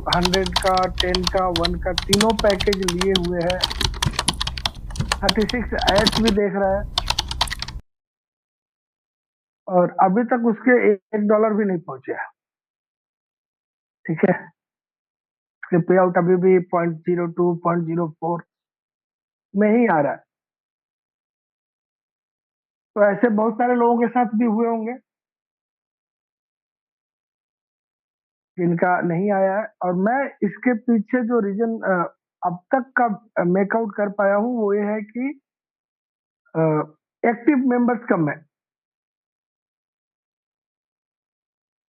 100 का, 10 का, 1 का तीनों पैकेज लिए हुए है। 36 भी देख रहा है और अभी तक उसके $1 भी नहीं पहुंचे है। ठीक है, उसके पे आउट अभी भी 0.02 0.04 में ही आ रहा है। तो ऐसे बहुत सारे लोगों के साथ भी हुए होंगे जिनका नहीं आया है। और मैं इसके पीछे जो रीजन अब तक का मेकआउट कर पाया हूं वो ये है कि एक्टिव मेंबर्स कम है।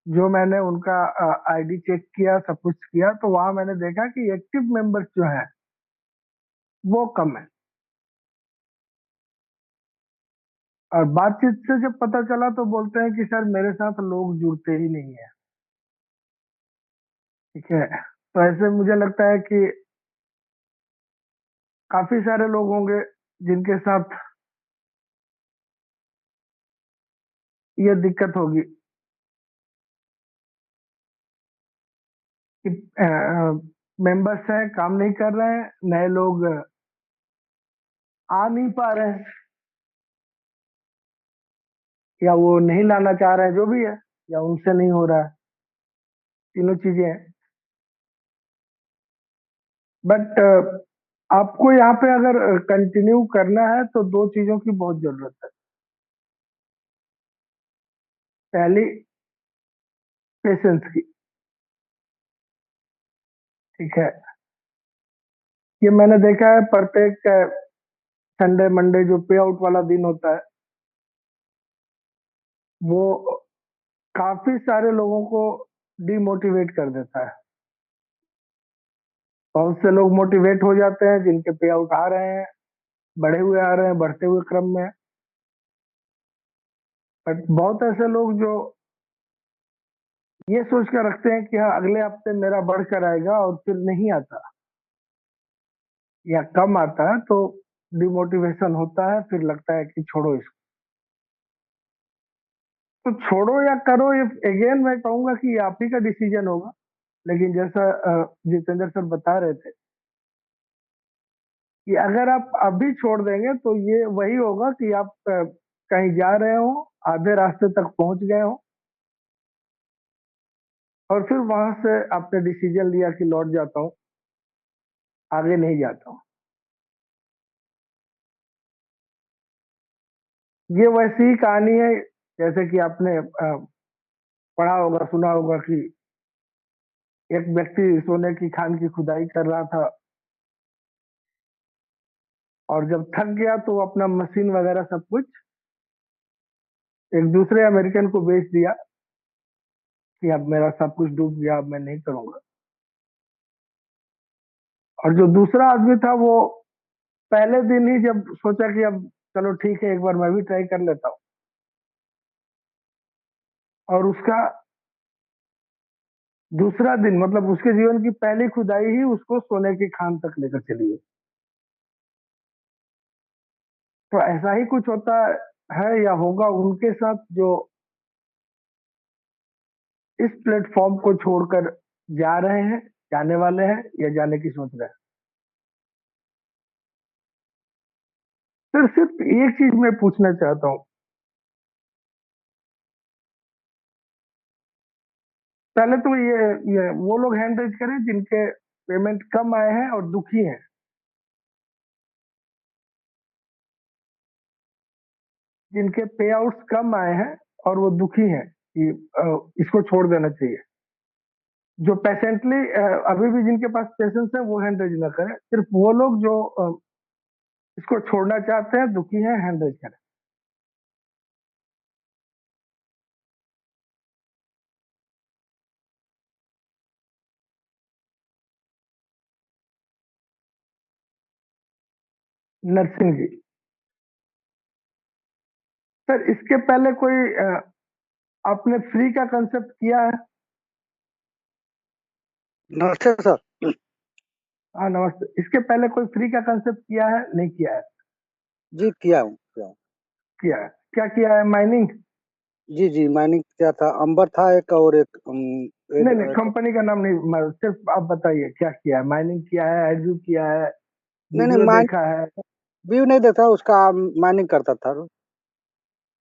जो मैंने उनका आईडी चेक किया, सब कुछ किया, तो वहां मैंने देखा कि एक्टिव मेंबर्स जो है वो कम है। और बातचीत से जब पता चला तो बोलते हैं कि सर मेरे साथ लोग जुड़ते ही नहीं है। ठीक है, तो ऐसे मुझे लगता है कि काफी सारे लोग होंगे जिनके साथ ये दिक्कत होगी कि मेंबर्स हैं, काम नहीं कर रहे हैं, नए लोग आ नहीं पा रहे हैं, या वो नहीं लाना चाह रहे हैं, जो भी है, या उनसे नहीं हो रहा है। तीनों चीजें हैं। बट आपको यहाँ पे अगर कंटिन्यू करना है तो दो चीजों की बहुत जरूरत है। पहली, पेशेंस की। ठीक है, ये मैंने देखा है प्रत्येक संडे मंडे जो पे आउट वाला दिन होता है वो काफी सारे लोगों को डिमोटिवेट कर देता है। बहुत से लोग मोटिवेट हो जाते हैं जिनके पे आउट आ रहे हैं, बढ़े हुए आ रहे हैं, बढ़ते हुए क्रम में। बट बहुत ऐसे लोग जो ये सोच कर रखते हैं कि हाँ अगले हफ्ते मेरा बढ़कर आएगा और फिर नहीं आता या कम आता है तो डिमोटिवेशन होता है, फिर लगता है कि छोड़ो इसको। तो छोड़ो या करो, ये अगेन मैं कहूंगा कि ये आप ही का डिसीजन होगा। लेकिन जैसा जितेंद्र सर बता रहे थे कि अगर आप अभी छोड़ देंगे तो ये वही होगा कि आप कहीं जा रहे हो, आधे रास्ते तक पहुंच गए हो और फिर वहां से आपने डिसीजन लिया कि लौट जाता हूँ, आगे नहीं जाता हूँ। ये वैसी ही कहानी है जैसे कि आपने पढ़ा होगा, सुना होगा कि एक व्यक्ति सोने की खान की खुदाई कर रहा था और जब थक गया तो वो अपना मशीन वगैरह सब कुछ एक दूसरे अमेरिकन को बेच दिया कि अब मेरा सब कुछ डूब गया, अब मैं नहीं करूंगा। और जो दूसरा आदमी था वो पहले दिन ही जब सोचा कि अब चलो ठीक है एक बार मैं भी ट्राई कर लेता हूँ, और उसका दूसरा दिन मतलब उसके जीवन की पहली खुदाई ही उसको सोने की खान तक लेकर चली गई। तो ऐसा ही कुछ होता है या होगा उनके साथ जो इस प्लेटफॉर्म को छोड़कर जा रहे हैं, जाने वाले हैं या जाने की सोच रहे हैं। फिर सिर्फ एक चीज मैं पूछना चाहता हूँ। पहले तो ये वो लोग हैंड रेज करें जिनके पेमेंट कम आए हैं और दुखी हैं। जिनके पे आउट्स कम आए हैं और वो दुखी हैं कि इसको छोड़ देना चाहिए। जो पेशेंटली अभी भी जिनके पास पेशेंस है वो हैंड रेज ना करें। सिर्फ वो लोग जो इसको छोड़ना चाहते हैं, दुखी हैं, हैंड रेज करें। नरसिंह जी। सर इसके पहले कोई आपने फ्री का कंसेप्ट किया है? नमस्ते सर। हाँ नमस्ते। इसके पहले कोई फ्री का कंसेप्ट किया है, नहीं किया है? जी किया हूँ। किया है। क्या किया है? माइनिंग? जी जी माइनिंग किया था। अंबर था एक और एक नहीं नहीं, कंपनी का नाम नहीं, सिर्फ आप बताइए क्या किया है, माइनिंग किया है, एडव्यू किया है, नहीं नहीं, वीडियो देखा है? व्यू नहीं देखा उसका, माइनिंग करता था।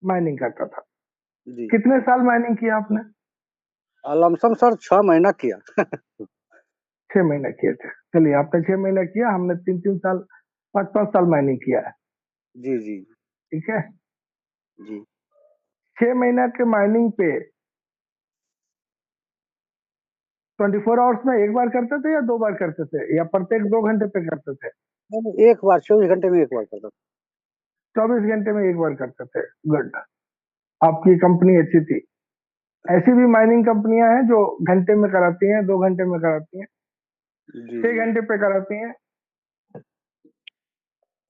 माइनिंग करता था। जी। कितने साल माइनिंग किया आपने? लमसम सर 6 महीना किया। 6 महीने किए थे। चलिए, आपने 6 महीने किया, हमने 3 3 साल, 5 5 साल माइनिंग किया है। जी जी ठीक है। जी। 6 महीने के माइनिंग पे 24 आवर्स में एक बार करते थे या 2 बार करते थे, या प्रत्येक 2 घंटे पे करते थे? नहीं नहीं, एक बार 24 घंटे में एक बार करता था। 24 घंटे में एक बार करते थे। गुड। आपकी कंपनी अच्छी थी। ऐसी भी माइनिंग कंपनियां हैं जो घंटे में कराती हैं, 2 घंटे में कराती हैं, जी 6 घंटे पे कराती हैं,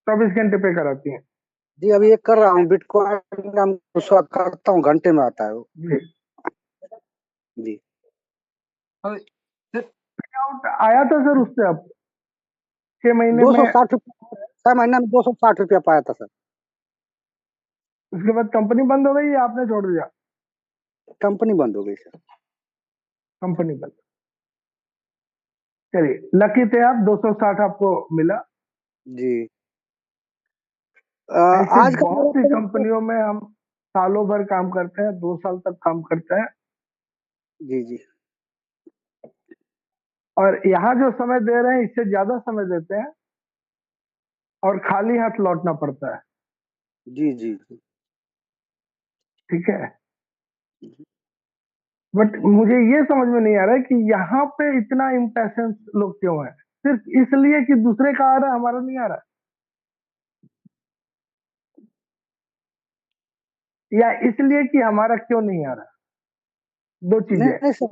24 घंटे पे कराती हैं। जी। अभी एक कर रहा हूँ बिटकॉइन का, उसका करता हूँ, घंटे में आता है वो। जी। जी। आउट आया था सर उससे अब 6 महीने दो में? सौ साठ रुपया 6 महीना में 260 रुपया पाया था सर। उसके बाद कंपनी बंद हो गई या आपने छोड़ दिया? कंपनी बंद हो गई सर। कंपनी बंद। चलिए, लकी थे आप, 260 आपको मिला। जी। ऐसे आज का बहुत सी कंपनियों में हम सालों भर काम करते हैं, 2 साल तक काम करते हैं, जी जी और यहाँ जो समय दे रहे हैं इससे ज्यादा समय देते हैं, और खाली हाथ लौटना पड़ता है। जी जी जी। ठीक है। बट मुझे ये समझ में नहीं आ रहा है कि यहाँ पे इतना इम्पेशंस लोग क्यों है, सिर्फ इसलिए कि दूसरे का आ रहा है, हमारा नहीं आ रहा है, या इसलिए कि हमारा क्यों नहीं आ रहा? दो नहीं चीजें। नहीं सर,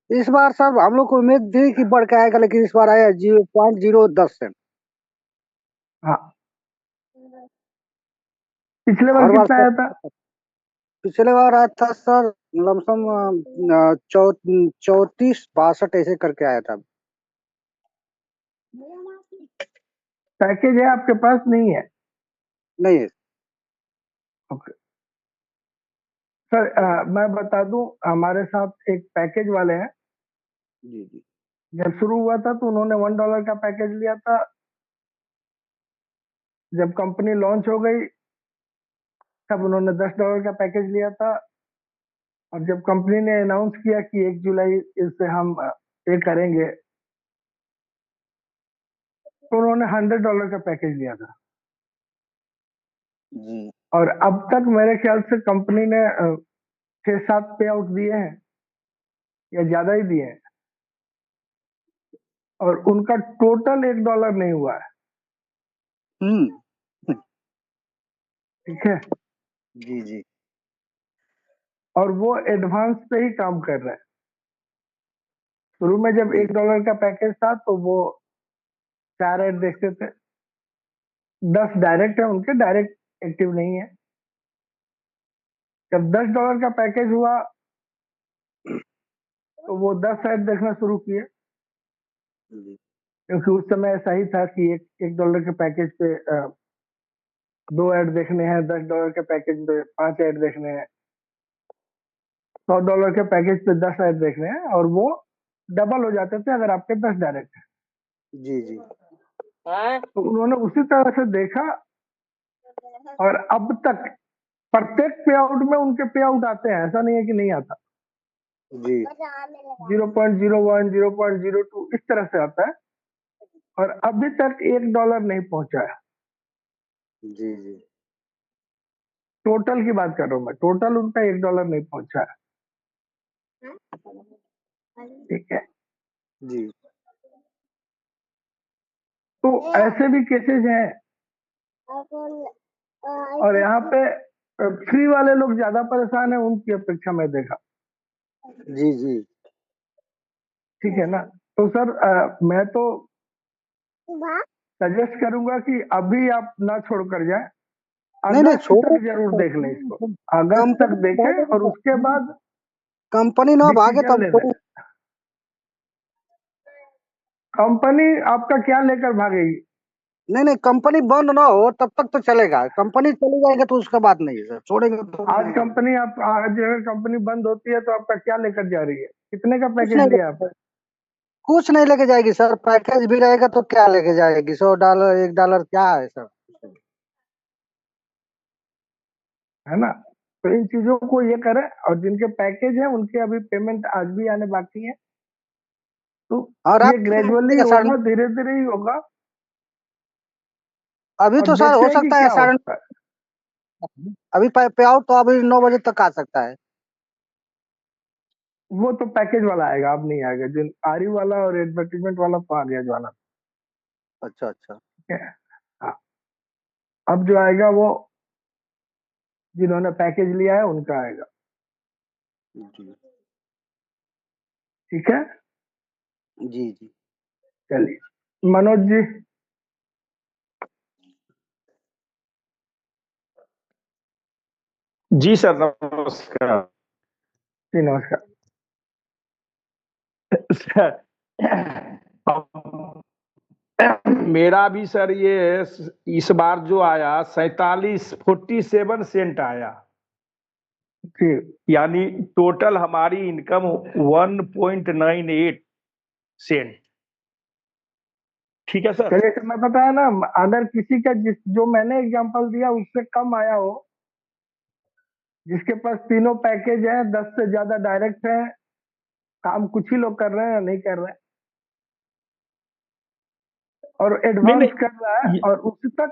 इस बार सर हम लोग को उम्मीद थी कि बढ़ के आएगा, लेकिन इस बार आया 0.010 सेंट। हाँ। पिछले बार हर बार कितना सर, आया था? पिछले बार आया था सर लमसम 34 62 ऐसे करके आया था। पैकेज है आपके पास? नहीं है? नहीं है। ओके सर, मैं बता दूं, हमारे साथ एक पैकेज वाले हैं। जी जी जब शुरू हुआ था तो उन्होंने $1 का पैकेज लिया था। जब कंपनी लॉन्च हो गई तब उन्होंने $10 का पैकेज लिया था, और जब कंपनी ने अनाउंस किया कि 1 जुलाई इससे हम पे करेंगे, तो उन्होंने $100 का पैकेज लिया था। जी। और अब तक मेरे ख्याल से कंपनी ने 6 7 पे आउट दिए हैं, या ज्यादा ही दिए हैं, और उनका टोटल $1 नहीं हुआ है। हम्म। ठीक है। जी जी और वो एडवांस पे ही काम कर रहे हैं। शुरू में जब जी $1 का पैकेज था तो वो 4 ऐड देखते थे, 10 डायरेक्ट है उनके, डायरेक्ट एक्टिव नहीं है। जब $10 का पैकेज हुआ तो वो 10 ऐड देखना शुरू किए, जी क्योंकि उस समय ऐसा ही था कि एक डॉलर के पैकेज पे 2 ऐड देखने हैं, $10 के पैकेज पे 5 ऐड देखने हैं, $100 के पैकेज पे 10 ऐड देखने हैं, और वो डबल हो जाते थे अगर आपके 10 डायरेक्ट है। जी जी। तो उन्होंने उसी तरह से देखा, और अब तक प्रत्येक पे आउट में उनके पे आउट आते हैं, ऐसा नहीं है कि नहीं आता। जी 0.01, 0.02 इस तरह से आता है, और अभी तक $1 नहीं पहुंचा है। जी जी टोटल की बात कर रहा हूं मैं, टोटल उनका $1 नहीं पहुंचा है। ठीक है। जी। तो ऐसे भी केसेस हैं, और यहाँ पे फ्री वाले लोग ज्यादा परेशान है उनकी अपेक्षा में देखा। जी जी। ठीक है ना? तो सर, मैं तो सजेस्ट करूंगा कि अभी आप ना छोड़ कर जाए, नहीं नहीं, अगस्त छोड़ो। तक जरूर देख लें इसको। अगस्त तक कंपनी देखें और उसके बाद कंपनी ना भागे डिसीजन तब ले लें। छोड़ो। कंपनी आपका क्या लेकर भागेगी? नहीं नहीं, कंपनी बंद ना हो तब तक तो चलेगा, कंपनी चली जाएगा तो उसका बात नहीं है सर, छोड़ेंगे तो आज नहीं। कंपनी आप आज अगर कंपनी बंद होती है तो आपका क्या लेकर जा रही है? कितने का कुछ पैकेज नहीं लिया आपने? कुछ नहीं लेके जाएगी सर, पैकेज भी रहेगा तो क्या लेके जाएगी, $100 $1 क्या है सर। है ना? तो इन चीजों को ये करें, और जिनके पैकेज है उनके अभी पेमेंट आज भी आने बाकी है, तो और ये आप ग्रेजुअली सर, होगा, धीरे धीरे ही होगा। अभी और तो सर देखते हो हैं कि सकता है क्या साढ़े, होता है। अभी पे आउट तो अभी 9 बजे तक आ सकता है। वो तो पैकेज वाला आएगा, अब नहीं आएगा। जो आरी वाला और एडवर्टीजमेंट वाला तो आ गया ज्वाला। अच्छा अच्छा। ठीक है। हाँ, अब जो आएगा वो जिन्होंने पैकेज लिया है उनका आएगा। जी ठीक है। जी जी। चलिए मनोज जी। जी सर, नमस्कार। जी नमस्कार। सर, मेरा भी सर ये इस बार जो आया 47 आया, जी यानी टोटल हमारी इनकम 1.98 सेंट। ठीक है सर। चलिए सर, मैं बताया ना, अगर किसी का जो मैंने एग्जांपल दिया उससे कम आया हो, जिसके पास तीनों पैकेज है, 10 से ज्यादा डायरेक्ट है, काम कुछ ही लोग कर रहे हैं या नहीं कर रहे हैं, और नहीं एडवांस कर रहा है, नहीं और उसका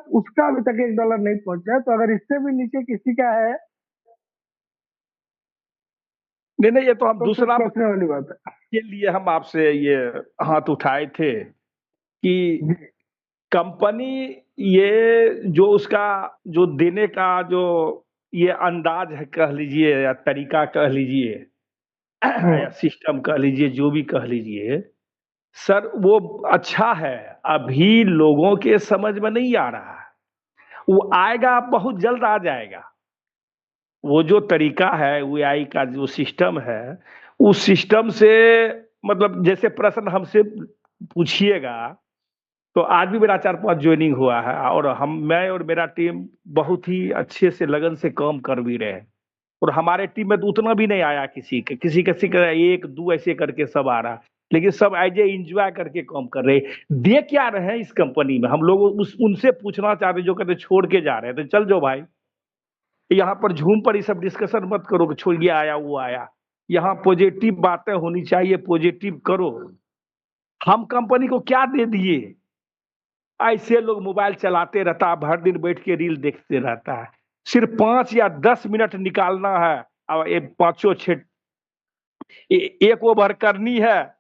अभी तक $1 नहीं पहुंचा है, तो अगर इससे भी नीचे किसी का है नहीं नहीं, ये तो हम तो फिर दूसरा सोचने वाली बात है। के लिए हम आपसे ये हाथ उठाए थे कि जी कंपनी ये जो उसका जो देने का जो ये अंदाज है कह लीजिए, या तरीका कह लीजिए, हम्म, या सिस्टम कह लीजिए, जो भी कह लीजिए सर, वो अच्छा है। अभी लोगों के समझ में नहीं आ रहा है, वो आएगा, बहुत जल्द आ जाएगा। वो जो तरीका है, वो आई का जो सिस्टम है, उस सिस्टम से मतलब जैसे प्रश्न हमसे पूछिएगा, तो आज भी मेरा 4-5 ज्वाइनिंग हुआ है, और मैं और मेरा टीम बहुत ही अच्छे से लगन से काम कर भी रहे हैं। और हमारे टीम में तो उतना भी नहीं आया, किसी किसी का एक दो ऐसे करके सब आ रहा, लेकिन सब एज ए इंजॉय करके काम कर रहे। दे क्या रहे हैं इस कंपनी में, हम लोग उनसे पूछना चाहते, जो कहते छोड़ के जा रहे हैं, तो चल जाओ भाई, यहाँ पर झूम पर ये सब डिस्कशन मत करो कि छोड़, ये आया वो आया। यहाँ पॉजिटिव बातें होनी चाहिए, पॉजिटिव करो। हम कंपनी को क्या दे दिए? ऐसे लोग मोबाइल चलाते रहता है, भर दिन बैठ के रील देखते रहता है। सिर्फ 5 या 10 मिनट निकालना है, और ये पांचों छह एक ओवर करनी है।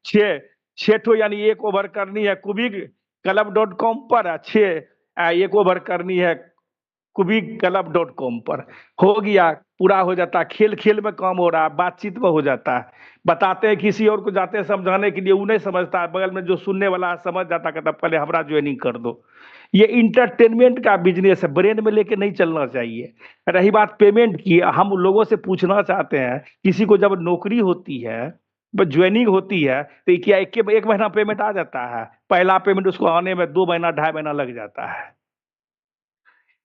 छः छः ठो, यानी एक ओवर करनी है कुबिक क्लब.com पर, एक ओवर करनी है कुबिक क्लब.com पर। हो गया, पूरा हो जाता है। खेल खेल में काम हो रहा है, बातचीत में हो जाता है। बताते हैं किसी और को, जाते हैं समझाने के लिए, वो नहीं समझता है, बगल में जो सुनने वाला है समझ जाता, कहता पहले हमारा ज्वाइनिंग कर दो। ये इंटरटेनमेंट का बिजनेस है, ब्रेन में लेके नहीं चलना चाहिए। रही बात पेमेंट की, हम लोगों से पूछना चाहते हैं, किसी को जब नौकरी होती है, ज्वाइनिंग होती है, तो क्या एक महीना पेमेंट आ जाता है? पहला पेमेंट उसको आने में 2 महीना 2.5 महीना लग जाता है।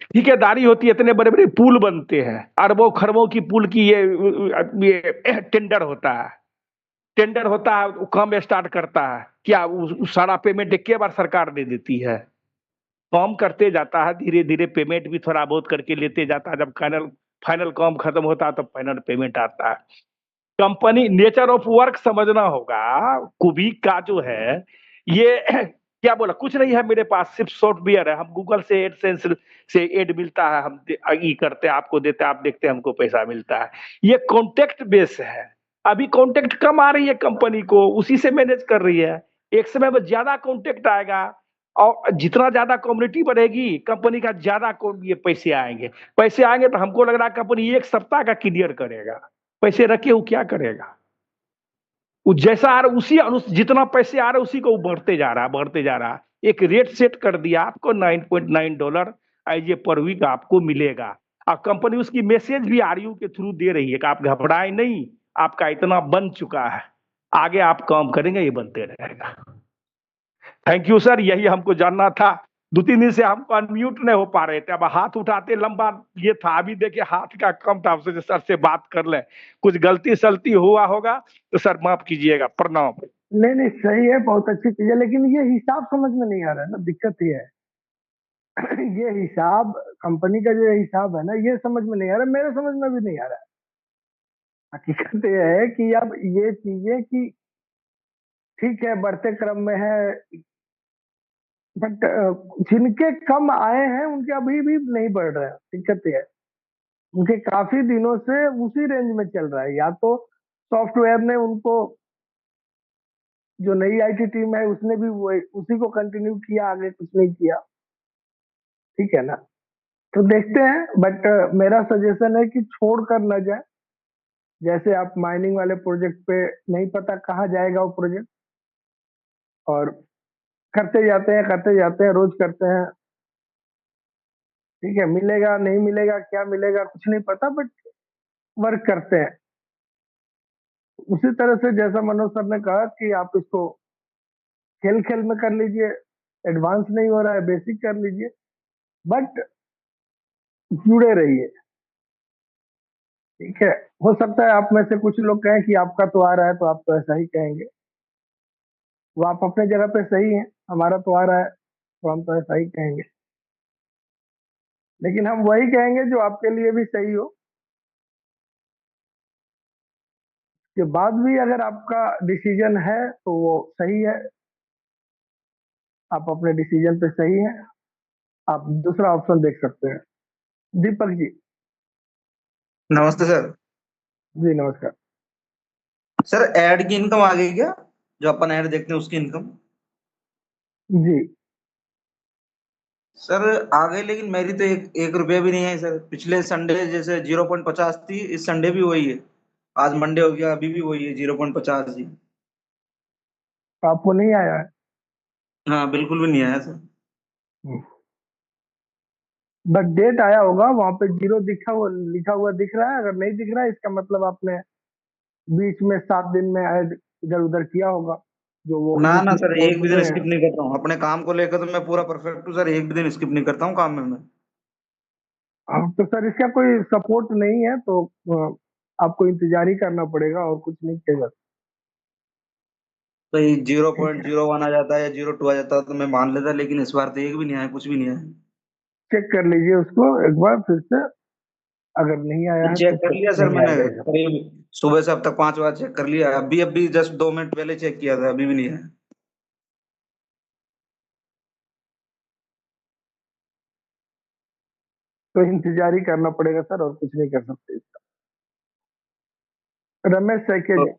ठेकेदारी होती है, इतने बड़े बड़े पुल बनते हैं, अरबों खरबों की पुल की ये टेंडर होता है। टेंडर होता है, वो काम स्टार्ट करता है, क्या सारा पेमेंट एक बार सरकार दे देती है? काम करते जाता है, धीरे धीरे पेमेंट भी थोड़ा बहुत करके लेते जाता है। जब फाइनल फाइनल काम खत्म होता है तो फाइनल पेमेंट आता है। कंपनी नेचर ऑफ वर्क समझना होगा। कुबिक का जो है ये क्या बोला, कुछ नहीं है मेरे पास, सिर्फ सॉफ्टवेयर है। हम गूगल से एडसेंस से एड मिलता है, हम ई करते हैं, आपको देते हैं, आप देखते हैं, हमको पैसा मिलता है। ये कॉन्टेक्ट बेस है। अभी कॉन्टेक्ट कम आ रही है कंपनी को, उसी से मैनेज कर रही है। एक समय में ज्यादा कॉन्टेक्ट आएगा, और जितना ज्यादा कम्युनिटी बढ़ेगी कंपनी का, ज्यादा ये पैसे आएंगे। पैसे आएंगे तो हमको लग रहा है कंपनी 1 सप्ताह का क्लियर करेगा। पैसे रखे वो क्या करेगा? वो जैसा आ रहा उसी जितना पैसे आ रहा है उसी को बढ़ते जा रहा है, बढ़ते जा रहा है। एक रेट सेट कर दिया आपको, $9.9 एज ए पर वीक आपको मिलेगा। और कंपनी उसकी मैसेज भी आरयू के थ्रू दे रही है कि आप घबराए नहीं, आपका इतना बन चुका है, आगे आप काम करेंगे, ये बनते रहेगा। थैंक यू सर, यही हमको जानना था। 2-3 दिन से हमको अनम्यूट नहीं हो पा रहे थे, अब हाथ उठाते लंबा ये था, अभी देखिए हाथ का कम था, उससे सर से बात कर ले, कुछ गलती सलती हुआ होगा तो सर माफ कीजिएगा, प्रणाम। नहीं नहीं, सही है, बहुत अच्छी चीज है, लेकिन ये हिसाब समझ में नहीं आ रहा है ना, दिक्कत ये है। ये हिसाब, कंपनी का जो हिसाब है ना, ये समझ में नहीं आ रहा, मेरे समझ में भी नहीं आ रहा है। हकीकत ये है कि अब ये चीजें कि ठीक है, बढ़ते क्रम में है, बट जिनके कम आए हैं उनके अभी भी नहीं बढ़ रहे हैं। दिक्कत ये है, उनके काफी दिनों से उसी रेंज में चल रहा है। या तो सॉफ्टवेयर ने उनको, जो नई आईटी टीम है उसने भी वो उसी को कंटिन्यू किया, आगे कुछ नहीं किया। ठीक है ना, तो देखते हैं, बट मेरा सजेशन है कि छोड़ कर न जाए। जैसे आप माइनिंग वाले प्रोजेक्ट पे, नहीं पता कहाँ जाएगा वो प्रोजेक्ट, और करते जाते हैं, रोज करते हैं। ठीक है, मिलेगा नहीं मिलेगा, क्या मिलेगा कुछ नहीं पता, बट वर्क करते हैं। उसी तरह से जैसा मनोज सर ने कहा कि आप इसको खेल खेल में कर लीजिए, एडवांस नहीं हो रहा है, बेसिक कर लीजिए, बट जुड़े रहिए। ठीक है, हो सकता है आप में से कुछ लोग कहें कि आपका तो आ रहा है तो आप तो ऐसा ही कहेंगे। वो आप अपने जगह पे सही हैं, हमारा तो आ रहा है तो हम तो ऐसा ही कहेंगे, लेकिन हम वही कहेंगे जो आपके लिए भी सही हो। के बाद भी अगर आपका डिसीजन है तो वो सही है, आप अपने डिसीजन पे सही हैं, आप दूसरा ऑप्शन देख सकते हैं। दीपक जी। नमस्ते सर। जी नमस्कार। सर ऐड की इनकम आ गई क्या, जो अपन ऐड देखते हैं उसकी इनकम? जी सर आ गई, लेकिन मेरी तो एक रुपया भी नहीं है सर। पिछले संडे जैसे 0.50 थी, इस संडे भी वही है। आज मंडे हो गया, अभी भी वही है 0.50 जी। आपको नहीं आया है? हाँ बिल्कुल भी नहीं आया सर। बट डेट आया होगा, वहां पे जीरो दिखा हुआ, लिखा हुआ दिख रहा है। अगर नहीं दिख रहा है इसका मतलब आपने बीच में 7 दिन में ऐड इधर उधर किया होगा, जो वो ना ना जिसमें सर, वो एक भी दिन मिले हैं। स्किप नहीं करता हूँ। अपने काम को लेकर तो मैं पूरा परफेक्ट हूँ सर, एक भी दिन स्किप नहीं करता हूँ काम में मैं। अब तो सर इसका कोई सपोर्ट नहीं है, तो आपको इंतजार ही करना पड़ेगा, और कुछ नहीं किया जा सकता। तो ये जीरो ठीक पॉइंट है, जीरो वन आ जाता है या 0.2 आ जाता है तो मैं मान लेता, लेकिन इस बार तो एक भी नहीं आया, कुछ भी नहीं आया। चेक कर लीजिए उसको एक बार फिर से, अगर नहीं आया है चेक तो कर फिर लिया सर नहीं मैंने, आएगा। करीब सुबह से अब तक 5 बार चेक कर लिया। अभी अभी जस्ट 2 मिनट पहले चेक किया था, अभी भी नहीं है। तो इंतजार ही करना पड़ेगा सर, और कुछ नहीं कर सकते इसका। रमेश सैके तो जी।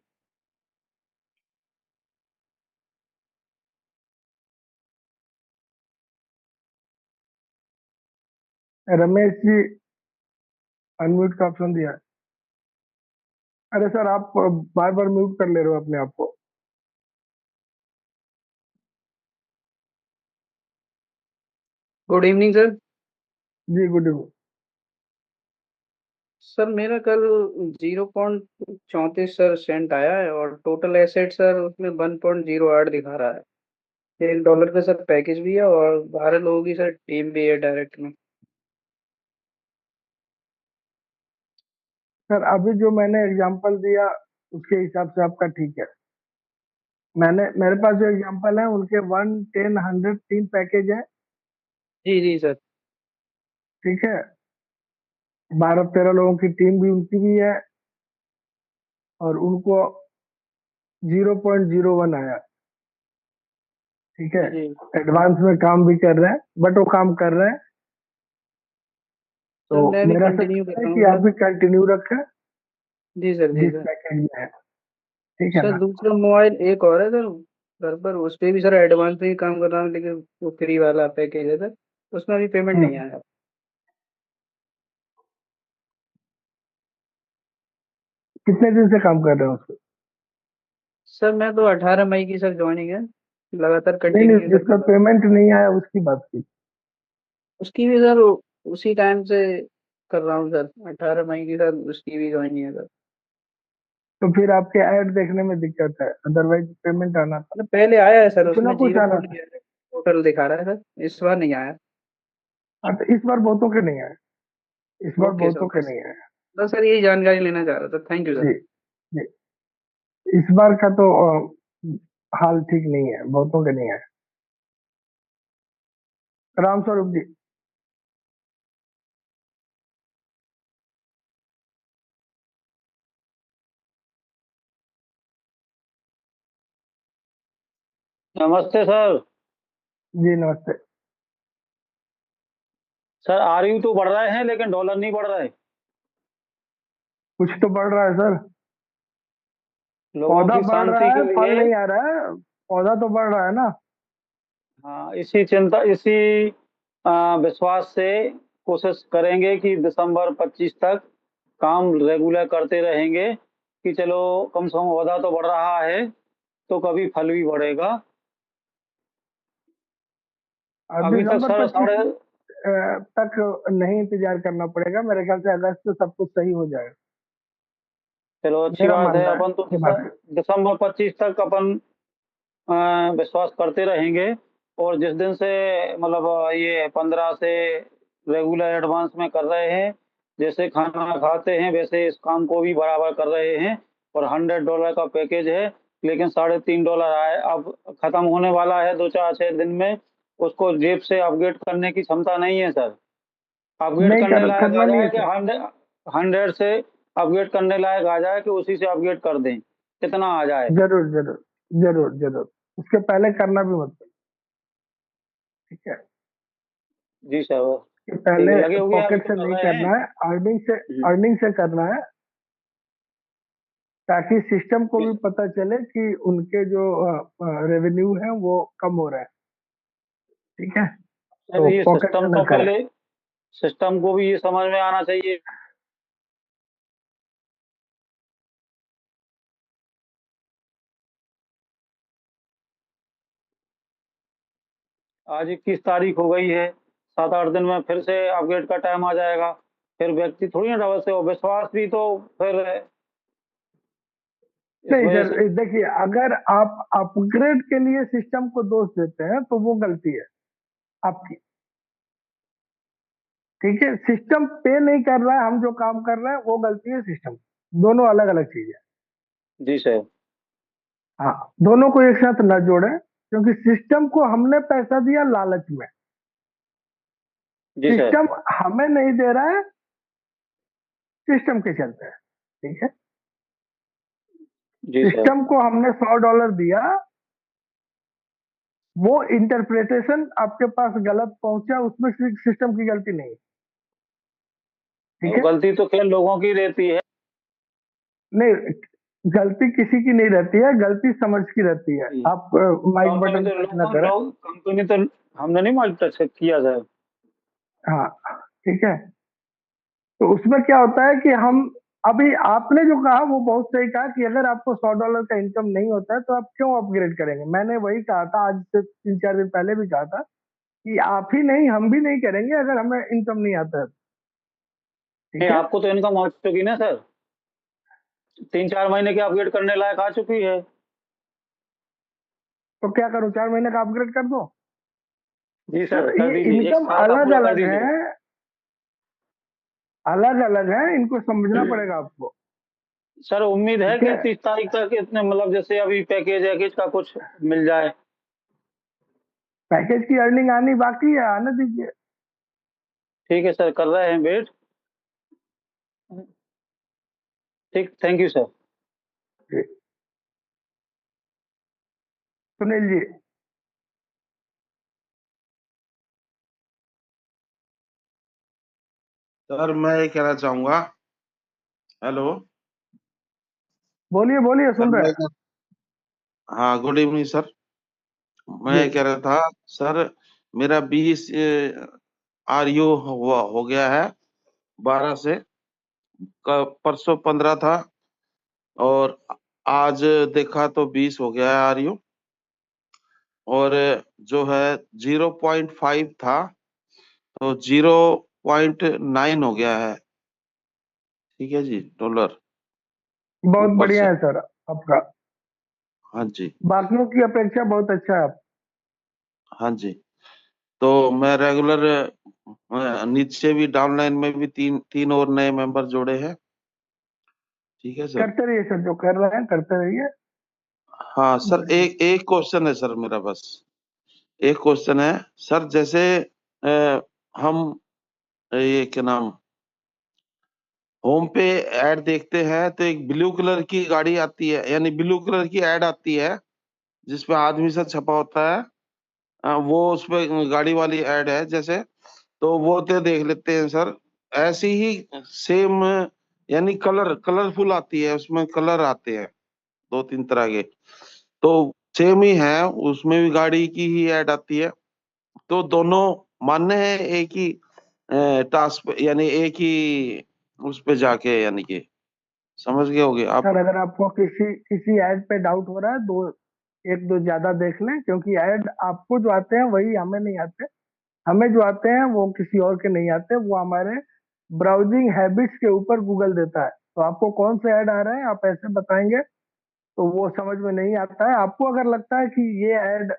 रमेश जी, अनम्यूट का ऑप्शन दिया है। अरे सर, आप बार बार म्यूट कर ले रहे हो अपने आप को। Good evening sir. जी गुड इवनिंग। सर मेरा कल 0.34 सर सेंट आया है, और टोटल एसेट सर उसमें 1.08 दिखा रहा है। $1 का सर पैकेज भी है, और 12 लोगों की सर टीम भी है डायरेक्ट में। सर अभी जो मैंने एग्जांपल दिया उसके हिसाब से आपका ठीक है। मेरे पास जो एग्जांपल है उनके 1, 10, 100 तीन पैकेज है। जी जी सर। ठीक है, 12-13 लोगों की टीम भी उनकी भी है, और उनको 0.01 आया। ठीक है, जी एडवांस में काम भी कर रहे हैं, बट वो काम कर रहे हैं। तो सर मैं भी मेरा कंटिन्यू कर सजेशन है रहा हूँ कि आप सर। भी कंटिन्यू रखें जी सर, जी जिस सर। पैकेज में है। ठीक है सर ना। दूसरा मोबाइल एक और है सर घर पर, उस पे भी सर एडवांस में ही काम कर रहा हूँ, लेकिन वो फ्री वाला पैकेज है सर, उसमें अभी पेमेंट नहीं हम्म, आया। कितने दिन से काम कर रहे हैं उस पे? सर मैं तो 18 मई की सर ज्वाइनिंग है, लगातार नहीं नहीं, कंटिन्यू सर कर जिसका रहा हूँ। पेमेंट नहीं आया उसकी बात की। उसकी भी सर उसी टाइम से कर रहा हूँ सर, 18 मई की सर उसकी भी ज्वाइनिंग है सर। तो फिर आपके ऐड देखने में दिक्कत है, अदरवाइज पेमेंट आना था, मतलब पहले आया है सर, इतना उसमें कुछ आना था। टोटल दिखा रहा है सर, इस बार नहीं आया। हाँ, तो इस बार बहुतों के नहीं आए, इस बार ओके सर, बहुतों के बस नहीं आए। बस सर यही जानकारी लेना चाह रहा था, थैंक यू जी सर। जी, इस बार का तो हाल ठीक नहीं है, बहुतों के नहीं है। राम स्वरूप जी। नमस्ते सर। जी नमस्ते। सर आरयू तो बढ़ रहे हैं लेकिन डॉलर नहीं बढ़ रहा है। कुछ तो बढ़ रहा है सर, लोगों पौधा की बढ़ शांति रहा के है, फल लिए। नहीं आ रहा है, पौधा तो बढ़ रहा है ना। हाँ, इसी चिंता, इसी विश्वास से कोशिश करेंगे कि दिसंबर 25 तक काम रेगुलर करते रहेंगे कि चलो कम से कम पौधा तो बढ़ रहा है तो कभी फल भी बढ़ेगा। अब अभी तक दिसंबर सर 25 तक नहीं इंतजार करना पड़ेगा, मेरे ख्याल से अगस्त से सब कुछ सही हो जाएगा, चलो अच्छी मेरा बात है। मानना है अपन तो ये बात है। दिसंबर 25 तक अपन विश्वास करते रहेंगे। और जिस दिन से मतलब ये 15 से रेगुलर एडवांस में कर रहे हैं, जैसे खाना खाते हैं वैसे इस काम को भी बराबर कर रहे हैं। और $100 का पैकेज है, लेकिन $3.5 आए, अब खत्म होने वाला है 2-4-6 दिन में। उसको जेब से अपग्रेड करने की क्षमता नहीं है सर। अपग्रेड नहीं करने लायक करना आ नहीं है जाए कि सर। 100 से अपग्रेड करने लायक आ जाए कि उसी से अपग्रेड कर दें, कितना आ जाए। जरूर जरूर जरूर जरूर, उसके पहले करना भी मत, ठीक है। जी सर। कि ठीक पहले है, लगे हुए हैं, अभी पॉकेट तो से कर नहीं रहे हैं। करना है, हम्म। अर्निंग से करना है, ताकि सिस्टम को भी पता चले कि उनके जो रेवेन्यू है वो कम हो रहा है, ठीक है। सर तो ये पॉकेट से सिस्टम ना तो करें। पहले, सिस्टम को भी ये समझ में आना चाहिए। आज 21 तारीख हो गई है, 7-8 दिन में फिर से अपग्रेड का टाइम आ जाएगा। फिर व्यक्ति थोड़ी ना डबल से हो, विश्वास भी तो फिर इस नहीं वजह सर, से। देखिए, अगर आप अपग्रेड के लिए सिस्टम को दोष देते हैं तो वो गलती है आपकी, ठीक है। सिस्टम पे नहीं कर रहा है, हम जो काम कर रहे हैं वो गलती है सिस्टम, दोनों अलग अलग चीज है। जी सर। हाँ, दोनों को एक साथ न जोड़ें, क्योंकि सिस्टम को हमने पैसा दिया लालच में, जी सर। सिस्टम हमें नहीं दे रहा है, सिस्टम के चलते हैं, ठीक है। जी सर। सिस्टम को हमने $100 दिया, वो इंटरप्रिटेशन आपके पास गलत पहुंचा, उसमें सिस्टम की गलती नहीं, ठीक और है। गलती तो खैर लोगों की रहती है। नहीं, गलती किसी की नहीं रहती है, गलती समझ की रहती है। आप माइक कंपनी बटन तो टच ना करें। लोग कंपनी तो हमने नहीं माइक टच किया सर। हाँ, ठीक है। तो उसमें क्या होता है कि हम, अभी आपने जो कहा वो बहुत सही कहा कि अगर आपको $100 का इनकम नहीं होता है तो आप क्यों अपग्रेड करेंगे। मैंने वही कहा था, आज से 3-4 दिन पहले भी कहा था कि आप ही नहीं, हम भी नहीं करेंगे अगर हमें इनकम नहीं आता है, नहीं, ठीक है। आपको तो इनकम आ चुकी ना सर, 3-4 महीने की अपग्रेड करने लायक आ चुकी है। तो क्या करूं, 4 महीने का अपग्रेड कर दो। जी सर सर, कर ये दीजिए, एक इनकम साल का अलग पूरा कर अलग दीजिए। है, अलग अलग है, इनको समझना पड़ेगा आपको, सर उम्मीद है ठीक कि है। 30 तारीख तक इतने मतलब जैसे अभी पैकेज वैकेज का कुछ मिल जाए। पैकेज की अर्निंग आनी बाकी है, आने दीजिए। ठीक है सर, कर रहे हैं वेट। ठीक, थैंक यू सर। जी, सुनील जी। सर मैं ये कहना चाहूंगा। हेलो। बोलिए बोलिए, सर सुन रहे मैं हैं। हाँ, गुड इवनिंग सर। मैं जी ये कह रहा था सर, मेरा 20 आरयू हो गया है, 12 से। परसों 15 था, और आज देखा तो 20 हो गया है आरयू। और जो है 0.5 था तो 0.9 हो गया है, ठीक है जी, डॉलर। बहुत ऊपर बढ़िया से। है सर आपका, हाँ जी, बाकियों की अपेक्षा बहुत अच्छा है आप। हाँ जी। तो मैं रेगुलर नीचे भी डाउनलाइन में भी तीन तीन और नए मेंबर जोड़े हैं। ठीक है सर। करते रहिए सर, जो कर रहे हैं करते रहिए। हाँ सर, एक एक क्वेश्चन है सर मेरा, बस एक क्वेश्चन है सर। जैसे हम ये क्या नाम, होम पे ऐड देखते हैं तो एक ब्लू कलर की गाड़ी आती है, यानी ब्लू कलर की ऐड आती है जिसपे आदमी सा छपा होता है। वो उसपे गाड़ी वाली ऐड है जैसे, तो वो तो देख लेते हैं सर। ऐसी ही सेम, यानी कलरफुल आती है, उसमें कलर आते हैं दो तीन तरह के, तो सेम ही है, उसमें भी गाड़ी की ही ऐड आती है। तो दोनों मान्य है एक ही टास्क, यानी एक ही उस पे जाके, यानी कि समझ गए होगे आप। सर अगर आपको किसी किसी ऐड पे डाउट हो रहा है, दो एक दो ज्यादा देख लें, क्योंकि ऐड आपको जो आते हैं वही हमें नहीं आते। हमें जो आते हैं वो किसी और के नहीं आते, वो हमारे ब्राउजिंग हैबिट्स के ऊपर गूगल देता है। तो आपको कौन से ऐड आ रहे हैं आप ऐसे बताएंगे तो वो समझ में नहीं आता है। आपको अगर लगता है कि ये ऐड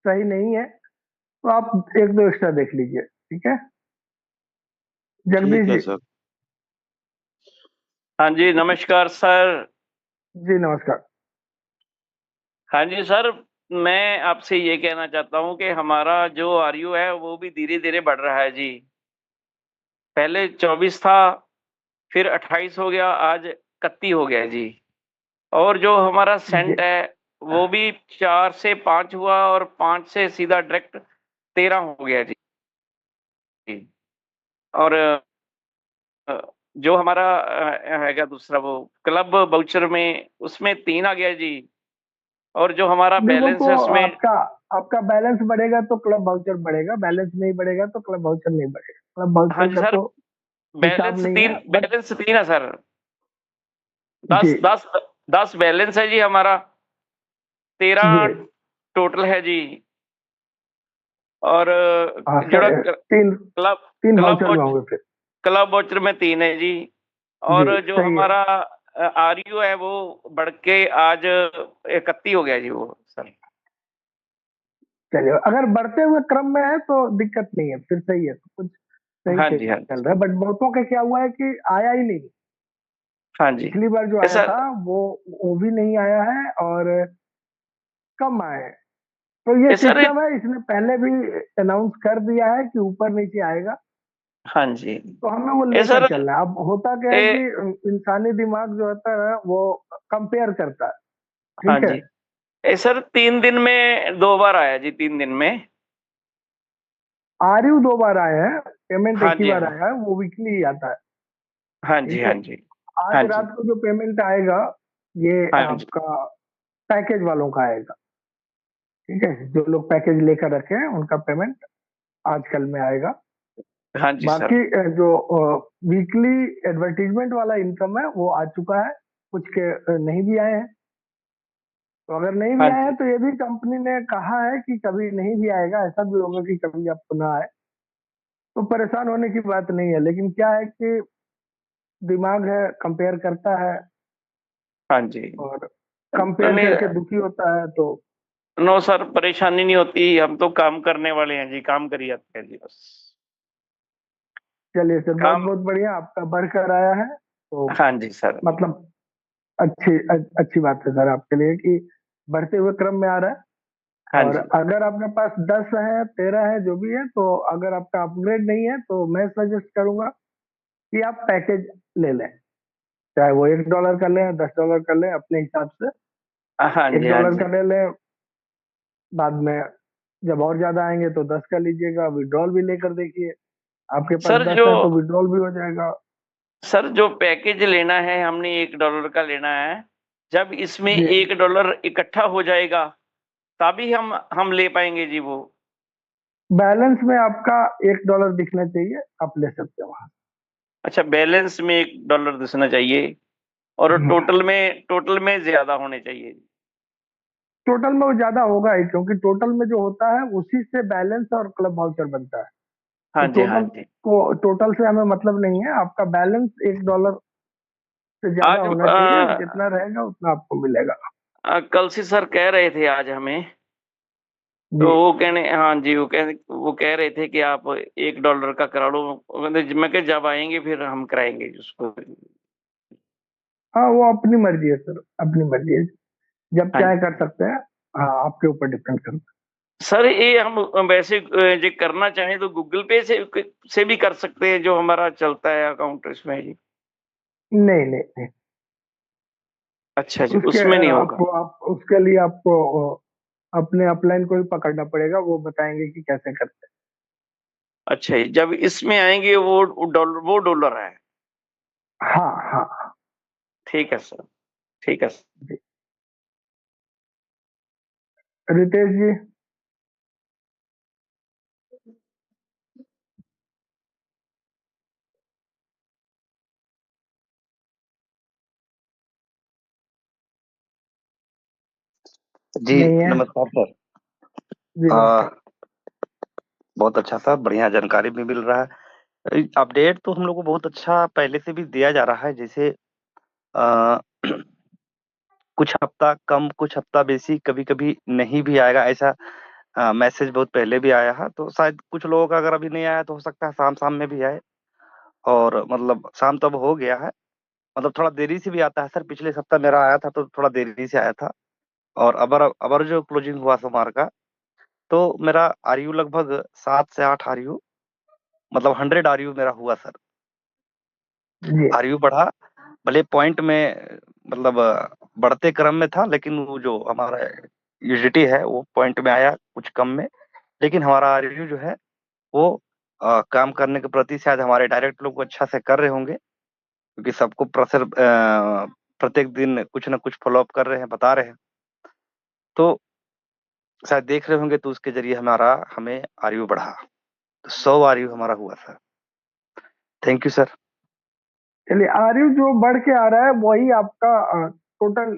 सही नहीं है तो आप एक दो एक्स्ट्रा देख लीजिए, ठीक है। जगदीश ठीक है जी। सर। हाँ जी, नमस्कार सर। जी नमस्कार। हाँ जी सर, मैं आपसे ये कहना चाहता हूँ कि हमारा जो आरयू है वो भी धीरे धीरे बढ़ रहा है जी। पहले 24 था, फिर 28 हो गया, आज 31 हो गया जी। और जो हमारा जी सेंट है वो भी 4 से 5 हुआ, और 5 से सीधा डायरेक्ट 13 हो गया जी। और जो हमारा हैगा दूसरा वो क्लब वाउचर में, उसमें 3 आ गया जी। और जो हमारा नहीं, वो बैलेंस तो है उसमें, आपका आपका बैलेंस बढ़ेगा तो क्लब वाउचर बढ़ेगा, बैलेंस नहीं बढ़ेगा तो क्लब वाउचर नहीं बढ़ेगा। क्लब हाँ वाउचर जी का सर, तो हिसाब नहीं है, बट बैलेंस तीन है सर। जी 10 बैलेंस है जी हमारा, जी 13 टोटल है जी। और हाँ जोड़ा सर, तीन क्लब तीन क्लब वाउचर में वॉच होंगे फिर। क्लब वॉचर में 3 है जी। जी और जो सही है। हमारा आरयू है वो बढ़ के आज 31 हो गया जी वो सर। चलिए, अगर बढ़ते हुए क्रम में है तो दिक्कत नहीं है, फिर सही है, तो कुछ सही हाँ जी, हाँ चल जी, रहा है। बट बहुतों का क्या हुआ है कि आया ही नहीं। हाँ जी। पिछली बार जो आया सर, था वो भी नहीं आया है, और कम आए हैं। तो ये सर, सिस्टम है, इसने पहले भी अनाउंस कर दिया है कि ऊपर नीचे आएगा, हाँ जी। तो हमें वो सर, लेकर चलना है। अब होता क्या है कि इंसानी दिमाग जो होता है वो कंपेयर करता है, हाँ ठीक है। जी। सर 3 दिन में 2 बार आया जी, 3 दिन में। आरयू दो बार आए हैं, पेमेंट हाँ एक ही जी, बार हाँ, आया है, वो वीकली ही आता है, हाँ जी, ठीक है। हाँ जी, आज हाँ जी, रात को जो पेमेंट आएगा ये हाँ जी, आपका पैकेज वालों का आएगा, ठीक है। जो लोग पैकेज लेकर रखे हैं उनका पेमेंट आज कल में आएगा। हाँ जी सर। बाकी जो वीकली एडवर्टीजमेंट वाला इनकम है वो आ चुका है, कुछ के नहीं भी आए हैं। तो अगर नहीं भी हाँ आए हैं जी, तो ये भी कंपनी ने कहा है कि कभी नहीं भी आएगा, ऐसा भी होगा कि कभी आपको ना आए, तो परेशान होने की बात नहीं है। लेकिन क्या है कि दिमाग है, कंपेयर करता है, हाँ जी। और तो कंपेयर नहीं, करके दुखी होता है। तो नो सर, परेशानी नहीं होती, हम तो काम करने वाले हैं जी, काम करी जाते हैं जी बस। चलिए सर, बहुत काम, बहुत बढ़िया, आपका बढ़कर आया है तो हाँ जी सर। मतलब अच्छी बात है सर आपके लिए कि बढ़ते हुए क्रम में आ रहा है। हाँ और जी, अगर आपके पास 10 है, 13 है, जो भी है, तो अगर आपका अपग्रेड नहीं है तो मैं सजेस्ट करूंगा कि आप पैकेज ले लें, चाहे वो $1 का लें, $10 का लें, अपने हिसाब से। हाँ एक जी, हाँ डॉलर जी। का ले लें, बाद में जब और ज्यादा आएंगे तो 10 का लीजिएगा, विड्रॉल भी लेकर देखिए। आपके पास सर 10 जो है तो विड्रॉल भी हो जाएगा। सर जो पैकेज लेना है, हमने $1 का लेना है। जब इसमें जी, $1 इकट्ठा हो जाएगा तभी हम ले पाएंगे जी वो। बैलेंस में आपका $1 दिखना चाहिए, आप ले सकते हो वहां। अच्छा, बैलेंस में $1 दिखना चाहिए, और टोटल में ज्यादा होने चाहिए। टोटल में वो ज्यादा होगा ही, क्योंकि टोटल में जो होता है उसी से बैलेंस और क्लब वाउचर बनता है। हाँ तो जी, हाँ जी, टोटल से हमें मतलब नहीं है, आपका बैलेंस $1 से ज्यादा आज होना चाहिए, जितना रहेगा उतना आपको मिलेगा। कल से सर कह रहे थे आज हमें, तो जी वो हाँ जी, वो कह रहे थे कि आप $1 का करा लो। मैं कह जब आएंगे फिर हम कराएंगे उसको। हाँ, वो अपनी मर्जी है सर, अपनी मर्जी है, जब हाँ चाहे कर सकते हैं। हाँ, आपके ऊपर डिपेंड करता सर, ये हम वैसे जो करना चाहें तो गूगल पे से भी कर सकते हैं, जो हमारा चलता है अकाउंट इसमें जी। है। नहीं नहीं नहीं, अच्छा जी, उसके उसमें नहीं होगा। आपको आप उसके लिए आपको अपने अपलाइन को ही पकड़ना पड़ेगा, वो बताएंगे कि कैसे करते अच्छा जी, जब इसमें आएंगे वो डॉलर है। हैं। हाँ हाँ। ठीक है सर, ठीक है सर। जी, रितेश जी। जी नहीं है। नमस्कार सर। जी आ, नमस्कार। बहुत अच्छा सर, बढ़िया जानकारी भी मिल रहा है। अपडेट तो हम लोग को बहुत अच्छा पहले से भी दिया जा रहा है। जैसे आ, कुछ हफ्ता कम कुछ हफ्ता बेसी कभी कभी नहीं भी आएगा, ऐसा मैसेज बहुत पहले भी आया है। तो शायद कुछ लोगों का अगर अभी नहीं आया तो हो सकता है शाम शाम में भी आए। और मतलब शाम तब हो गया है, मतलब थोड़ा देरी से भी आता है सर। पिछले सप्ताह मेरा आया था तो थोड़ा देरी से आया था। और अबर अबर जो क्लोजिंग हुआ सोमवार का, तो मेरा आरयू लगभग 7 से 8 आरयू, मतलब 100 आरयू मेरा हुआ सर। जी आरयू बढ़ा, भले पॉइंट में मतलब बढ़ते क्रम में था, लेकिन वो जो हमारा यूजिटी है वो पॉइंट में आया कुछ कम में। लेकिन हमारा आरयू जो है वो काम करने के प्रति शायद हमारे डायरेक्ट लोग अच्छा से कर रहे होंगे, क्योंकि सबको प्रेशर प्रत्येक दिन कुछ ना कुछ फॉलोअप कर रहे हैं, बता रहे हैं। तो शायद देख रहे होंगे, तो उसके जरिए हमें आरयू बढ़ा, तो 100 आरयू हमारा हुआ सर। Thank you sir. चलिए, आरयू जो बढ़ के आ रहा है वही आपका टोटल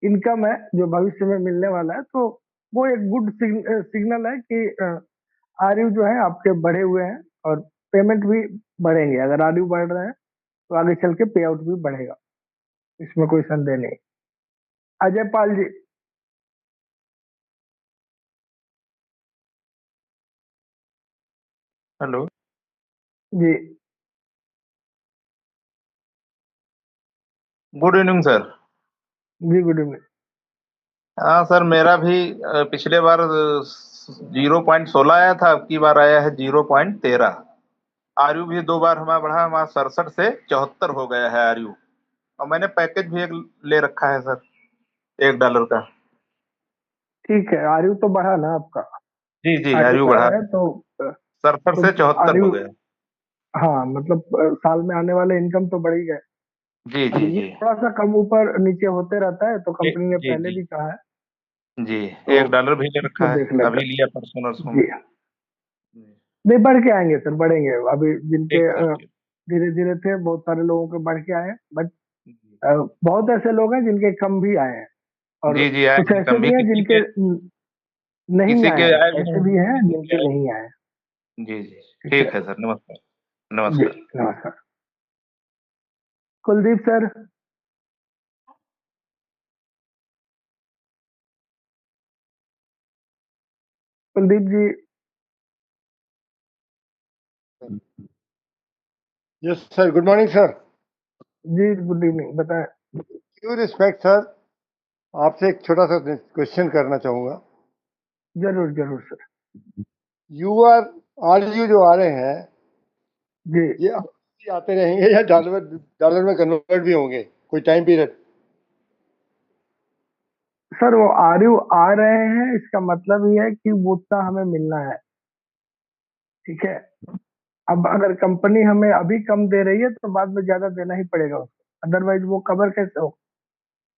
इनकम है जो भविष्य में मिलने वाला है। तो वो एक गुड सिग्नल है कि आरयू जो है आपके बढ़े हुए हैं, और पेमेंट भी बढ़ेंगे। अगर आरयू बढ़ रहे हैं तो आगे चल के पे आउट भी बढ़ेगा, इसमें कोई संदेह नहीं। अजय पाल जी। हेलो। जी गुड इवनिंग सर। जी, गुड इवनिंग। हाँ सर, मेरा भी पिछले बार 0.16 आया था, अब की बार आया है 0.13। आरयू भी 2 बार हमारा बढ़ा, हमारा 67 से 74 हो गया है आरयू। और मैंने पैकेज भी एक ले रखा है सर, $1 का। ठीक है, आरयू तो बढ़ा ना आपका। जी जी, आरयू आरयू बढ़ा, बढ़ा है तो 67 से 74 हो आरयू, गया। हाँ मतलब साल में आने वाले इनकम तो बढ़ ही गए। जी अब जी ये जी थोड़ा सा कम ऊपर नीचे होते रहता है, तो जी कंपनी ने जी पहले जी भी कहा है, जी। तो $1 भी ले उसको रखा है, देख लेते अभी हैं। लिया परसों नरसों में। जी, नहीं बढ़ के आएंगे सर, बढ़ेंगे। अभी जिनके ठीक सर, ठीक। धीरे धीरे थे, बहुत सारे लोगों के बढ़ के आए हैं, बट जी बहुत ऐसे लोग हैं जिनके कम भी आए हैं, और जी जी, कुछ आए ऐसे कम भी, भी हैं जिनके नहीं किसी आए के हैं, आए भी ऐसे हैं, भी हैं किसी के जिनके आए। नहीं आए हैं। जी जी, ठीक है। ठीक है सर, नमस्कार। जी नमस्कार। नमस्कार। Kuldeep sir. Kuldeep ji. Yes sir, good morning sir. जी गुड इवनिंग, बताएं। ड्यू रिस्पेक्ट सर, आपसे एक छोटा सा क्वेश्चन करना चाहूँगा। जरूर जरूर सर। यूआर आरयू जो आ रहे हैं, जी ये आते रहेंगे या डॉलर डॉलर में कन्वर्ट भी होंगे कोई टाइम पीरियड? सर, वो आरयू आ रहे हैं, इसका मतलब ये है कि वो उतना हमें मिलना है। ठीक है। अब अगर कंपनी हमें अभी कम दे रही है तो बाद में ज्यादा देना ही पड़ेगा उसको, अदरवाइज वो कवर कैसे हो।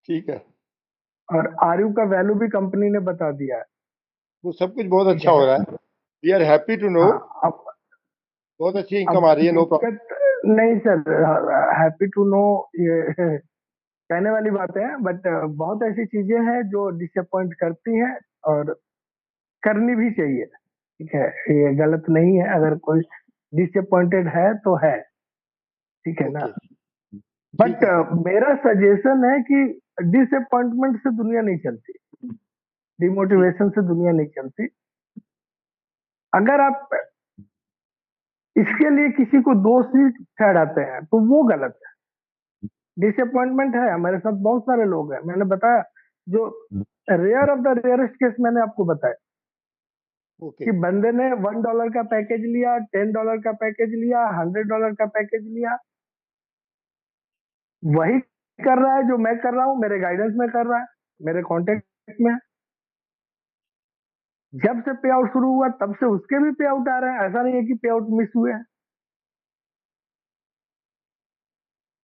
ठीक है, और आरयू का वैल्यू भी कंपनी ने बता दिया है। वो सब कुछ बहुत ठीक अच्छा है। हो रहा है। We are happy to know. हाँ। बहुत अच्छी इनकम अब आ रही है, नो प्रॉब्लम। दिक्कत नहीं सर, हैप्पी टू नो ये कहने वाली बात है, बट बहुत ऐसी चीजें हैं जो डिसअपॉइंट करती हैं, और करनी भी चाहिए। ठीक है, ये गलत नहीं है, अगर कोई डिसअपॉइंटेड है तो है। ठीक है ना। ओके, बट मेरा सजेशन है कि डिसअपॉइंटमेंट से दुनिया नहीं चलती, डिमोटिवेशन से दुनिया नहीं चलती। अगर आप इसके लिए किसी को दोष ही ठहराते हैं तो वो गलत है। डिसअपॉइंटमेंट है, हमारे साथ बहुत सारे लोग हैं, मैंने बताया जो rare of the rarest case मैंने आपको बताया कि बंदे ने $1 का पैकेज लिया, $10 का पैकेज लिया, $100 का पैकेज लिया, वही कर रहा है जो मैं कर रहा हूं, मेरे गाइडेंस में कर रहा है, मेरे कांटेक्ट में है। जब से पे आउट शुरू हुआ तब से उसके भी पे आउट आ रहे हैं, ऐसा नहीं है कि पे आउट मिस हुए हैं।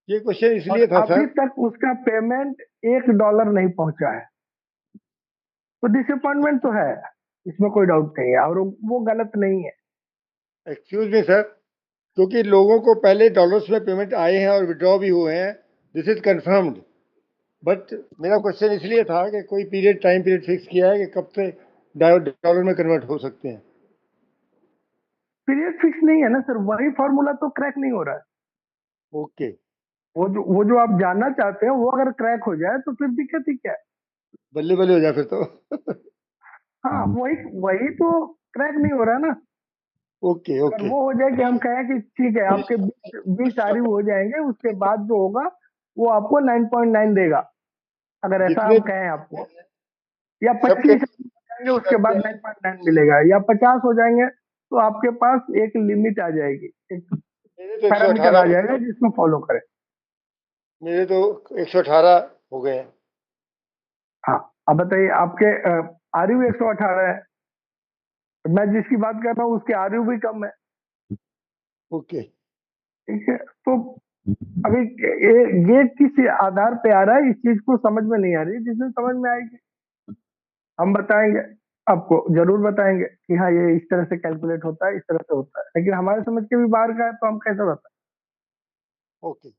ये क्वेश्चन इसलिए और था अभी सर, तक उसका पेमेंट $1 नहीं पहुंचा है, तो डिसअपॉइंटमेंट तो है, इसमें कोई डाउट नहीं है, और वो गलत नहीं है। एक्सक्यूज मी सर, क्योंकि लोगों को पहले डॉलर्स में पेमेंट आए हैं और विड्रॉ भी हुए हैं, दिस इज कंफर्म्ड। बट मेरा क्वेश्चन इसलिए था कि कोई टाइम पीरियड फिक्स किया है कि कब से डॉलर में कन्वर्ट हो सकते हैं? पीरियड फिक्स नहीं है ना सर, वही फॉर्मूला तो क्रैक नहीं हो रहा है। ओके, वो जो आप जानना चाहते हैं वो अगर क्रैक हो जाए तो फिर दिक्कत ही क्या है। बल्ले बल्ले हो जाए फिर तो। हाँ, वही वही तो क्रैक नहीं हो रहा है ना। ओके अगर ओके, वो हो जाए कि हम कहें कि ठीक है आपके 20 आरयू हो जाएंगे, उसके बाद जो होगा वो आपको 9.9 देगा, अगर ऐसा जितने हम कहें आपको, या सबके 25 हो जाएंगे उसके बाद 9.9 मिलेगा, या 50 हो जाएंगे तो आपके पास एक लिमिट आ जाएगी, एक मेरे तो पैरामीटर आ 118 जाएगा जिसको फॉलो करें। मेरे तो 118 हो गए हैं। हाँ, अब बताइए आपके आरयू 118 है, मैं जिसकी बात कर रहा हूँ उसके आरयू भी कम है। ओके, ठीक है, तो अभी ये किस आधार पे आ रहा है, इस चीज को समझ में नहीं आ रही, जिसमें समझ में आएगी हम बताएंगे आपको, जरूर बताएंगे कि हाँ ये इस तरह से कैलकुलेट होता है, इस तरह से होता है, लेकिन हमारे समझ के भी बाहर का है तो हम कैसे बताएं। ओके,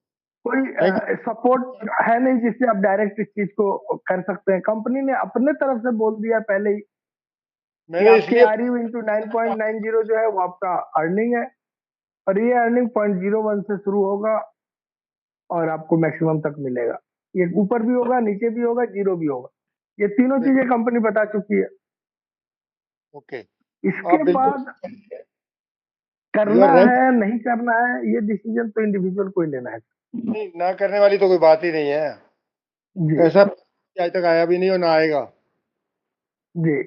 कोई थैंक यू। सपोर्ट है नहीं जिससे आप डायरेक्ट इस चीज को कर सकते हैं। कंपनी ने अपने तरफ से बोल दिया पहले ही कि मैंने आपके इसलिए आरयू इंटू 9.90 जो है वो आपका अर्निंग है, और ये अर्निंग 0.01 से शुरू होगा और आपको मैक्सिमम तक मिलेगा। ये ऊपर भी होगा, नीचे भी होगा, जीरो भी होगा, ये तीनों चीजें कंपनी बता चुकी है। ओके, इसके आप बिल्कुल बाद यू करना आर राइट। है नहीं करना है ये डिसीजन तो इंडिविजुअल को ही लेना है। नहीं, ना करने वाली तो कोई बात ही नहीं है। जी ऐसा आज तक आया भी नहीं और ना आएगा। जी,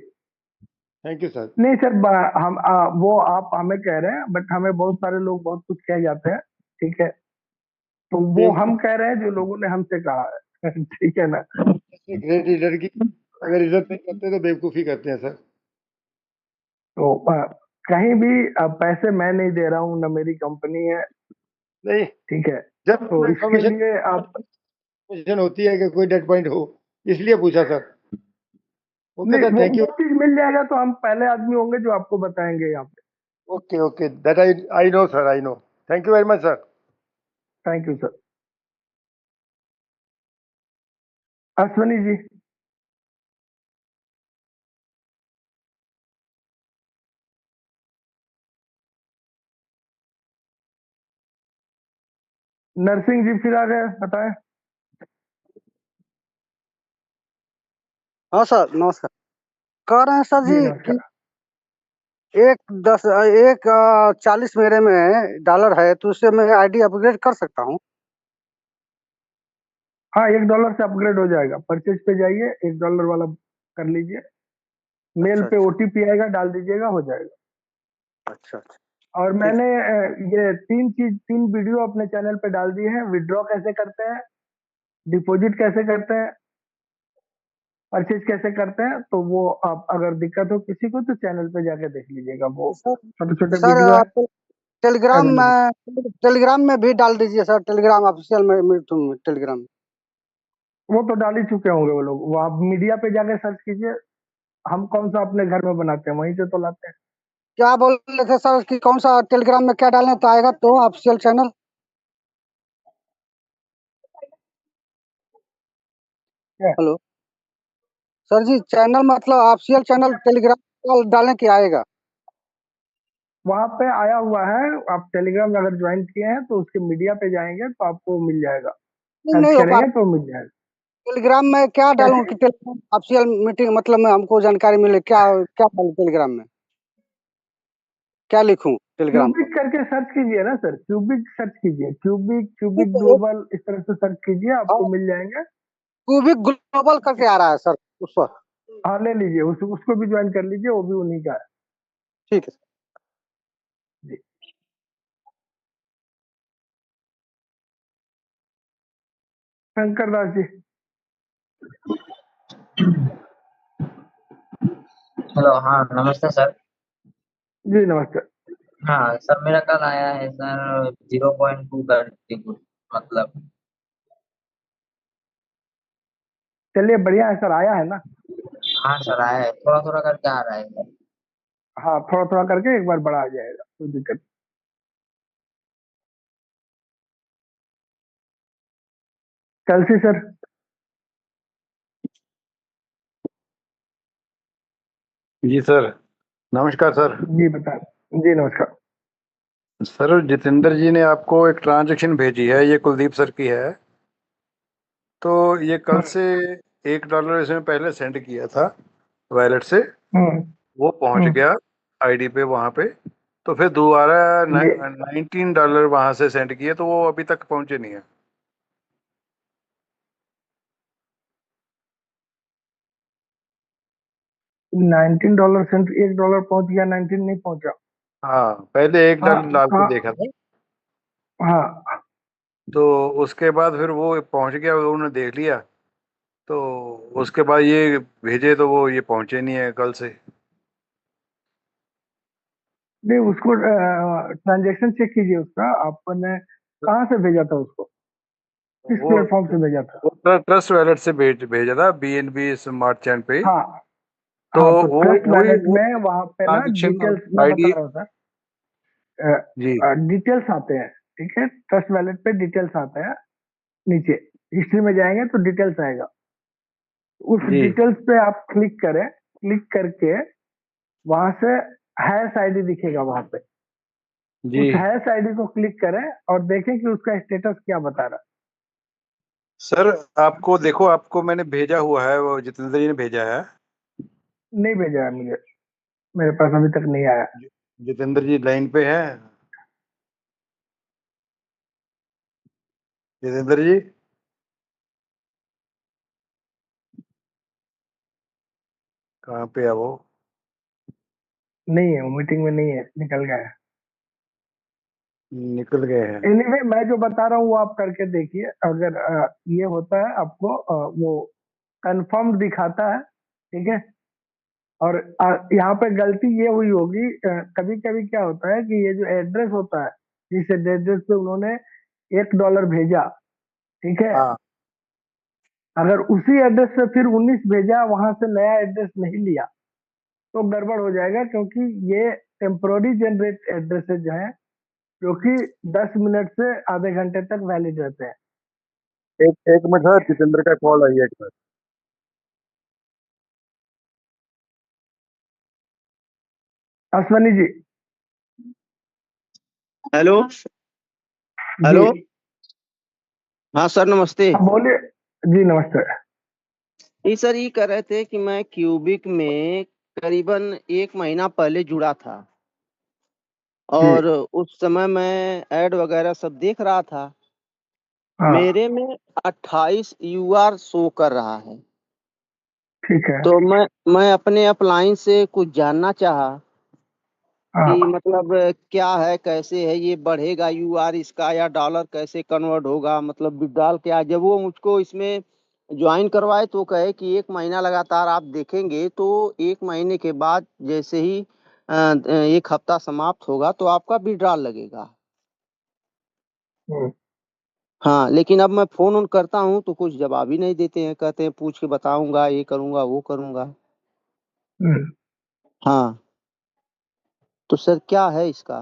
थैंक यू सर। नहीं सर, हम वो आप हमें कह रहे हैं, बट हमें बहुत सारे लोग बहुत कुछ कह जाते हैं, ठीक है, तो वो हम कह रहे हैं जो लोगों ने हमसे कहा है। ठीक है ना। ग्रेट लीडर की अगर इज्जत नहीं करते तो बेवकूफ़ी करते हैं सर। तो कहीं भी पैसे मैं नहीं दे रहा हूँ, ना मेरी कंपनी है, नहीं, ठीक है, जब तो इसके लिए आप इन्फॉर्मेशन होती है कि कोई डेड पॉइंट हो, इसलिए पूछा सर। ओके नहीं, सर, थैंक यू। वो चीज मिल जाएगा तो हम पहले आदमी होंगे जो आपको बताएंगे यहाँ पे। Okay okay, that I know sir, I know. Thank you very much sir. Thank you sir. Ashwani ji. Narsingh ji फिर आ गए, बताएं। हाँ सर, नमस्कार। कह रहे हैं सर जी जी कि नमस्कार। एक 40 मेरे में डॉलर है, तो उससे मैं आईडी अपग्रेड कर सकता हूँ? हाँ, $1 से अपग्रेड हो जाएगा, परचेज पे जाइए, $1 वाला कर लीजिए, मेल अच्छा पे अच्छा ओटीपी आएगा, डाल दीजिएगा, हो जाएगा। अच्छा अच्छा, और ठीक। मैंने ये 3 वीडियो अपने चैनल पे डाल दिए हैं, विड्रॉ कैसे करते हैं, डिपॉजिट कैसे करते हैं, परचेज कैसे करते हैं, तो वो आप अगर दिक्कत हो किसी को तो चैनल पे जाके देख लीजिएगा, वो सर छोटे छोटे सर वीडियो है आप टेलीग्राम अवेलेबल। में टेलीग्राम में भी डाल दीजिए सर, टेलीग्राम ऑफिशियल में तुम टेलीग्राम में। वो तो डाल ही चुके होंगे वो लोग, वो आप मीडिया पे जाके सर्च कीजिए, हम कौन सा अपने घर में बनाते हैं, वहीं से तो लाते हैं। क्या बोल रहे थे सर कि कौन सा टेलीग्राम में क्या डालने तो आएगा तो ऑफिशियल चैनल? क्या? हेलो सर जी, चैनल मतलब ऑफिशियल चैनल टेलीग्राम डालने के आएगा? वहां पे आया हुआ है, आप टेलीग्राम अगर ज्वाइन किए हैं तो उसके मीडिया पे जाएंगे तो आपको मिल जाएगा। मीटिंग सर्च नहीं हो पा करेंगे तो मिल जाएगा। टेलीग्राम में क्या डालूं कैसे कि टेलीग्राम ऑफिशियल मीटिंग मतलब में हमको जानकारी मिले, क्या क्या डालूं टेलीग्राम में, क्या लिखूं टेलीग्राम पर? क्यूबिक करके सर्च कीजिए ना सर, क्यूबिक सर्च कीजिए, क्यूबिक ठीक क्यूबिक है, एक ग्लोबल इस तरह से सर्च कीजिए, आपको मिल जाएंगे। क्यूबिक ग्लोबल करके आ रहा है सर उस पर। हाँ ले लीजिए, उसको भी ज्वाइन कर लीजिए, वो भी उन्हीं का है। ठीक है। जी। शंकर दास जी। हेलो, हाँ नमस्ते सर। जी नमस्ते। हाँ सर, मेरा कल आया है सर 0.2 का टिकट, मतलब। चलिए बढ़िया है सर, आया है ना। हाँ सर, आया है, थोड़ा थोड़ा करके आ रहा है सर। हाँ थोड़ा थोड़ा करके एक बार बढ़ा आ जाएगा, कोई दिक्कत नहीं। चलसी सर। जी सर, नमस्कार सर। जी बता। जी नमस्कार। सर जितेंद्र जी ने आपको एक ट्रांजैक्शन भेजी है, ये कुलदीप सर की है। तो ये कल से $1 इसमें पहले सेंड किया था वैलेट से, हम्म वो पहुंच हम्म गया आईडी पे वहां पे। तो फिर दोबारा जी। $19 वहां से सेंड किए, तो वो अभी तक पहुंचे नहीं है। $19 सेंट, $1 पहुंच गया, 19 नहीं पहुंचा। हाँ, पहले एक हाँ डॉलर डाल के हाँ देखा था, हाँ। तो उसके बाद फिर वो पहुंच गया, उन्होंने देख लिया। तो उसके बाद ये भेजे तो वो ये पहुंचे नहीं है कल से। नहीं उसको ट्रांजेक्शन चेक कीजिए उसका, आपने कहाँ से भेजा था उसको, किस वो प्लेटफॉर्म से भेजा था। वो ट्रस्ट वैलेट से भेजा था, BNB स्मार्ट चैन पे ही। हाँ तो हाँ, तो वो ट्रस्ट वही वैलेट वो में वहां पे ना ट्रांजेक्शन डिटेल्स मैं बता आईडी। रहा हूँ सर, जी डिटेल्स आते हैं। ठीक है, ट्रस्ट वैलेट पे डिटेल्स आते हैं, नीचे हिस्ट्री में जाएंगे तो डिटेल्स आएगा। उस जी डिटेल्स पे आप क्लिक करें, क्लिक करके वहां से हैश आईडी दिखेगा वहां पे, जी। उस हैश आईडी को क्लिक करें और देखें कि उसका स्टेटस क्या बता रहा सर आपको देखो, आपको मैंने भेजा हुआ है, वो जितेंद्र जी ने भेजा है। है। नहीं भेजा है मुझे, मेरे पास अभी तक नहीं आया। जितेंद्र जी लाइन पे हैं? जितेंद्र जी कहाँ पे है वो? नहीं है, वो मीटिंग में नहीं है, निकल गया है। निकल गए हैं। एनीवे मैं जो बता रहा हूँ वो आप करके देखिए, अगर ये होता है आपको वो कंफर्म दिखाता है। ठीक है, और यहाँ पे गलती ये हुई होगी, कभी कभी क्या होता है कि ये जो एड्रेस होता है, जिस एड्रेस पे उन्होंने $1 भेजा, ठीक है, हाँ अगर उसी एड्रेस पे फिर 19 भेजा, वहां से नया एड्रेस नहीं लिया, तो गड़बड़ हो जाएगा, क्योंकि ये टेम्पोररी जनरेट एड्रेसेज हैं जो कि 10 मिनट से आधे घंटे तक वैलिड रहते हैं। एक एक मिनट सर, जितेंद्र का कॉल आई है, एक मिनट। अश्वनी जी। हेलो। जी हेलो। हाँ सर, नमस्ते। हाँ बोलिए। जी नमस्ते। ये सर ये कह रहे थे कि मैं क्यूबिक में करीबन 1 महीना पहले जुड़ा था, जी और उस समय मैं ऐड वगैरह सब देख रहा था। हाँ मेरे में 28 यूआर शो कर रहा है। ठीक है। तो मैं अपने अपलाइन से कुछ जानना चाहा कि हाँ मतलब क्या है, कैसे है, ये बढ़ेगा यूआर इसका, या डॉलर कैसे कन्वर्ट होगा, मतलब विड्रॉल क्या। जब वो मुझको इसमें ज्वाइन करवाए तो कहे कि 1 महीना लगातार आप देखेंगे, तो 1 महीने के बाद जैसे ही 1 हफ्ता समाप्त होगा तो आपका विड्रॉल लगेगा। हम्म, हाँ, लेकिन अब मैं फोन ऑन करता हूँ तो कुछ जवाब ही नहीं देते हैं, कहते हैं पूछ के बताऊंगा, ये करूंगा वो करूंगा। हम्म। हाँ, तो सर क्या है इसका?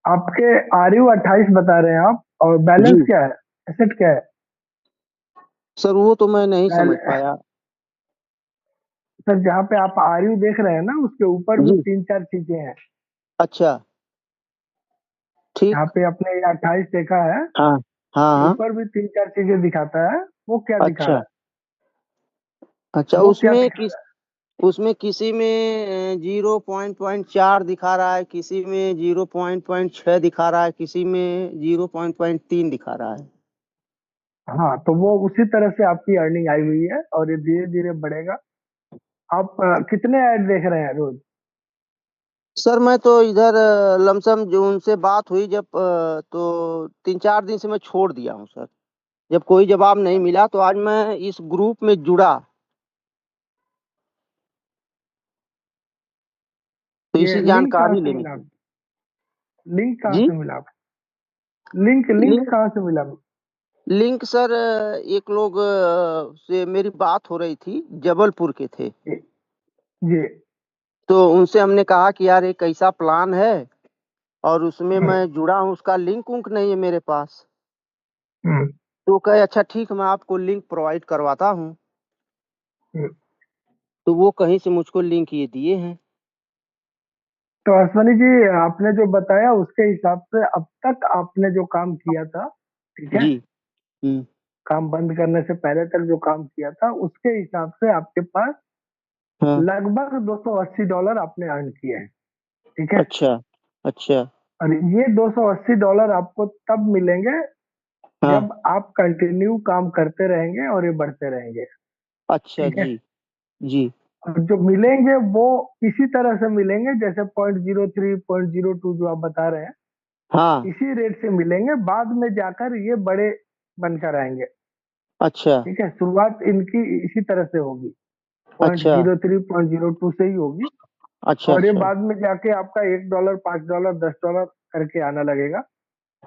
आपके RU 28 बता रहे हैं आप, और जी बैलेंस क्या है, एसेट क्या है। सर, वो तो मैं नहीं समझ बैल- पाया। सर जहाँ पे आप RU देख रहे हैं ना, उसके ऊपर भी जी, 3-4 चीजें हैं। अच्छा, ठीक। यहाँ पे आपने 28 देखा है, हाँ हाँ। ऊपर भी 3-4 चीजें दिखाता है, वो क्या दिखा रहा अच्छा है? अच्छा, वो क्या उसमें दिखा रहा है? उसमें किसी में 0.4 दिखा रहा है, किसी में 0.6 दिखा रहा है, किसी में 0.3 दिखा रहा है। हाँ, तो वो उसी तरह से आपकी अर्निंग आई हुई है और ये धीरे धीरे बढ़ेगा। आप कितने ऐड देख रहे हैं रोज? सर मैं तो इधर लमसम जो उनसे बात हुई जब तो 3-4 दिन से मैं छोड़ दिया हूँ सर। जब कोई जवाब नहीं मिला तो आज मैं इस ग्रुप में जुड़ा, तो ये इसी लिंक कहाँ जानकारी से लेने मिला? के लिए। लिंक कहाँ जी। से मिला? लिंक लिंक लिंक कहाँ से मिला? लिंक सर एक लोग से मेरी बात हो रही थी, जबलपुर के थे। जी। तो उनसे हमने कहा कि यार एक ऐसा प्लान है और उसमें हम्म, मैं जुड़ा हूँ, उसका लिंक उंक नहीं है मेरे पास। हम्म, तो कहे अच्छा ठीक, मैं आपको लिंक प्रोवाइड करवाता हूँ। हम्म। तो वो कहीं से मुझको लिंक ये दिए हैं। तो अश्वनी जी, आपने जो बताया उसके हिसाब से अब तक आपने जो काम किया था, ठीक है, जी। हम्म। काम बंद करने से पहले तक जो काम किया था उसके हिसाब से आपके पास हाँ। लगभग $280 आपने अर्न किए हैं, ठीक है। अच्छा अच्छा। और ये $280 आपको तब मिलेंगे हाँ। जब आप कंटिन्यू काम करते रहेंगे और ये बढ़ते रहेंगे, अच्छा ठीक है। जी। जी। और जो मिलेंगे वो इसी तरह से मिलेंगे जैसे 0.03 0.02 जो आप बता रहे हैं, हाँ। इसी रेट से मिलेंगे। बाद में जाकर ये बड़े बनकर आएंगे, अच्छा ठीक है। शुरुआत इनकी इसी तरह से होगी, पॉइंट अच्छा। Zero three point zero two से ही होगी। अच्छा और ये अच्छा। बाद में जाके आपका $1, $5, $10 करके आना लगेगा।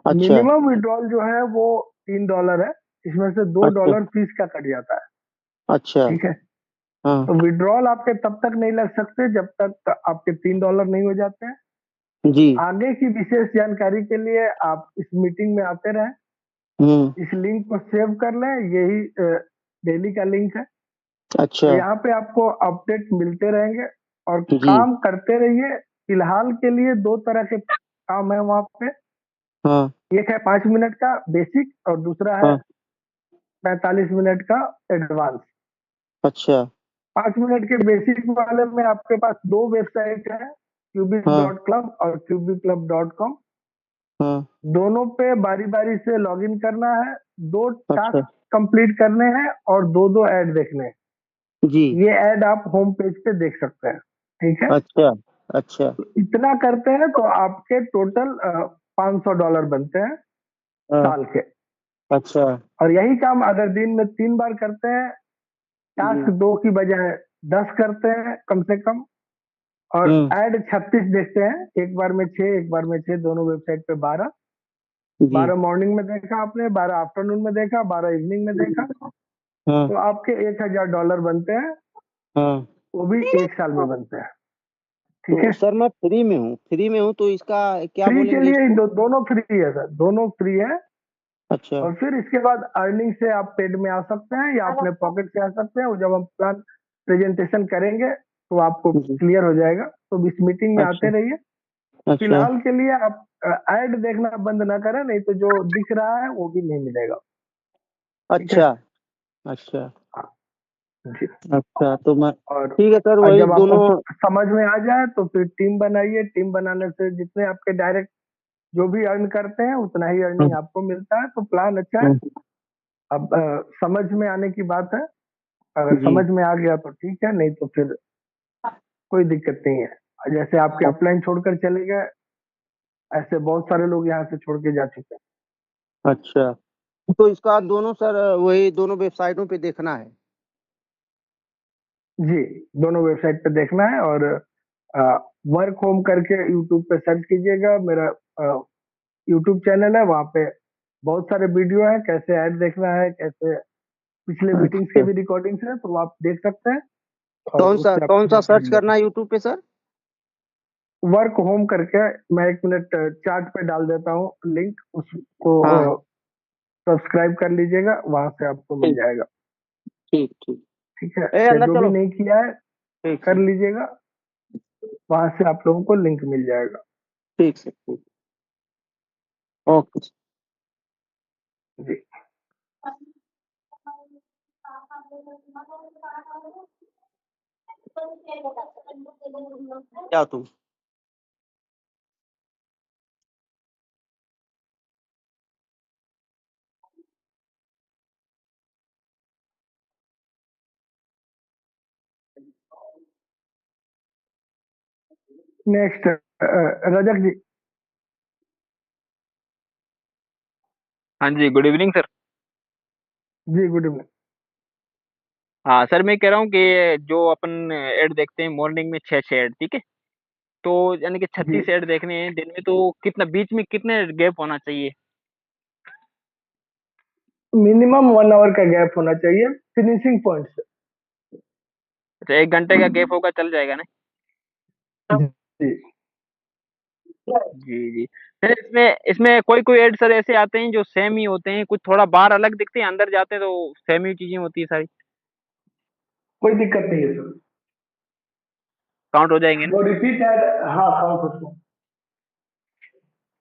अच्छा मिनिमम विड्रॉल जो है वो $3 है, इसमें से दो अच्छा। डॉलर फीस का कट जाता है, अच्छा। ठीक है। हाँ। तो विड्रॉल आपके तब तक नहीं लग सकते जब तक आपके $3 नहीं हो जाते हैं। जी। आगे की विशेष जानकारी के लिए आप इस मीटिंग में आते रहें, हम्म। इस लिंक को सेव कर लें, यही डेली का लिंक है। अच्छा। तो यहाँ पे आपको अपडेट मिलते रहेंगे और जी। काम करते रहिए। फिलहाल के लिए दो तरह के काम है वहाँ पे, हाँ। एक है 5 मिनट का बेसिक और दूसरा है हाँ। 45 मिनट का एडवांस। अच्छा। 5 मिनट के बेसिक वाले में आपके पास दो वेबसाइट है, हाँ। cubic.club और cubicclub.com। हाँ। दोनों पे बारी बारी से लॉगिन करना है, दो अच्छा। टास्क कंप्लीट करने हैं और दो दो ऐड देखने हैं। जी। ये ऐड आप होम पेज पे देख सकते हैं, ठीक है। अच्छा अच्छा। तो इतना करते हैं तो आपके टोटल $500 बनते हैं हाँ। साल के। अच्छा। और यही काम अगर दिन में 3 बार करते हैं, टास्क जी। 2 की बजाय 10 करते हैं कम से कम, और हम्म। ऐड 36 देखते हैं, एक बार में 6 एक बार में 6, दोनों वेबसाइट पे 12। जी। 12 मॉर्निंग में देखा आपने, 12 आफ्टरनून में देखा, 12 इवनिंग में देखा, हाँ। तो आपके $1000 बनते हैं, हाँ। वो भी एक साल में बनते हैं, ठीक तो है। सर मैं फ्री में हूँ तो इसका क्या फ्री के बोलेंगे लिए ही इसको? दोनों फ्री है सर, दोनों फ्री है। अच्छा और फिर इसके बाद अर्निंग से आप पेड में आ सकते हैं या अपने पॉकेट से आ सकते हैं। वो जब हम प्लान प्रेजेंटेशन करेंगे तो आपको जी। क्लियर हो जाएगा। तो इस मीटिंग में अच्छा आते रहिए। अच्छा फिलहाल के लिए आप ऐड देखना बंद ना करें, नहीं तो जो दिख रहा है वो भी नहीं मिलेगा, ठीक है। अच्छा। अच्छा हाँ जी। अच्छा। तो मैं और ठीक है सर, वही जब आपको दोनों। समझ में आ जाए तो फिर टीम बनाइए। टीम बनाने से जितने आपके डायरेक्ट जो भी अर्न करते हैं उतना ही अर्निंग हम्म, आपको मिलता है। तो प्लान अच्छा है। हम्म, अब समझ में आने की बात है, अगर जी। समझ में आ गया तो ठीक है, नहीं तो फिर कोई दिक्कत नहीं है। जैसे आपके अपलाइन छोड़कर चले गए, ऐसे बहुत सारे लोग यहाँ से छोड़ के जा चुके हैं। अच्छा तो इसका दोनों सर वही दोनों वेबसाइटों पे देखना है। जी, दोनों वेबसाइट पे देखना है। और वर्क होम करके यूट्यूब पे सर्च कीजिएगा, मेरा यूट्यूब चैनल है, वहाँ पे बहुत सारे वीडियो हैं, कैसे ऐड देखना है, कैसे पिछले मीटिंग्स के अच्छा भी रिकॉर्डिंग्स हैं, तो आप देख सकते हैं और उससे आप कौन सा सर्च जानकारी ले करना है सकते यूट्यूब पे सर? हैं। वर्क होम करके मैं 1 मिनट चार्ट पे डाल देता हूँ लिंक, उसको हाँ। सब्सक्राइब कर लीजिएगा, वहां से आपको मिल ठीक जाएगा, ठीक ठीक। ठीक है। ए या अंदर जो भी चलो। नहीं किया है ठीक कर ठीक। लीजिएगा, वहां से आप लोगों को लिंक मिल जाएगा। ठीक सर ठीक। ओके। जी। क्या तुम नेक्स्ट रजक जी। हाँ जी, गुड इवनिंग सर। जी गुड इवनिंग। हाँ सर, मैं कह रहा हूँ कि जो अपन ऐड देखते हैं मॉर्निंग में 6 ऐड, ठीक है, तो यानी कि जी 36 ऐड देखने हैं दिन में, तो कितना बीच में कितने गैप होना चाहिए? मिनिमम 1 आवर का गैप होना चाहिए फिनिशिंग पॉइंट से। अच्छा, 1 घंटे का गैप होगा चल जाएगा ना? जी जी जी। सर इसमें इसमें कोई कोई ऐड सर ऐसे आते हैं जो सेम ही होते हैं, कुछ थोड़ा बाहर अलग दिखते हैं, अंदर जाते हैं तो सेम ही चीजें होती है सारी। कोई दिक्कत नहीं है सर। काउंट हो जाएंगे ना? वो रिपीट ऐड, हाँ काउंट होता है।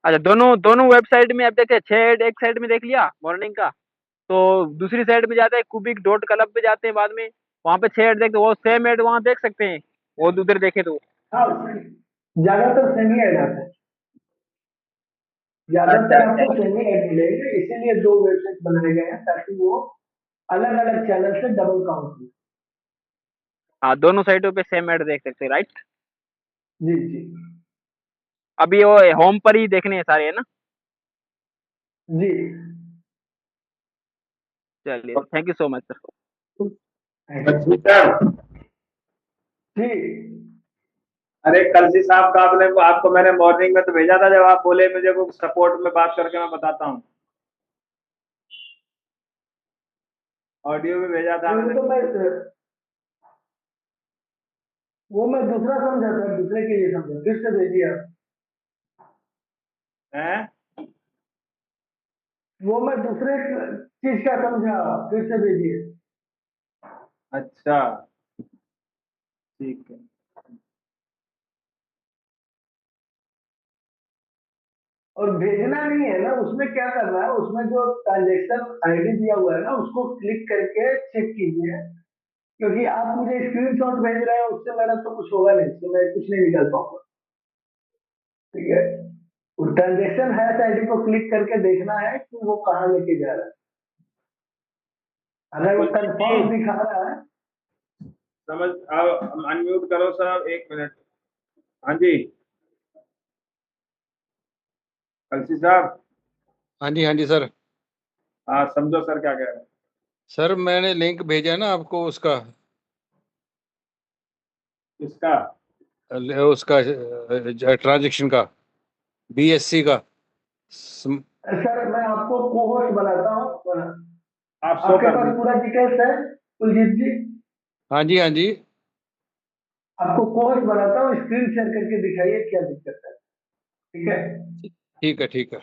अच्छा, दोनों दोनों वेबसाइट में अब देखे 6 ऐड एक साइड में देख लिया मॉर्निंग का, तो दूसरी साइड में जाते हैं कुबिक डॉट क्लब पे जाते हैं बाद में, वहाँ पे 6 ऐड देखते वो सेम ऐड वहाँ देख सकते हैं, वो उधर देखे तो। हाँ ज्यादातर सेमी ऐड आते हैं, ज्यादातर आपको सेमी ऐड मिलेंगे, इसीलिए 2 वेबसाइट बनाए गए हैं ताकि वो अलग अलग चैनल से डबल काउंट हो। हाँ, दोनों साइडों पे सेम ऐड देख सकते हैं, राइट? जी जी अभी वो होम पर ही देखने हैं सारे, है ना? जी चलिए, thank you so much sir. जी। अरे कलसी साहब का आपको मैंने मॉर्निंग में तो भेजा था, जब आप बोले मुझे को सपोर्ट में बात करके मैं बताता हूँ, ऑडियो भी भेजा था मैंने। वो मैं दूसरा समझा था, दूसरे के लिए समझा, फिर से भेजिए आप। हैं? वो मैं दूसरे चीज का समझा, फिर से भेजिए। अच्छा ठीक है। और भेजना नहीं है ना, उसमें क्या करना है, उसमें जो ट्रांजेक्शन आईडी दिया हुआ है ना उसको क्लिक करके चेक कीजिए, क्योंकि आप मुझे स्क्रीनशॉट भेज रहे हैं उससे मेरा तो कुछ होगा नहीं, उससे मैं कुछ नहीं निकाल पाऊंगा। ठीक है, वो ट्रांजेक्शन हैश आईडी को क्लिक करके देखना है कि वो कहाँ लेके जा रहा है। अगर वो कंफर्म दिखा रहा है, समझ आओ, अनम्यूट करो सर 1 मिनट। हाँ जी कलसी साहब। हाँ जी सर। हाँ समझो सर क्या कह रहे हैं। सर मैंने लिंक भेजा है ना आपको उसका किसका? उसका ट्रांजेक्शन का, BSC का। सर मैं आपको कोहोस्ट बनाता हूँ, आप शो आपके कर पास दीजिए। पूरा डिटेल्स है कुलजीत जी? हाँ जी आपको कोहोस्ट बनाता हूँ, स्क्रीन शेयर करके दिखाइए क्या दिक्कत है। ठीक है, ठीक है।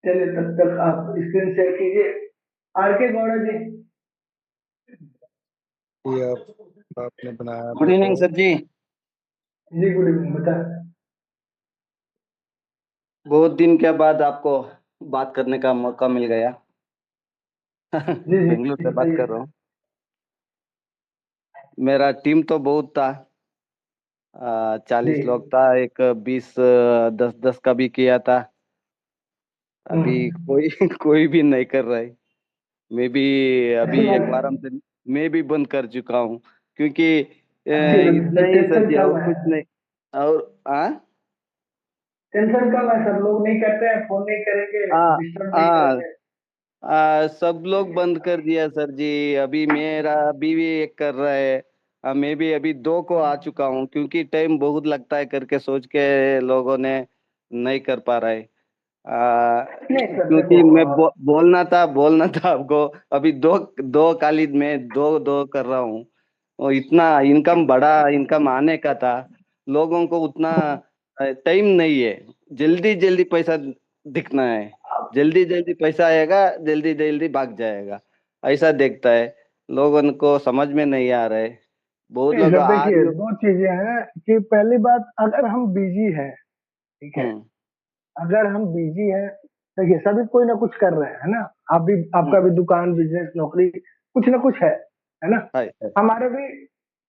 चलिए तब तक आप स्क्रीन शेयर कीजिए। RK गौड़ा जी। ये आपने बनाया गुड इवनिंग सर जी। जी गुड इवनिंग, बता। बहुत दिन के बाद आपको बात करने का मौका मिल गया। जी बेंगलुरु से बात बताइए। कर रहा हूँ। मेरा टीम तो बहुत था, 40 लोग था, एक 20 10 का भी किया था। अभी कोई कोई भी नहीं कर रहा है। मैं भी अभी एक बार से मैं भी बंद कर चुका हूँ, क्योंकि इतना ही सर जी, और कुछ नहीं। और टेंशन कम है सर, लोग नहीं करते हैं, फोन नहीं करेंगे, डिस्टर्ब नहीं करेंगे। सब लोग बंद कर दिया सर जी। अभी मेरा बीवी एक कर रहा है, मैं भी अभी 2 को आ चुका हूँ, क्योंकि टाइम बहुत लगता है करके सोच के लोगों ने नहीं कर पा रहा है। क्योंकि मैं बोलना था आपको। अभी दो कालीद में दो कर रहा हूँ, और इतना इनकम बड़ा इनकम आने का था, लोगों को उतना टाइम नहीं है। जल्दी जल्दी पैसा दिखना है, जल्दी जल्दी पैसा आएगा, जल्दी जल्दी भाग जाएगा, ऐसा देखता है। लोगों को समझ में नहीं आ रहा है। बहुत नहीं लोग सर, आज देखिए 2 चीजें हैं कि पहली बात, अगर हम बिजी हैं, ठीक है, अगर हम बिजी हैं, देखिए सभी कोई ना कुछ कर रहे हैं, है ना? आप भी, आपका भी दुकान, बिजनेस, नौकरी, कुछ ना कुछ है ना? हमारे भी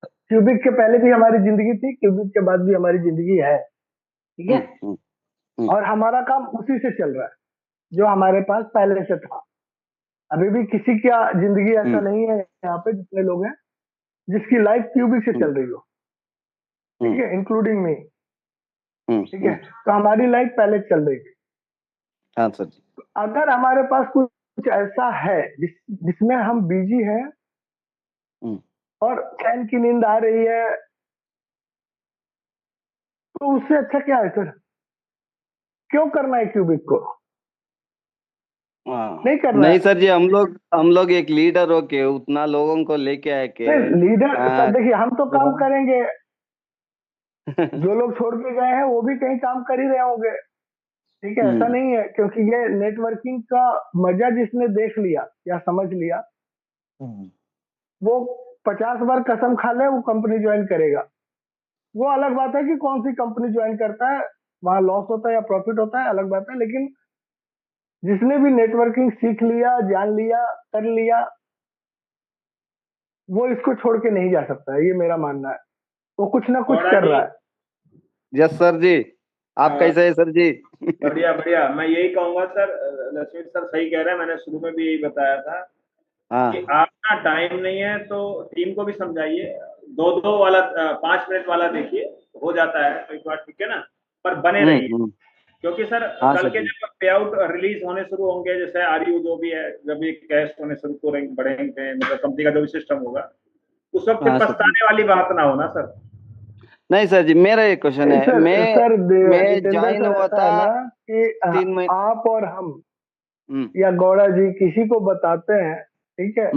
क्यूबिक के पहले भी हमारी जिंदगी थी, क्यूबिक के बाद भी हमारी जिंदगी है, ठीक है? और हमारा काम उसी से चल रहा है जो हमारे पास पहले से था। अभी भी किसी का जिंदगी ऐसा नहीं है यहाँ पे जितने लोग हैं जिसकी लाइफ क्यूबिक से चल रही हो, ठीक है, इंक्लूडिंग मी, ठीक है? तो हमारी लाइफ पहले चल रही थी। हाँ सर जी। अगर हमारे पास कुछ ऐसा है जिसमें हम बिजी हैं और चैन की नींद आ रही है, तो उससे अच्छा क्या है सर? क्यों करना है क्यूबिक को? नहीं करना नहीं है। सर जी, हम लोग एक लीडर हो के उतना लोगों को लेके आए के लीडर सर, देखिए हम तो काम करेंगे, जो लोग छोड़ के गए हैं वो भी कहीं काम कर ही रहे होंगे, ठीक है? ऐसा नहीं है, क्योंकि ये नेटवर्किंग का मजा जिसने देख लिया या समझ लिया, वो 50 बार कसम खा ले वो कंपनी ज्वाइन करेगा। वो अलग बात है कि कौन सी कंपनी ज्वाइन करता है, वहां लॉस होता है या प्रॉफिट होता है, अलग बात है। लेकिन जिसने भी नेटवर्किंग सीख लिया, जान लिया, कर लिया, वो इसको छोड़ के नहीं जा सकता है, ये मेरा मानना है। वो कुछ ना कुछ कर रहा है। यस सर जी, आप कैसे है सर जी? बढ़िया बढ़िया। मैं यही कहूंगा सर, लक्ष्मी सर सही कह रहे हैं, मैंने शुरू में भी यही बताया था कि आप ना टाइम नहीं है तो टीम को भी समझाइए, 2-2 वाला 5 मिनट वाला देखिए, हो जाता है एक बार, ठीक है ना? पर बने रहिए, क्योंकि सर कल के जब पे आउट रिलीज होने शुरू होंगे, जैसे आरयू जो भी है, जब भी कैश होने शुरू बढ़ेंगे, मतलब कंपनी का जो भी सिस्टम होगा, उस वक्त पछताने वाली बात ना हो ना सर। नहीं सर जी, मेरा एक क्वेश्चन है। मैं ज्वाइन हुआ था ना कि 3 महीने। आप और हम या गौड़ा जी किसी को बताते हैं, ठीक है,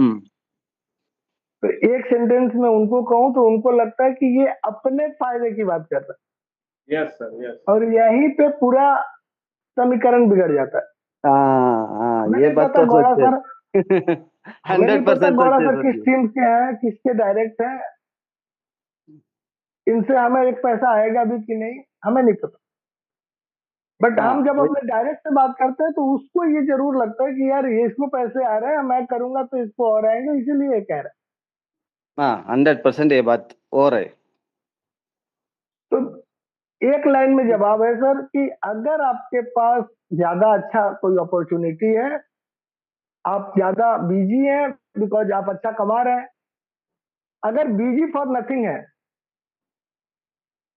तो एक सेंटेंस में उनको कहूं तो उनको लगता है कि ये अपने फायदे की बात कर रहा है। Yes sir, yes. और यहीं पे पूरा समीकरण बिगड़ जाता है। ये बात तो गौड़ा सच है। सर, हमें नहीं पता 100% गौड़ा सच है सर सर किस जी। टीम के हैं, किसके डायरेक्ट हैं, इनसे हमें एक पैसा आएगा भी कि नहीं हमें नहीं पता। बट हम जब अपने डायरेक्ट से बात करते हैं तो उसको ये जरूर लगता है कि यार ये इसको पैसे आ रहे हैं, मैं करूंगा तो इसको और आएंगे, इसीलिए कह रहा है। हाँ 100% ये बात और है। तो एक लाइन में जवाब है सर कि अगर आपके पास ज्यादा अच्छा कोई अपॉर्चुनिटी है, आप ज्यादा बिजी हैं बिकॉज आप अच्छा कमा रहे हैं, अगर बिजी फॉर नथिंग है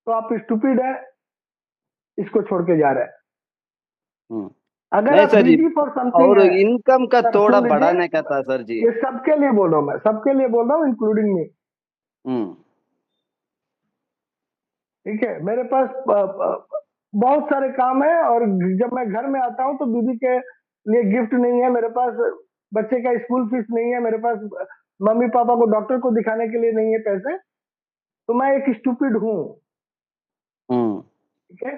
तो आप स्टूपिड है, इसको छोड़ के जा रहे हैं। अगर आप बिजी फॉर समथिंग और है, इनकम का सर थोड़ा सुन लीजिए, बढ़ाने का था सर जी। ये सबके लिए बोल रहा हूँ, मैं सबके लिए बोल रहा हूँ, इंक्लूडिंग मी, ठीक है? मेरे पास बहुत सारे काम है, और जब मैं घर में आता हूँ तो बीबी के लिए गिफ्ट नहीं है मेरे पास, बच्चे का स्कूल फीस नहीं है मेरे पास, मम्मी पापा को डॉक्टर को दिखाने के लिए नहीं है पैसे, तो मैं एक स्टूपिड हूँ, ठीक है?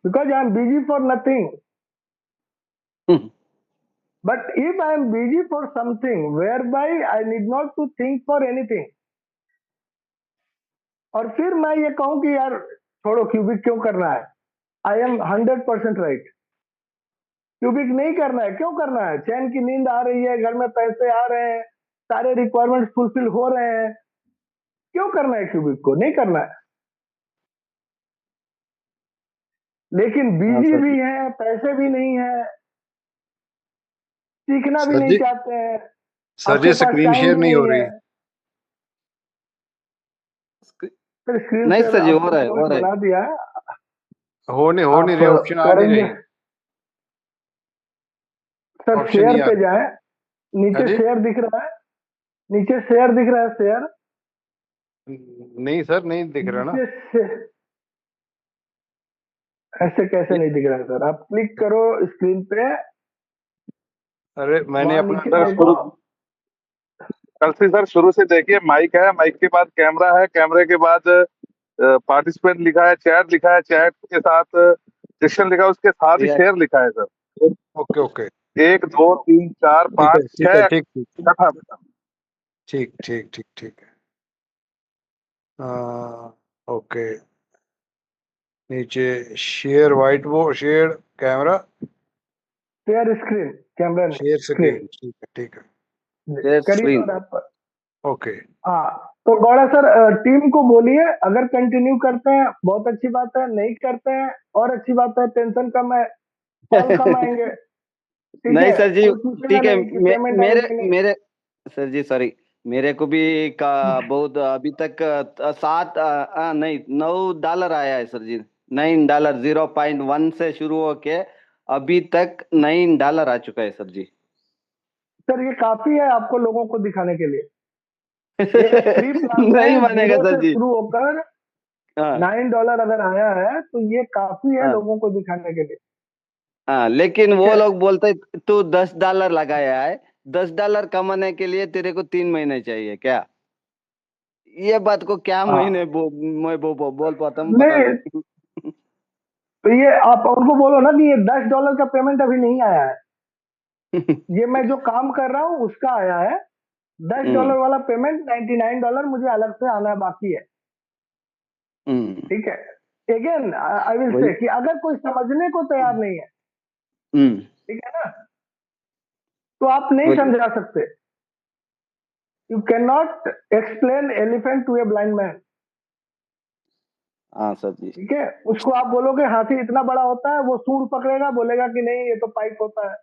Because I am busy for nothing. But if I am busy for something where by I need not to think for anything, और फिर मैं ये कहूं कि यार छोड़ो क्यूबिक क्यों करना है, आई एम 100% राइट। क्यूबिक नहीं करना है, क्यों करना है? चैन की नींद आ रही है, घर में पैसे आ रहे हैं, सारे रिक्वायरमेंट फुलफिल हो रहे हैं, क्यों करना है क्यूबिक को? नहीं करना है। लेकिन बिजी भी है, पैसे भी नहीं है, सीखना भी नहीं चाहते हैं, सर जी स्क्रीन शेयर नहीं हो रही। स्क्रीन नहीं शेयर सर जी, हो आपने रहा है, हो रहा है। बना दिया है, हो नहीं रहे, ऑप्शन आ नहीं रही। सर शेयर पे जाए, नीचे शेयर दिख रहा है, नीचे शेयर दिख रहा है, शेयर नहीं सर, नहीं दिख रहा ना। ऐसे कैसे नहीं दिख रहा है सर? आप क्लिक करो स्क्रीन पे। अरे मैंने अपना कलसी सर शुरू से देखिए, माइक है, माइक के बाद कैमरा है, कैमरे के बाद पार्टिसिपेंट लिखा है, चैट लिखा है, चैट के साथ ट्रांजेक्शन लिखा है, उसके साथ ही शेयर लिखा है सर। ओके ओके 1 2 3 4 ठीक है 5 ठीक है 6 ठीक ठीक कथा। ठीक ठीक ठीक ठीक है। ओके नीचे share white board share camera share screen camera share screen screen ठीक है शेयर करिए स्क्रीन। और आप ओके हाँ। तो गौड़ा सर टीम को बोलिए अगर कंटिन्यू करते हैं बहुत अच्छी बात है, नहीं करते हैं और अच्छी बात है, टेंशन कम है, कॉल कम आएंगे। ठीक नहीं है, सर जी कोई पूछेगा ठीक है। नहीं कि पेमेंट आई कि नहीं। मेरे सर जी सॉरी, मेरे को भी का बहुत अभी तक 7 नहीं $9 आया है सर जी। $9 0.1 से शुरू होके अभी तक $9 आ चुका है सर जी। सर ये काफी है आपको लोगों को दिखाने के लिए। ये फ्री प्लान नहीं में मानेगा 0 सर से जी। शुरू होकर हाँ $9 अगर आया है तो ये काफी है हाँ लोगों को दिखाने के लिए। हाँ, लेकिन ठीक वो है लोग बोलते तू $10 लगाया है, $10 कमाने के लिए तेरे को 3 महीने चाहिए क्या? ये बात को क्या हाँ महीने मैं बोल पाता हूँ पता नहीं, नहीं। तो ये आप उनको बोलो ना कि ये $10 का पेमेंट अभी नहीं आया है, ये मैं जो काम कर रहा हूँ उसका आया है। $10 वाला पेमेंट $99 मुझे अलग से आना बाकी है। ठीक है, अगेन आई विल वही से कि अगर कोई समझने को तैयार नहीं है, ठीक है ना, तो आप नहीं वही समझा सकते। You can not explain elephant to a blind man. हाँ सर जी। ठीक है, उसको आप बोलोगे हाथी इतना बड़ा होता है, वो सूंड पकड़ेगा बोलेगा कि नहीं ये तो पाइप होता है।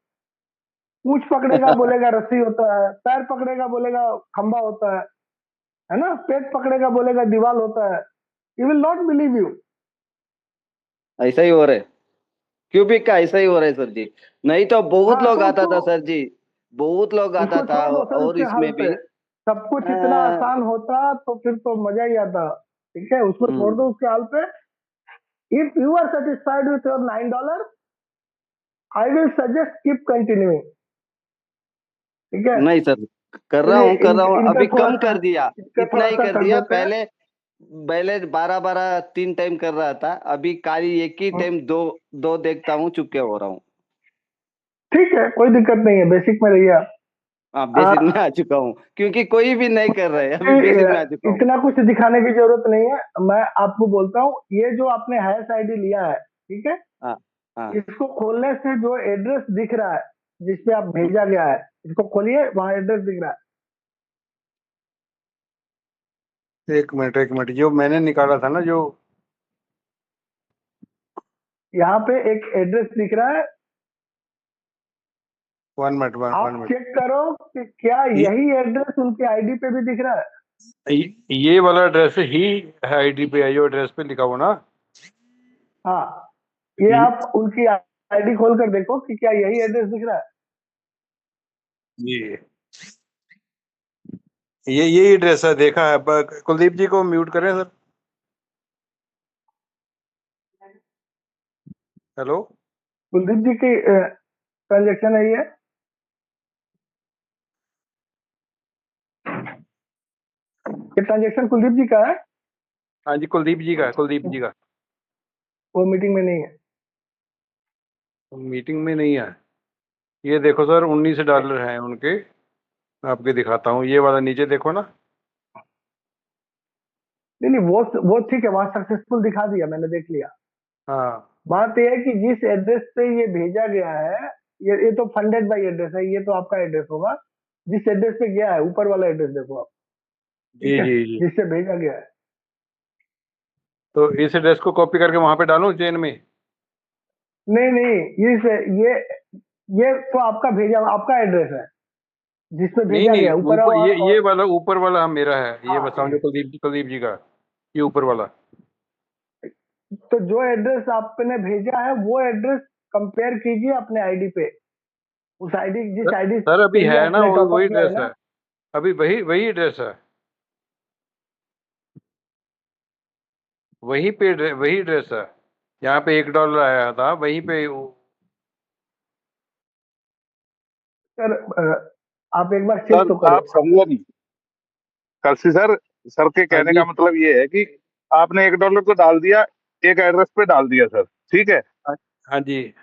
पूंछ पकड़ेगा बोलेगा रस्सी होता है। पैर पकड़ेगा बोलेगा खंबा होता है ना। पेट पकड़ेगा बोलेगा दीवार होता है। He will not believe you. ऐसा ही हो रहा है, क्यूबिक का ऐसा ही हो रहा है सर जी। नहीं तो बहुत हाँ लोग तो आता था उसको सर जी, बहुत लोग आता उसको था। छोड़ दो सर और उसके हाल इसमें भी पे। सब कुछ इतना आसान होता तो फिर तो मजा ही आता। ठीक है, उसको छोड़ दो उसके हाल पे। If you are satisfied with your $9, I will suggest keep continuing. ठीक है, नहीं सर, कर चलिए रहा हूँ इनका अभी थोड़ा कम सा कर दिया, इनका इतना थोड़ा ही सा कर कर दिया। देते हैं। पहले पहले 12 3 टाइम कर रहा था, अभी खाली एक ही टाइम दो देखता हूँ, चुपके हो रहा हूँ। ठीक है, कोई दिक्कत नहीं है, बेसिक में रहिए आप। हाँ बेसिक में आ चुका हूँ, क्योंकि कोई भी नहीं कर रहा है, अभी बेसिक में आ चुका हूँ। इतना कुछ दिखाने की जरूरत नहीं है। मैं आपको बोलता हूँ, ये जो आपने हैश आईडी लिया है, ठीक है, हाँ हाँ इसको खोलने से जो एड्रेस दिख रहा है जिसपे आप भेजा गया है, इसको खोलिए, वहां एड्रेस दिख रहा है। एक मिनट जो मैंने निकाला था ना, जो यहाँ पे एक एड्रेस दिख रहा है। 1 मिनट आप चेक करो कि क्या यही एड्रेस उनके आईडी पे भी दिख रहा है। ये वाला एड्रेस ही है आईडी पे है, जो एड्रेस पे लिखा हुआ ना। हाँ, ये आप उनकी आईडी खोल कर देखो कि क्या यही एड्रेस दिख रहा है। ये एड्रेस है, देखा है। कुलदीप जी को म्यूट करें सर। हेलो, कुलदीप जी की ट्रांजेक्शन है ये। ट्रांजेक्शन कुलदीप जी का है। हाँ जी, कुलदीप जी का। वो मीटिंग में नहीं है। मीटिंग में नहीं है। ये देखो सर, $19 हैं उनके। मैं आपके दिखाता हूँ, ये वाला नीचे देखो ना। नहीं वो ठीक है, वहां सक्सेसफुल दिखा दिया, मैंने देख लिया। हाँ बात यह है कि जिस एड्रेस पे ये भेजा गया है, ये तो फंडेड बाई एड्रेस है, ये तो आपका एड्रेस होगा। जिस एड्रेस पे गया है, ऊपर वाला एड्रेस देखो आप। ठीक है, जी जिससे भेजा गया है। तो इस एड्रेस को कॉपी करके वहां पे डालूं चेन में। नहीं ये तो आपका भेजा आपका एड्रेस है जिसपे भेजा नहीं गया ऊपर। ये वाला ऊपर वाला मेरा है। ये हाँ, बताओ, जो कुलदीप जी का, ये ऊपर वाला। तो जो एड्रेस आपने भेजा है वो एड्रेस कंपेयर कीजिए अपने आईडी पे। उस आईडी जिस आईडी सर अभी के लिए है ना, आपने टॉप वही अप किया है एड्रेस ना। है। अभी वही एड्रेस है। वही एड्रेस है। यहाँ पे $1 आया था, वहीं पे। सर आप एक बार चेक तो करो। आप समझे नहीं कलसी सर के कहने का मतलब ये है कि आपने $1 तो डाल दिया, एक एड्रेस पे डाल दिया सर, ठीक है। हाँ जी।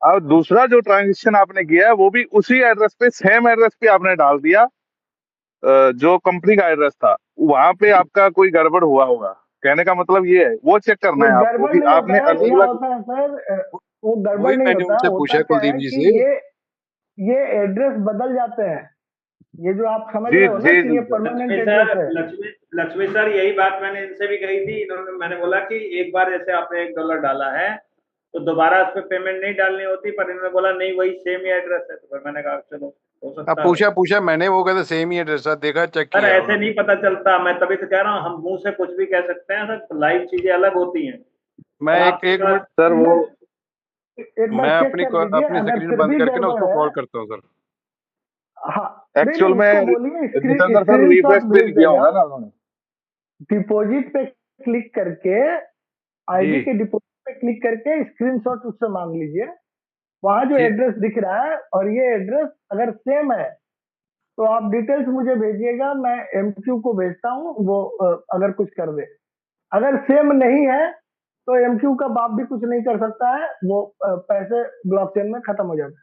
और दूसरा जो ट्रांजेक्शन आपने किया है वो भी उसी एड्रेस पे, सेम एड्रेस पे आपने डाल दिया, जो कंपनी का एड्रेस था वहां पे आपका कोई गड़बड़ हुआ होगा। कहने का मतलब ये है, वो चेक करना वो है आपको गड़बड़ कि नहीं होता आपने है, अलग क्या अलग। होता है सर, वो गड़बड़ वही नहीं मैंने होता, उनसे होता पूछा क्या कुलदीप है जी कि से। ये एड्रेस बदल जाते हैं। ये जो आप समझ जी रहे हो ना जी कि जी ये sir. Permanent Lakshmi address sir, है। लक्ष्मी सर, यही बात मैंने इनसे भी कही थी। इन्होंने, मैंने बोला कि एक बार जैसे आपने $1 डाला है तो दोबारा उस पर पेमेंट नहीं डालनी होती, पर इन्होंने बोला नहीं, वही सेम ही एड्रेस है। तो फिर मैंने कहा चलो हो अब सकता है। पूछा मैंने, वो कहते सेम ही एड्रेस था, देखा चेक सर किया ऐसे उन्होंने। नहीं पता चलता, मैं तभी तो कह रहा हूँ, हम मुंह से कुछ भी कह सकते हैं सर, लाइव चीजें अलग होती हैं। मैं और एक आपके मिनट सर वो एक बार मैं चेक कर लीजिए, अपनी अगर स्क्रीन फिर बंद भी करके ना गड़बड़ उसको है। कॉल करता हूँ सर। हाँ, नहीं एक्चुअल नहीं, में उसको बोलिए जितेंद्र सर स्क्रीनशॉट रिफ्रेश भी भेज नहीं किया देगा। होगा ना उन्होंने। डिपॉजिट पे क्लिक करके, आईडी जी के डिपॉजिट पे क्लिक करके स्क्रीनशॉट उससे मांग लीजिए। वहां जो ठीक एड्रेस दिख रहा है और ये एड्रेस अगर सेम है तो आप डिटेल्स मुझे भेजिएगा, मैं एमक्यू को भेजता हूँ, वो अगर कुछ कर दे। अगर सेम नहीं है तो एमक्यू का बाप भी कुछ नहीं कर सकता है, वो पैसे ब्लॉकचेन में खत्म हो जाते हैं।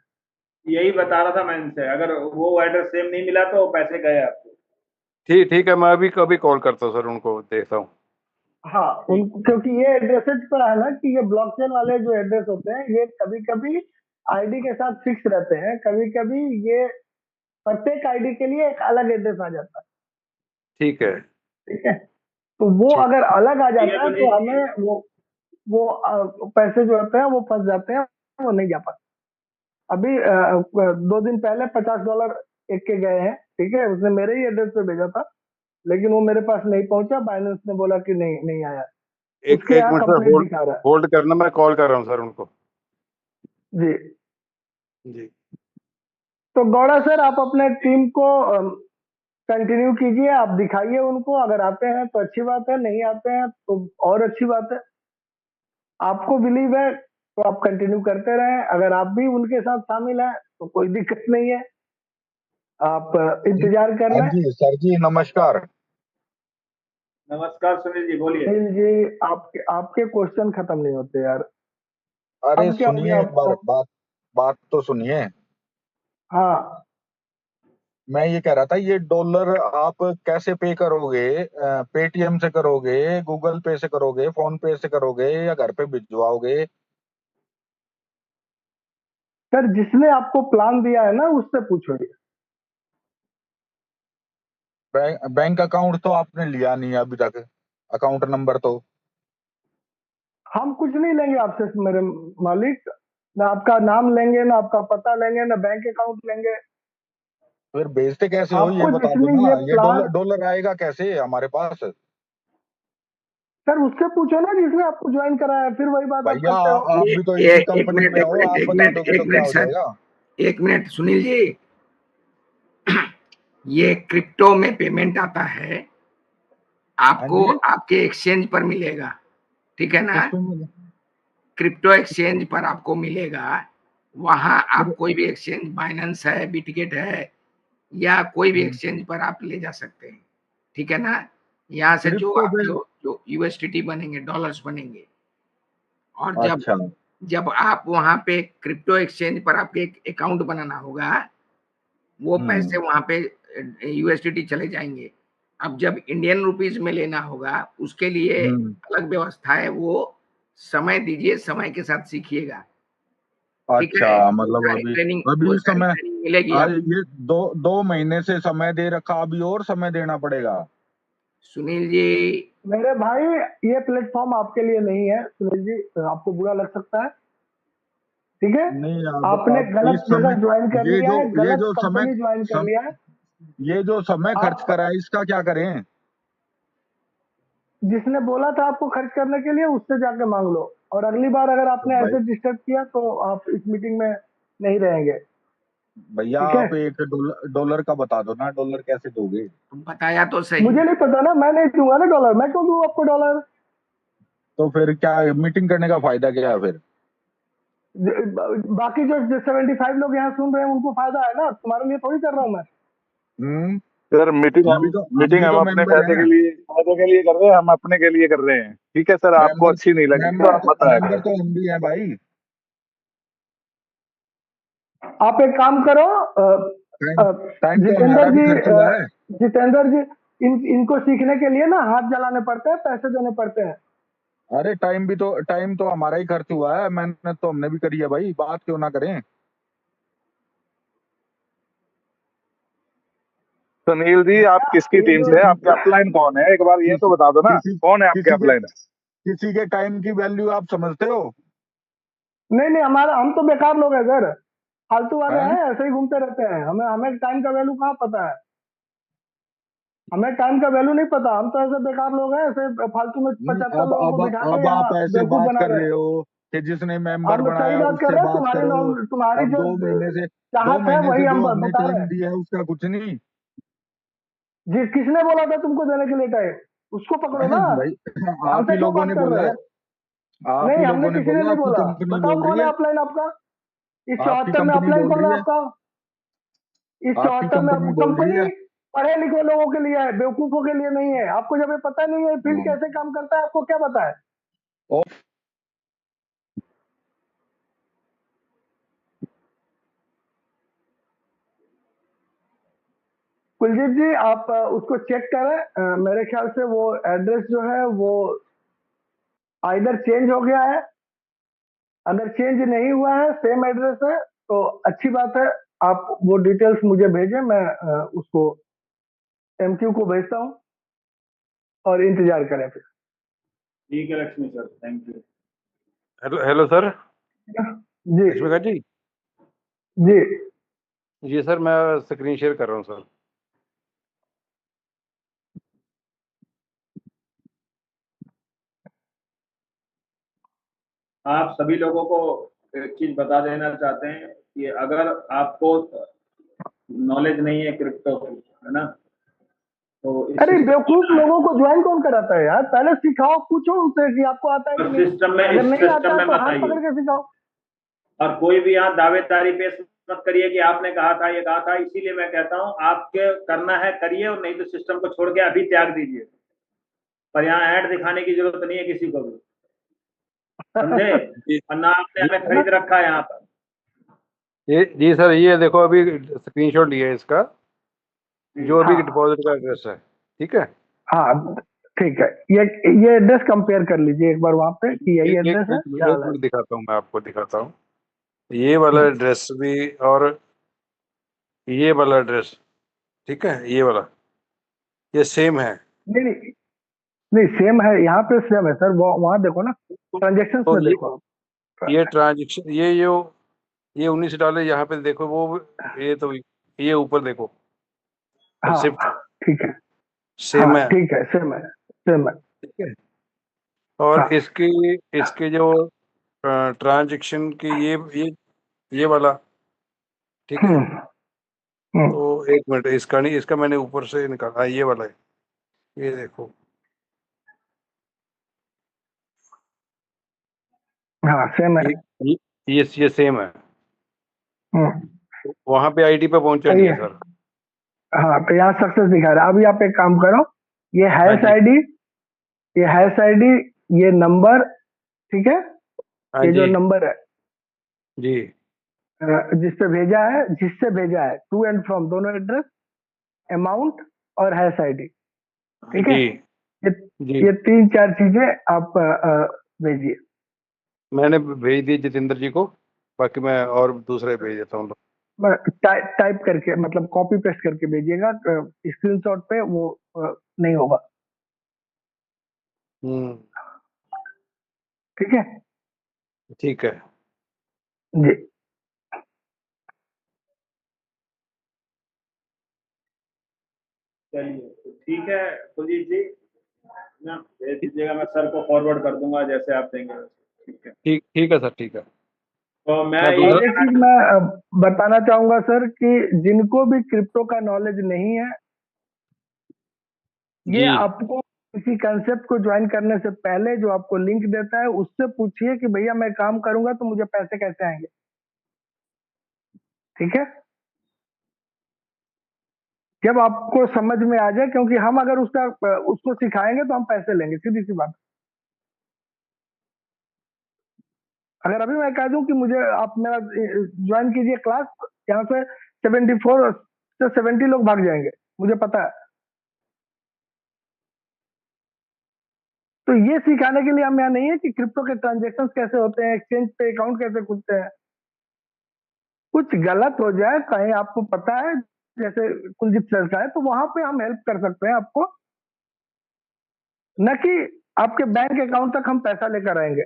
यही बता रहा था मैं इनसे, अगर वो एड्रेस सेम नहीं मिला तो पैसे गए आपको। ठीक है, मैं अभी कभी कॉल करता हूँ सर, उनको देखता हूँ। हाँ, उन क्योंकि ये एड्रेसेज पर है ना कि ये ब्लॉकचेन वाले जो एड्रेस होते हैं ये कभी कभी आईडी के साथ फिक्स रहते हैं, कभी कभी ये प्रत्येक आईडी के लिए एक अलग एड्रेस आ जाता है। ठीक है। ठीक है, तो वो ठीक। अगर अलग आ ठीक है जाता है विनीत तो जी। हमें वो पैसे जो होते हैं वो फंस जाते हैं, वो नहीं जा पाते। अभी 2 दिन पहले $50 एक के गए हैं, ठीक है, उसने मेरे ही एड्रेस पे भेजा था, लेकिन वो मेरे पास नहीं पहुंचा, बाइनेंस ने बोला कि नहीं नहीं आया, एक उसके एक यहाँ मिनट सर, कंप्लीट दिखा रहा है। होल्ड करना, मैं कॉल कर रहा हूँ सर उनको। जी, जी तो गौड़ा सर आप अपने टीम को कंटिन्यू कीजिए, आप दिखाइए उनको, अगर आते हैं तो अच्छी बात है, नहीं आते हैं तो और अच्छी बात है। आपको बिलीव है तो आप कंटिन्यू करते रहें, अगर आप भी उनके साथ शामिल हैं तो कोई दिक्कत नहीं है, आप इंतजार कर हाँ लें। जी सर जी, नमस्कार। नमस्कार सुनील जी, बोलिए। सुनील जी, आपके आपके क्वेश्चन खत्म नहीं होते यार। अरे अब क्या हो गया सुनिए, एक बार आपको? बात तो सुनिए। हाँ, मैं ये कह रहा था, ये डॉलर आप कैसे पे करोगे? पेटीएम से करोगे, गूगल पे से करोगे, फोन पे से करोगे, या घर पे भिजवाओगे? सर जिसने आपको प्लान दिया है ना उससे पूछो ये। बैंक अकाउंट तो आपने लिया नहीं अभी तक, अकाउंट नंबर तो। हम कुछ नहीं लेंगे आपसे मेरे मालिक, ना आपका नाम लेंगे, ना आपका पता लेंगे, ना बैंक अकाउंट लेंगे। फिर भेजते कैसे हो ये आपको बता दो जिसने ना। ये ये प्लान, डॉलर डॉलर आएगा कैसे हमारे पास? सर उससे पूछो ना जिसने आपको ज्वाइन कराया, फिर वही बात आप भैया करते हो। आप ये भी तो ये इसी एक कंपनी मिनट में एक हो, मिनट आप एक बता मिनट दोगे एक तो क्या मिनट हो सर, जाएगा? एक मिनट सुनील जी। ये क्रिप्टो में पेमेंट आता है, हाँ आपको जी, आपके एक्सचेंज पर मिलेगा, ठीक है ना? किस पे मिले? क्रिप्टो एक्सचेंज पर आपको मिलेगा। वहां फिर आप कोई भी एक्सचेंज, बाइनेंस है, बिटगेट है, या कोई भी हम्म, एक्सचेंज पर आप ले जा सकते हैं, ठीक है ना? यहाँ से जो क्रिप्टो आप पे। जो यूएसडीटी बनेंगे, डॉलर्स बनेंगे, और जब अच्छा। जब आप वहां पे क्रिप्टो एक्सचेंज पर आपके एक अकाउंट बनाना होगा, वो पैसे हम्म। वहां पे यूएसडीटी चले जाएंगे। अब जब इंडियन रुपीज में लेना होगा, उसके लिए हम्म। अलग व्यवस्था है, वो समय दीजिए, समय के साथ सीखिएगा, ठीक अच्छा, है? मतलब वो अभी सारी समय, ट्रेनिंग मिलेगी आज आपको। ये 2 महीने से समय दे रखा, अभी और समय देना पड़ेगा? सुनील जी, मेरे भाई ये प्लेटफॉर्म आपके लिए नहीं है सुनील जी, आपको बुरा लग सकता है, ठीक है। नहीं, आपने अब इस गलत जगह समय, ज्वाइन कर ये लिया जो है, ये गलत जो समय कंपनी ज्वाइन कर लिया है। ये जो समय खर्च आप करा है, इसका क्या करें? जिसने बोला था आपको खर्च करने के लिए उससे जाके मांग लो, और अगली बार अगर तो आपने ऐसे डिस्टर्ब किया तो आप इस मीटिंग में नहीं रहेंगे, भैया ठीक है। आप एक डॉलर का बता दो ना, डॉलर कैसे दोगे? बताया तो सही। मुझे नहीं पता ना, मैं नहीं दूंगा ना डॉलर, मैं क्यों दूं आपको डॉलर? तो फिर क्या मीटिंग करने का फायदा क्या है फिर? बाकी जो 75 लोग यहाँ सुन रहे हैं उनको फायदा है ना, तुम्हारे लिए थोड़ी कर रहा हूँ मैं। सर मीटिंग हम हम भी तो मीटिंग हम अपने मेंबर फायदे के हैं। लिए कर रहे हैं, हम अपने के लिए कर रहे हैं। ठीक है सर, आपको मेंबर अच्छी नहीं लगी तो आप बताया मेंबर करें। तो हम भी हैं भाई। आप एक काम करो टाइम तो जितेंद्र हमारा भी जी, खर्च हुआ है। जितेंद्र जी, इनको सीखने के लिए ना हाथ जलाने पड़ते हैं, पैसे देने पड़ते हैं। अरे टाइम तो हमारा ही खर्च हुआ है, मेहनत तो हमने भी करी है भाई, बात क्यों ना करें। सुनील जी, आप किसकी ये टीम जो से हैं? आपके अपलाइन कौन है? एक बार ये तो बता दो ना, किसी कौन है आपके किसी के अपलाइन? किसी के टाइम की वैल्यू आप समझते हो? नहीं नहीं, हमारा हम तो बेकार लोग हैं सर, फालतू वाले हैं? हैं, ऐसे ही घूमते रहते हैं। हमें हमें टाइम का वैल्यू कहाँ पता है? हमें टाइम का वैल्यू नहीं पता। हम तो ऐसे बेकार लोग हैं, ऐसे फालतू में नहीं, 75 लोगों को बिठा के यहाँ आप ऐसे बेवकूफ बात बना कर रहे रहे हैं। हो कि जिसने मेंबर हम सही बनाया बात कर उससे रहे हैं। बात करो। तुम्हारी अब जो 2 चाहत है महीने वही से हम जो हमने बता रहे टाइम हैं। दिया है उसका कुछ नहीं। जी, किसने बोला था तुमको देने के लिए टाइम? उसको पकड़ो ना। भाई आप हमसे ही क्यों लोगों बात ने कर रहे बोला है, हो? आप नहीं, ही हमने लोगों ने किसी ने बोला, नहीं आपकी बोला। कंपनी बताओ बोल रही कौन है है, अपलाइन आपका? इस आपकी 74 में कंपनी अपलाइन बोल कौन रही है है, आपका? इस आपकी 74 में कंपनी बोल रही कंपनी है। पढ़े लिखे लोगों के लिए है, बेवकूफों के लिए नहीं है। आपको जब ये पता नहीं है फील्ड कैसे काम करता है, आपको क्या पता है? और कुलजीत जी, आप उसको चेक करें। मेरे ख्याल से वो एड्रेस जो है वो आइदर चेंज हो गया है। अगर चेंज नहीं हुआ है, सेम एड्रेस है, तो अच्छी बात है। आप वो डिटेल्स मुझे भेजें, मैं उसको एमक्यू को भेजता हूँ और इंतजार करें फिर। ठीक है Lakshmi sir, thank you. Hello hello sir, जी लक्ष्मीकांत जी। जी जी सर, मैं स्क्रीन शेयर कर रहा हूँ सर। आप सभी लोगों को एक चीज बता देना चाहते हैं कि अगर आपको नॉलेज नहीं है क्रिप्टो की, है ना, तो इस अरे बेवकूफ लोगों को ज्वाइन कौन कराता है यार? पहले सिखाओ, पूछो उनसे कि आपको आता है कि नहीं। सिस्टम में, अगर इस नहीं आता सिस्टम है में तो मत हाथ आइए पकड़ के सिखाओ। और कोई भी यहाँ दावेदारी पेश मत करिए कि आपने कहा था, ये कहा था। इसीलिए मैं कहता हूँ, आपके करना है करिए, और नहीं तो सिस्टम को छोड़ के अभी त्याग दीजिए। पर यहाँ ऐड दिखाने की जरूरत नहीं है किसी को भी, समझे? जी और ना आपने जी हमें खरीद रखा है यहाँ पर। जी सर, ये देखो अभी स्क्रीनशॉट लिया है इसका, जो अभी हाँ डिपॉजिट का एड्रेस है। ठीक है, हाँ ठीक है। ये एड्रेस कंपेयर कर लीजिए एक बार वहां पे कि यही एक एड्रेस है, क्या एक हाल है। मिनट दिखाता हूँ, मैं आपको दिखाता हूँ। ये वाला एड्रेस भी और ये वाला एड्रेस, ठीक है, ये वाला, ये सेम है। नहीं नहीं नहीं, सेम है, यहाँ पे सेम है सर। वो वहाँ देखो ना, ट्रांजेक्शंस तो में देखो आप। ये ट्रांजेक्शन, ये $19 यहाँ पे देखो, वो ये तो ये ऊपर देखो, हाँ रिसिप्ट ठीक है, हाँ सेम है। ठीक है, सेम है, सेम है। ठीक है, और हाँ इसके जो ट्रांजेक्शन की ये वाला, ठीक है। हम्म, तो एक मिनट, इसका नहीं, इसका मैंने ऊपर से निकाला, ये वाला है, ये देखो। हाँ सेम है। ये सेम है। हम्म, वहां पे आईडी पे पहुंचा सही नहीं है। है सर। हाँ तो यहाँ सक्सेस दिखा रहा है। अभी आप एक काम करो, ये हाँ हैश जी, आईडी, ये हैश आईडी, ये नंबर, ठीक है, हाँ ये जो जी, नंबर है जी जिससे भेजा है टू एंड फ्रॉम, दोनों एड्रेस, अमाउंट और हैश आईडी, ठीक है। जी ये जी, ये 3-4 चीजें आप भेजिए। मैंने भेज दी जितेंद्र जी को, बाकी मैं और दूसरे भेज देता हूँ। टाइप करके, मतलब कॉपी पेस्ट करके भेजिएगा। स्क्रीनशॉट पे वो नहीं होगा, हम्म, ठीक है ठीक है। जी। चलिए तो ठीक है कुलजीत जी, ना भेज दीजिएगा, मैं सर को फॉरवर्ड कर दूंगा जैसे आप देंगे वैसे। ठीक है, ठीक है सर, ठीक है। तो मैं मैं ये और एक दूसरा, चीज मैं बताना चाहूंगा सर कि जिनको भी क्रिप्टो का नॉलेज नहीं है, ये जी आपको किसी कंसेप्ट को ज्वाइन करने से पहले जो आपको लिंक देता है उससे पूछिए कि भैया मैं काम करूंगा तो मुझे पैसे कैसे आएंगे, ठीक है। जब आपको समझ में आ जाए, क्योंकि हम अगर उसको सिखाएंगे तो हम पैसे लेंगे, सीधी सी बात। अगर अभी मैं कह दूं कि मुझे आप मेरा ज्वाइन कीजिए क्लास, यहाँ से 74 से 70 लोग भाग जाएंगे, मुझे पता है। तो ये सिखाने के लिए हम यहाँ नहीं है कि क्रिप्टो के ट्रांजेक्शन कैसे होते हैं, एक्सचेंज पे अकाउंट कैसे खुलते हैं। कुछ गलत हो जाए कहीं आपको पता है, जैसे कुलदीप सर का है, तो वहां पे हम हेल्प कर सकते हैं आपको, न कि आपके बैंक अकाउंट तक हम पैसा लेकर आएंगे।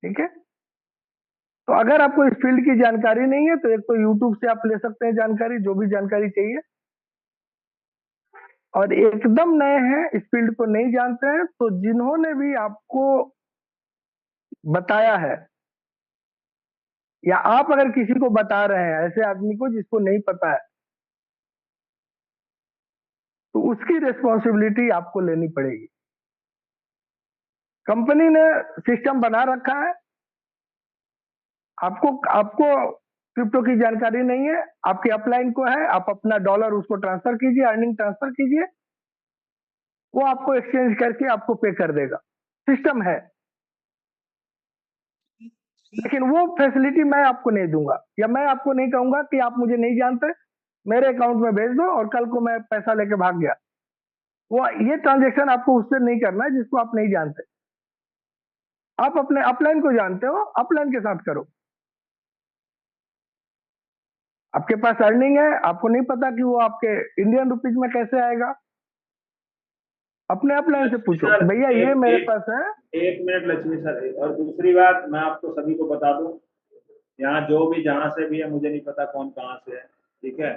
ठीक है, तो अगर आपको इस फील्ड की जानकारी नहीं है तो एक तो यूट्यूब से आप ले सकते हैं जानकारी, जो भी जानकारी चाहिए। और एकदम नए हैं, इस फील्ड को नहीं जानते हैं, तो जिन्होंने भी आपको बताया है, या आप अगर किसी को बता रहे हैं ऐसे आदमी को जिसको नहीं पता है, तो उसकी रिस्पॉन्सिबिलिटी आपको लेनी पड़ेगी। कंपनी ने सिस्टम बना रखा है, आपको क्रिप्टो की जानकारी नहीं है, आपके अपलाइन को है, आप अपना डॉलर उसको ट्रांसफर कीजिए, अर्निंग ट्रांसफर कीजिए, वो आपको एक्सचेंज करके आपको पे कर देगा, सिस्टम है। लेकिन वो फैसिलिटी मैं आपको नहीं दूंगा, या मैं आपको नहीं कहूंगा कि आप मुझे नहीं जानते, मेरे अकाउंट में भेज दो और कल को मैं पैसा लेके भाग गया। वो ये ट्रांजेक्शन आपको उससे नहीं करना है जिसको आप नहीं जानते। आप अपने अपलाइन को जानते हो, अपलाइन के साथ करो। आपके पास अर्निंग है, आपको नहीं पता कि वो आपके इंडियन रुपीज में कैसे आएगा, अपने अपलाइन से पूछो कि भैया ये मेरे पास है। 1 मिनट लक्ष्मी सर, और दूसरी बात मैं आपको सभी को बता दूं, यहाँ जो भी जहां से भी है, मुझे नहीं पता कौन कहाँ से है, ठीक है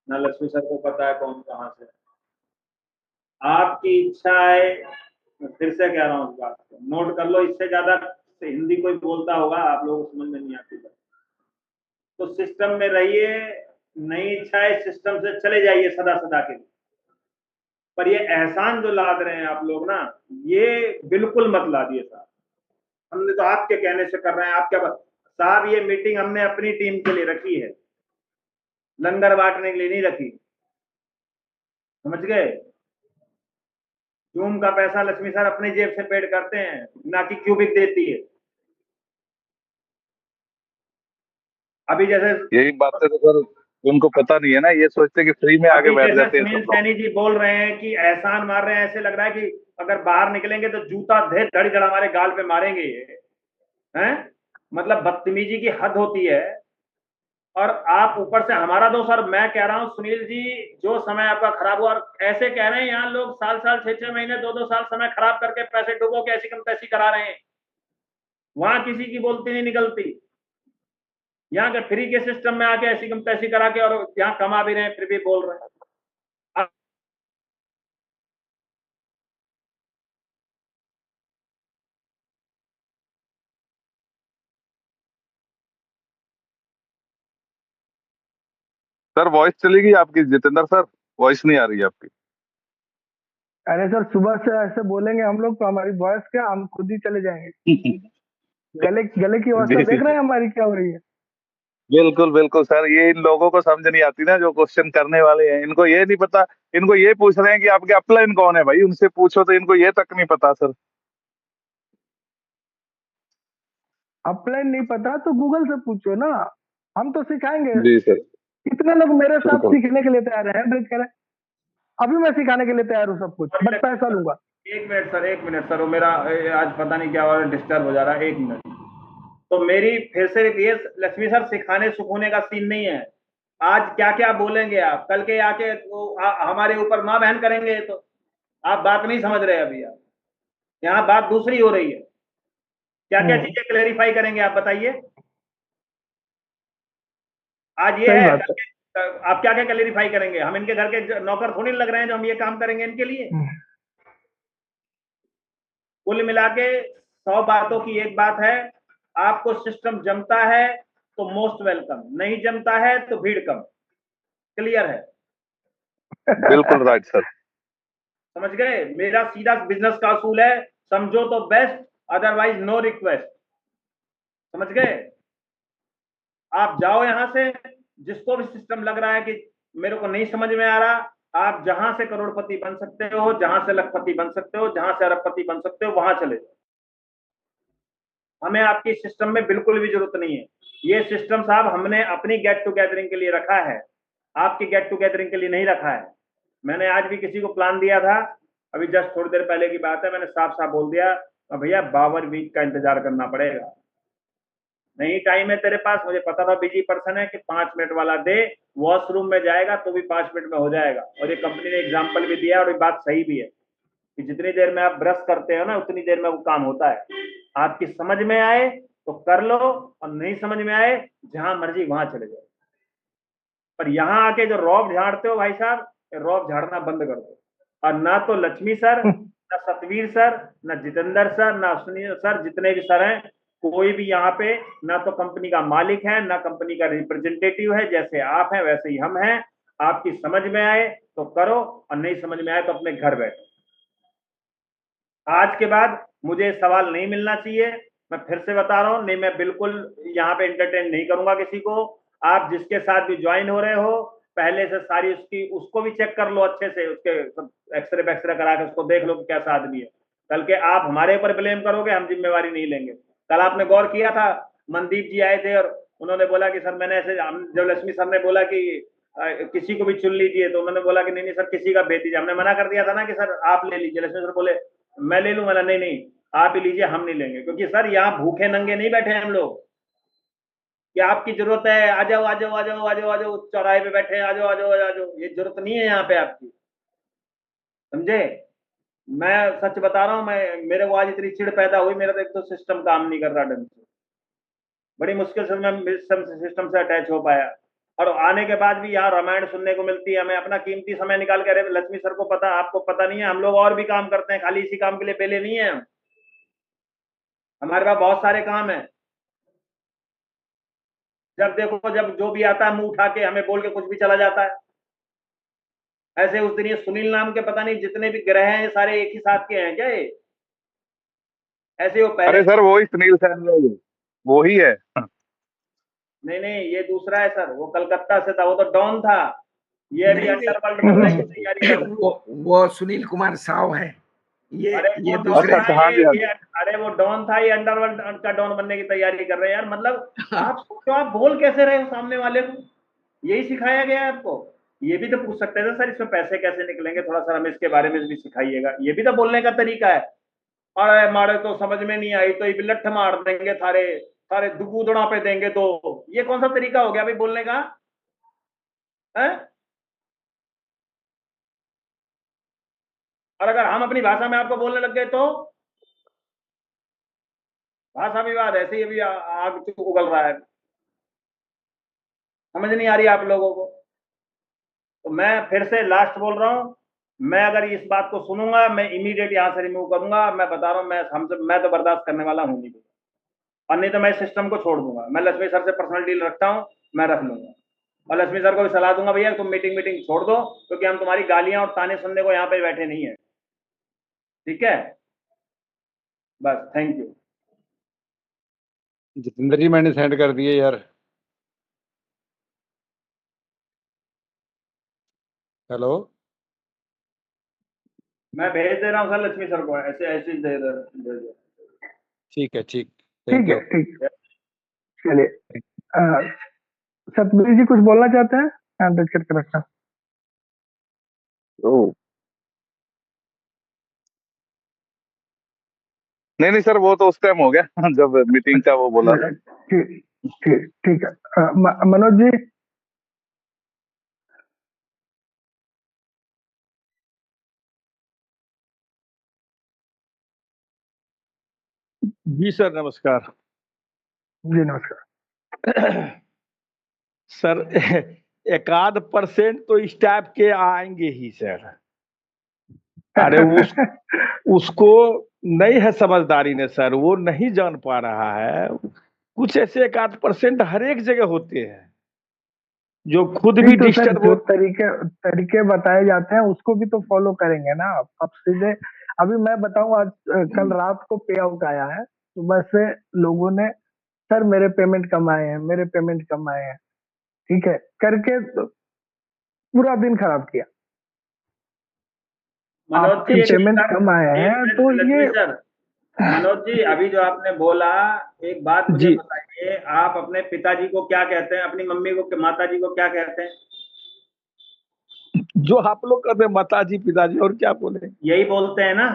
ना, लक्ष्मी सर को पता है कौन कहाँ से है। आपकी इच्छा है, मैं फिर से कह रहा हूँ, इस बात को नोट कर लो, इससे ज्यादा हिंदी कोई बोलता होगा आप लोगों को समझ में नहीं आती। तो सिस्टम में रहिए, नहीं इच्छा है सिस्टम से चले जाइए सदा सदा के लिए। पर ये एहसान जो लाद रहे हैं आप लोग ना, ये बिल्कुल मत लादिए साहब। हमने तो आपके कहने से कर रहे हैं, आप क्या साहब, ये मीटिंग हमने अपनी टीम के लिए रखी है, लंगर बांटने के लिए नहीं रखी, समझ गए। जूम का पैसा लक्ष्मी सर अपनी जेब से पेड करते हैं, ना कि क्यूबिक देती है। अभी जैसे यही बातें तो सर उनको पता नहीं है ना, ये सोचते कि फ्री में आगे बैठ जाते हैं सुनील सब लोग। सैनी जी बोल रहे हैं कि एहसान मार रहे हैं, ऐसे लग रहा है कि अगर बाहर निकलेंगे तो जूता धड़ धड़ हमारे गाल पे मारेंगे ये, हैं? मतलब बदतमीजी की हद होती है। और आप ऊपर से हमारा दोस्त। और मैं कह रहा हूं सुनील जी, जो समय आपका खराब हुआ, और ऐसे कह रहे हैं यहाँ लोग साल 6 महीने 2 साल समय खराब करके पैसे डूबो के ऐसी कम तैसी करा रहे हैं, वहां किसी की बोलती नहीं निकलती। यहाँ के फ्री के सिस्टम में आके ऐसी कम तैसी करा के और यहाँ कमा भी रहे हैं, फिर भी बोल रहे हैं। सर वॉइस चलेगी आपकी जितेंद्र सर, वॉइस नहीं आ रही है आपकी। अरे सर, सुबह से ऐसे बोलेंगे हम लोग तो हमारी वॉइस क्या, हम खुद ही चले जाएंगे। गले की अवस्था देख रहे हैं हमारी क्या हो रही है। बिल्कुल बिल्कुल सर, ये इन लोगों को समझ नहीं आती ना जो क्वेश्चन करने वाले हैं, इनको ये नहीं पता। इनको ये पूछ रहे हैं कि आपके अपलाइन कौन है, भाई उनसे पूछो, तो इनको ये तक नहीं पता सर। अपलाइन नहीं पता तो गूगल से पूछो ना, हम तो सिखाएंगे। जी सर। कितने लोग मेरे साथ सीखने के लिए तैयार है, ब्रेक करें, अभी मैं सिखाने के लिए तैयार हूँ सब कुछ, बट पैसा लूंगा। 1 मिनट सर, वो मेरा आज पता नहीं क्या हो रहा है, डिस्टर्ब हो जा रहा है, 1 मिनट। तो मेरी फिर से ये लक्ष्मी सर सिखाने सुखाने का सीन नहीं है। आज क्या क्या बोलेंगे आप, कल के आके हमारे ऊपर माँ बहन करेंगे, तो आप बात नहीं समझ रहे अभी। आप यहाँ बात दूसरी हो रही है, क्या क्या चीजें क्लेरिफाई करेंगे आप बताइए। आज ये है, आप क्या क्या क्लेरिफाई करेंगे। हम इनके घर के नौकर थोड़ी लग रहे हैं जो हम ये काम करेंगे इनके लिए। कुल मिला के 100 बातों की एक बात है, आपको सिस्टम जमता है तो मोस्ट वेलकम, नहीं जमता है तो भीड़ कम। क्लियर है? बिल्कुल राइट सर। समझ गए? मेरा सीधा बिजनेस का असूल है, समझो तो बेस्ट, अदरवाइज नो रिक्वेस्ट। समझ गए? आप जाओ यहां से, जिसको भी सिस्टम लग रहा है कि मेरे को नहीं समझ में आ रहा, आप जहां से करोड़पति बन सकते हो, जहां से लखपति बन सकते हो, जहां से अरबपति बन सकते हो, वहां चले जाओ। हमें आपकी सिस्टम में बिल्कुल भी जरूरत नहीं है। ये सिस्टम साहब हमने अपनी गेट टुगेदरिंग के लिए रखा है, आपकी गेट टुगेदरिंग के लिए नहीं रखा है। मैंने आज भी किसी को प्लान दिया था, अभी जस्ट थोड़ी देर पहले की बात है, मैंने साफ साफ बोल दिया भैया 52 वीक का इंतजार करना पड़ेगा, नहीं टाइम है तेरे पास। मुझे पता था बिजी पर्सन है कि 5 मिनट वाला दे, वॉशरूम में जाएगा तो भी 5 मिनट में हो जाएगा। और ये कंपनी ने एग्जाम्पल भी दिया और ये बात सही भी है कि जितनी देर में आप ब्रश करते हो ना उतनी देर में वो काम होता है। आपकी समझ में आए तो कर लो, और नहीं समझ में आए जहां मर्जी वहां चले जाओ। पर यहाँ आके जो रौब झाड़ते हो भाई साहब, रौब झाड़ना बंद कर दो। और ना तो लक्ष्मी सर, ना सतवीर सर, ना जितेंद्र सर, ना सुनील सर, जितने भी सर हैं, कोई भी यहाँ पे ना तो कंपनी का मालिक है, ना कंपनी का रिप्रेजेंटेटिव है। जैसे आप हैं वैसे ही हम हैं। आपकी समझ में आए तो करो, और नहीं समझ में आए तो अपने घर बैठो। आज के बाद मुझे सवाल नहीं मिलना चाहिए, मैं फिर से बता रहा हूं, नहीं मैं बिल्कुल यहाँ पे एंटरटेन नहीं करूंगा किसी को। आप जिसके साथ भी ज्वाइन हो रहे हो पहले से सारी उसको भी चेक कर लो अच्छे से, उसके एक्सरे वैक्सरे करा के उसको देख लो कि कैसा आदमी है। कल के आप हमारे ऊपर ब्लेम करोगे, हम जिम्मेवारी नहीं लेंगे। कल आपने गौर किया था, मनदीप जी आए थे और उन्होंने बोला कि सर मैंने ऐसे, जब लक्ष्मी सर ने बोला कि किसी को भी चुन लीजिए, तो उन्होंने बोला कि नहीं नहीं सर किसी का भेज दीजिए। हमने मना कर दिया था ना कि सर आप ले लीजिए। लक्ष्मी सर बोले मैं ले लूं, मैंने नहीं नहीं आप ही लीजिए, हम नहीं लेंगे। क्योंकि सर यहाँ भूखे नंगे नहीं बैठे हैं हम लोग कि आपकी जरूरत है आ जाओ आ जाओ आ जाओ आ जाओ आ जाओ, चौराहे पे बैठे आ जाओ आ जाओ आ जाओ, ये जरूरत नहीं है यहाँ पे आपकी, समझे। मैं सच बता रहा हूँ, मैं मेरे को आज इतनी चिढ़ पैदा हुई, मेरा तो एक तो सिस्टम काम नहीं कर रहा ढंग से, बड़ी मुश्किल से मैं सिस्टम से अटैच हो पाया। और आने के बाद भी यहाँ रामायण सुनने को मिलती है। हमें अपना कीमती समय निकाल के, अरे लक्ष्मी सर को पता, आपको पता नहीं है, हम लोग और भी काम करते हैं, खाली इसी काम के लिए पेले नहीं है हम, हमारे पास बहुत सारे काम है। जब देखो जब जो भी आता है मुंह उठा के हमें बोल के कुछ भी चला जाता है। ऐसे उस दिन ये सुनील नाम के पता नहीं जितने भी ग्रह हैं ये सारे एक ही साथ के हैं क्या ये? ऐसे वो पहले, अरे सर वही सुनील सर वो ही है। नहीं नहीं ये दूसरा है सर, वो कलकत्ता से था, वो तो डॉन था। ये अभी अंडरवर्ल्ड बनने की तैयारी कर रहा है। वो सुनील कुमार साव है, ये वो दूसरे डॉन था ये, अरे वो डॉन था, ये अंडरवर्ल्ड का डॉन बनने की तैयारी कर रहे हैं यार। मतलब आप सोचो, आप बोल कैसे रहे हो सामने वाले को, यही सिखाया गया है आपको। ये भी तो पूछ सकते थे सर इसमें पैसे कैसे निकलेंगे, थोड़ा सा हमें इसके बारे में भी सिखाइएगा, ये भी तो बोलने का तरीका है। अरे मारे तो समझ में नहीं आई तो ये लठ मार देंगे, थारे थारे दुगुदड़ा पे देंगे, तो ये कौन सा तरीका हो गया भाई बोलने का है? और अगर हम अपनी भाषा में आपको बोलने लग गए तो भाषा विवाद ऐसे ही अभी आग उगल रहा है, समझ नहीं आ रही आप लोगों को। तो मैं फिर से लास्ट बोल रहा हूं, मैं अगर इस बात को सुनूंगा मैं इमीडिएट यहां से रिमूव करूंगा। मैं बता रहा हूं, मैं तो बर्दाश्त करने वाला हूं नहीं, और नहीं तो मैं सिस्टम को छोड़ दूंगा। मैं लक्ष्मी सर से पर्सनल डील रखता हूं, मैं रख लूंगा। और लक्ष्मी सर को भी सलाह दूंगा भैया तुम मीटिंग छोड़ दो, क्योंकि हम तुम्हारी गालियां और ताने सुनने को यहाँ पे बैठे नहीं है, ठीक है। बस थैंक यू। जितेंद्र जी मैंने सेंड कर दिए यार। हेलो, मैं भेज दे रहा हूँ सर लक्ष्मी सर को, ऐसे ऐसे दे दे। ठीक है, ठीक, ठीक थैंक है, यू। ठीक है, चलिए। सतबीर जी कुछ बोलना चाहते हैं? हैंड रेज करके रखना। नहीं नहीं सर वो तो उस टाइम हो गया जब मीटिंग का वो बोला था। ठीक ठीक ठीक है। मनोज जी, जी सर नमस्कार। जी नमस्कार। सर 1% तो इस टाइप के आएंगे ही सर। अरे उसको नहीं है समझदारी ने सर, वो नहीं जान पा रहा है। कुछ ऐसे 1% हर एक जगह होते हैं जो खुद भी तो सर डिस्टर्ब जो तरीके बताए जाते हैं उसको भी तो फॉलो करेंगे ना। अब सीधे अभी मैं बताऊं, आज कल रात को पे आउट आया है, सुबह से लोगों ने सर मेरे पेमेंट कम आए हैं, मेरे पेमेंट कम आए हैं, ठीक है, करके पूरा दिन खराब किया। मनोज आपके जी एक पेमेंट मिनट कम आए एक हैं मिनट तो लक्ष्मी ये सर, मनोज जी अभी जो आपने बोला, एक बात मुझे जी बताइए, आप अपने पिताजी को क्या कहते हैं, अपनी मम्मी को, माता जी को क्या कहते हैं? जो आप लोग कहते हैं माता जी पिताजी, और क्या बोले? यही बोलते हैं ना,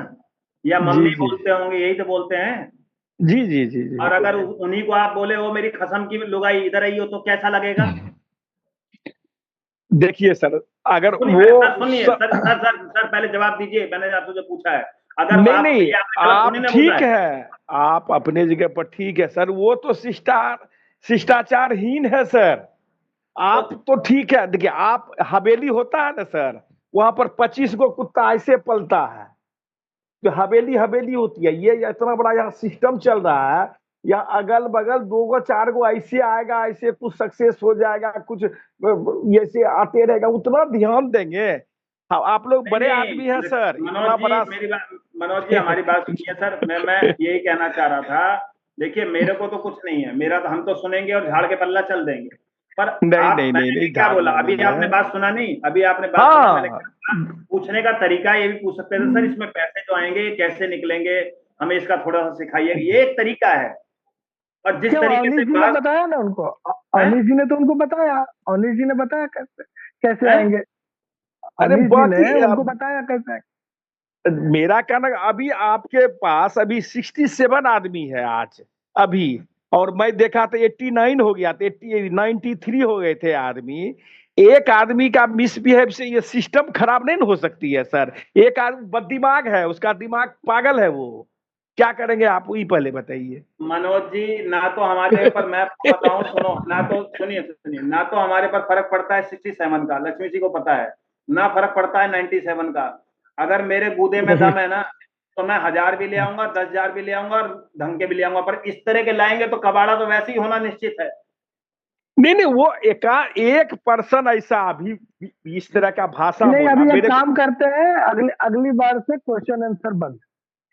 या जी मम्मी जी बोलते होंगे, यही तो बोलते हैं। जी जी जी जी और अगर उन्हीं को आप बोले वो मेरी कसम की लुगाई इधर आई हो, तो कैसा लगेगा? देखिए सर, अगर सुनिए वो सर, सुनिए सर, पहले जवाब दीजिए, मैंने आपसे जो पूछा है। अगर नहीं आप, नहीं, ये आपने गलत थोड़ी आप ना बोला ठीक है। है, आप अपने जगह पर ठीक है सर, वो तो शिष्टाचारहीन है सर। आप तो ठीक है, देखिए आप हवेली होता है ना सर, वहां पर 25 गो कुत्ता ऐसे पलता है, जो हवेली हवेली होती है, ये इतना बड़ा यहाँ सिस्टम चल रहा है, या अगल बगल 2 गो 4 गो ऐसे आएगा, ऐसे कुछ सक्सेस हो जाएगा, कुछ ऐसे आते रहेगा, उतना ध्यान देंगे? हाँ, आप लोग नहीं बड़े नहीं आदमी हैं सर, मनोज इतना जी, बड़ा मेरी बात, मनोज जी हमारी बात सुनिए सर, मैं यही कहना चाह रहा था। देखिए मेरे को तो कुछ नहीं है, मेरा तो, हम तो सुनेंगे और झाड़ के पल्ला चल देंगे। पर नहीं आप, नहीं नहीं मैंने नहीं, भी क्या बोला, झाड़ना अभी नहीं आपने है। बात सुना नहीं, अभी आपने बात सुना, मैंने हाँ कहा पूछने का तरीका ये भी पूछ सकते थे सर, इसमें पैसे जो आएंगे ये कैसे निकलेंगे, हमें इसका थोड़ा सा सिखाइए, ये एक तरीका है। और जिस क्यों, तरीके अवनीश से जी ने बात बताया ना उनको, है, अवनीश जी ने तो उनको बताया, अवनीश जी ने बताया कैसे कैसे है? आएंगे, अरे अवनीश जी बाकी ने उनको बताया कैसे आएंगे। मेरा कहना, अभी आपके पास अभी 67 आदमी है आज अभी, और मैं देखा तो 89 हो गया, तो 93 हो गए थे आदमी। एक आदमी का मिसबिहेव से ये सिस्टम खराब नहीं हो सकती है सर। एक आदमी बददिमाग है, उसका दिमाग पागल है, वो क्या करेंगे आप वही पहले बताइए। मनोज जी, ना तो हमारे ऊपर, मैं आपको बताऊं, सुनो ना, तो सुनिए, ना तो हमारे पर फर्क पड़ता है 67 का, लक्ष्मी जी को पता है, ना फर्क पड़ता है 97 का। अगर मेरे गूदे में दम है ना, तो मैं 1000 भी ले आऊंगा, 10,000 भी ले आऊंगा और ढंग के भी ले आऊंगा, पर इस तरह के लाएंगे तो कबाड़ा तो वैसे ही होना निश्चित है। नहीं नहीं, वो एक पर्सन ऐसा अभी इस तरह का भाषा नहीं, बोला अभी एक मेरे को। काम करते हैं, अगली बार से क्वेश्चन आंसर बंद,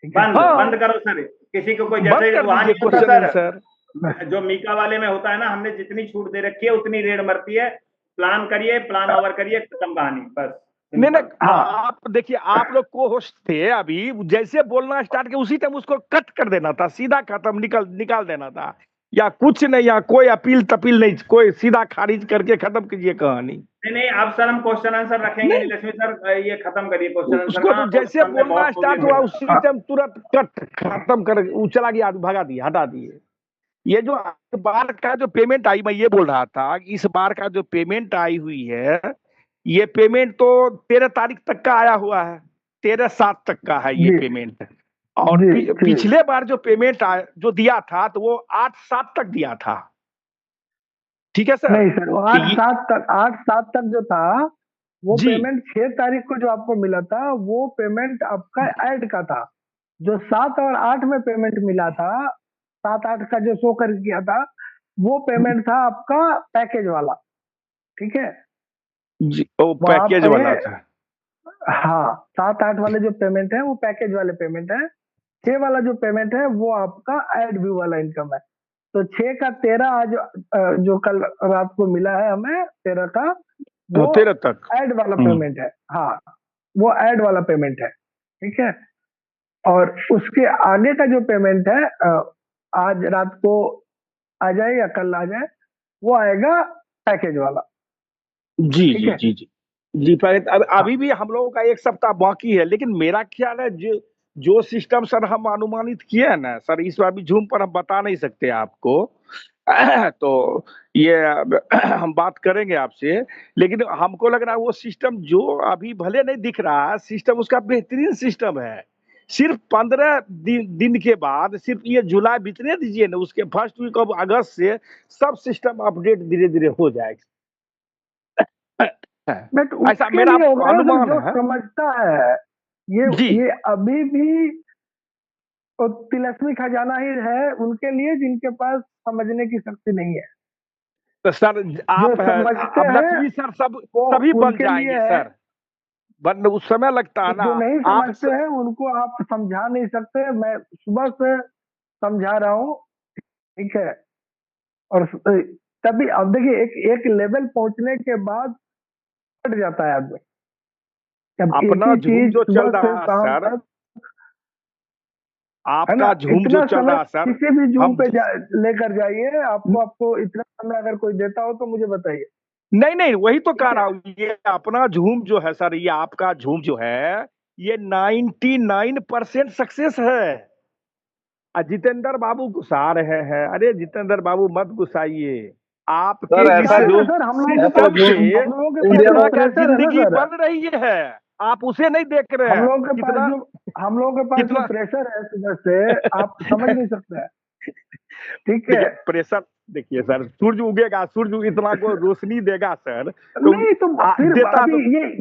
ठीक है? बंद करो सर, किसी को कोई, बंद जैसे कर वहां दीजिए नहीं होता क्वेश्चन सर, आंसर। जो मीका वाले में होता है ना, हमने जितनी छूट दे रखी है उतनी रेड मरती है, प्लान करिए, प्लान ओवर करिए, खत्म कहानी, बस। नहीं नहीं, हाँ आप देखिए, आप लोग को होस्ट थे, अभी जैसे बोलना स्टार्ट किया उसी टाइम उसको कट कर देना था, सीधा खत्म, निकाल देना था, या कुछ नहीं, या कोई अपील तपील नहीं, कोई सीधा खारिज करके खत्म कीजिए कहानी। नहीं, अब सर हम क्वेश्चन आंसर रखेंगे नहीं, लक्ष्मी सर, ये खत्म करिए क्वेश्चन आंसर उसको ना, तो तो जैसे हमने बोलना बहुत स्टार्ट बोल हुआ दिया। उसी टाइम तुरंत कट खत्म कर, वो चला गया, भगा दिए, हटा दिए। ये जो इस बार का जो पेमेंट आई, मैं ये बोल रहा था कि इस बार का जो पेमेंट आई हुई है, ये पेमेंट तो 13 तारीख तक का आया हुआ है, 13/7 तक का है ये जी पेमेंट। और जी जी। पिछले बार जो पेमेंट जो दिया था, तो वो 8/7 तक दिया था, ठीक है सर? नहीं सर, वो तो ये 8/7 तक जो था, वो जी पेमेंट 6 तारीख को जो आपको मिला था, वो पेमेंट आपका ऐड का था। जो 7 और 8 में पेमेंट मिला था, 7-8 का जो शो कर किया था, वो पेमेंट था आपका पैकेज वाला, ठीक है? जी, वो वहां पैकेज पे वाला था। हाँ, 7-8 वाले जो पेमेंट है वो पैकेज वाले पेमेंट है, 6 वाला जो पेमेंट है वो आपका एड व्यू वाला इनकम है। तो 6 का 13 आज जो कल रात को मिला है हमें 13 का, वो 13 तक। एड वाला पेमेंट है। हाँ, वो एड वाला पेमेंट है, ठीक है? और उसके आगे का जो पेमेंट है, आज रात को आ जाए या कल आ जाए, वो आएगा पैकेज वाला, जी ठीक जी है? जी जी जी, पहले हाँ अभी भी हम लोगों का 1 सप्ताह बाकी है, लेकिन मेरा ख्याल है जो सिस्टम सर हम अनुमानित किए हैं ना सर, इस बार भी जूम पर हम बता नहीं सकते आपको। तो ये हम बात करेंगे आपसे, लेकिन हमको लग रहा है वो सिस्टम जो अभी भले नहीं दिख रहा है, सिस्टम उसका बेहतरीन सिस्टम है। सिर्फ 15 दिन के बाद, सिर्फ ये जुलाई बीतने दीजिए ना, उसके फर्स्ट वीक ऑफ अगस्त से सब सिस्टम अपडेट धीरे धीरे हो जाएगा। बट ऐसा उसके मेरा लिए होगा ना सर, अनुमान जो है। समझता है, जी ये अभी भी तो तिलस्मी खजाना ही है उनके लिए, जिनके पास समझने की शक्ति नहीं है। तो सर, जो आप समझते अब हैं लक्ष्मी सर वो सभी बन उनके लिए जाएंगे है, सर, बट उस समय लगता है ना। जो नहीं आप समझते हैं उनको आप समझा नहीं सकते। मैं सुबह से समझा रहा हूँ, ठीक है? और तभी अब देखिए एक लेवल पहुंचने के बाद हट जाता है आदमी। अब एक अपना ही झूम चीज जो चल सुबह से रहा है शाम सर, तक, है ना, आपका झूम जो इतना चल समय रहा है सर, किसी भी जूम हम पे लेकर जाइए, आपको इतना समय अगर कोई देता हो तो मुझे बताइए। नहीं नहीं वही तो ठीक कह है, रहा हूँ, ये अपना झूम जो है सर, ये आपका झूम जो है ये 99% सक्सेस है। जितेंद्र बाबू गुस्सा रहे हैं, अरे जितेंद्र बाबू मत गुस्साइए, आपके सर ऐसा गुस्साए इस ना झूम, सर, हम लोगों के ऐसा सिस्टम पास झूम से हम लोगों के पास इंडिया जो कितना में का प्रेशर है ना जिंदगी सर, बन रही है, आप उसे नहीं देख रहे हम हैं। लोगों के पास कितना जो हम लोगों के पास जो कितना प्रेशर है सुबह से, आप समझ नहीं सकते हैं। ठीक है, देखिए प्रेशर, देखिए सर, सूरज उगेगा, सूरज इतना को रोशनी देगा सर, तो नहीं तो फिर देता अभी तो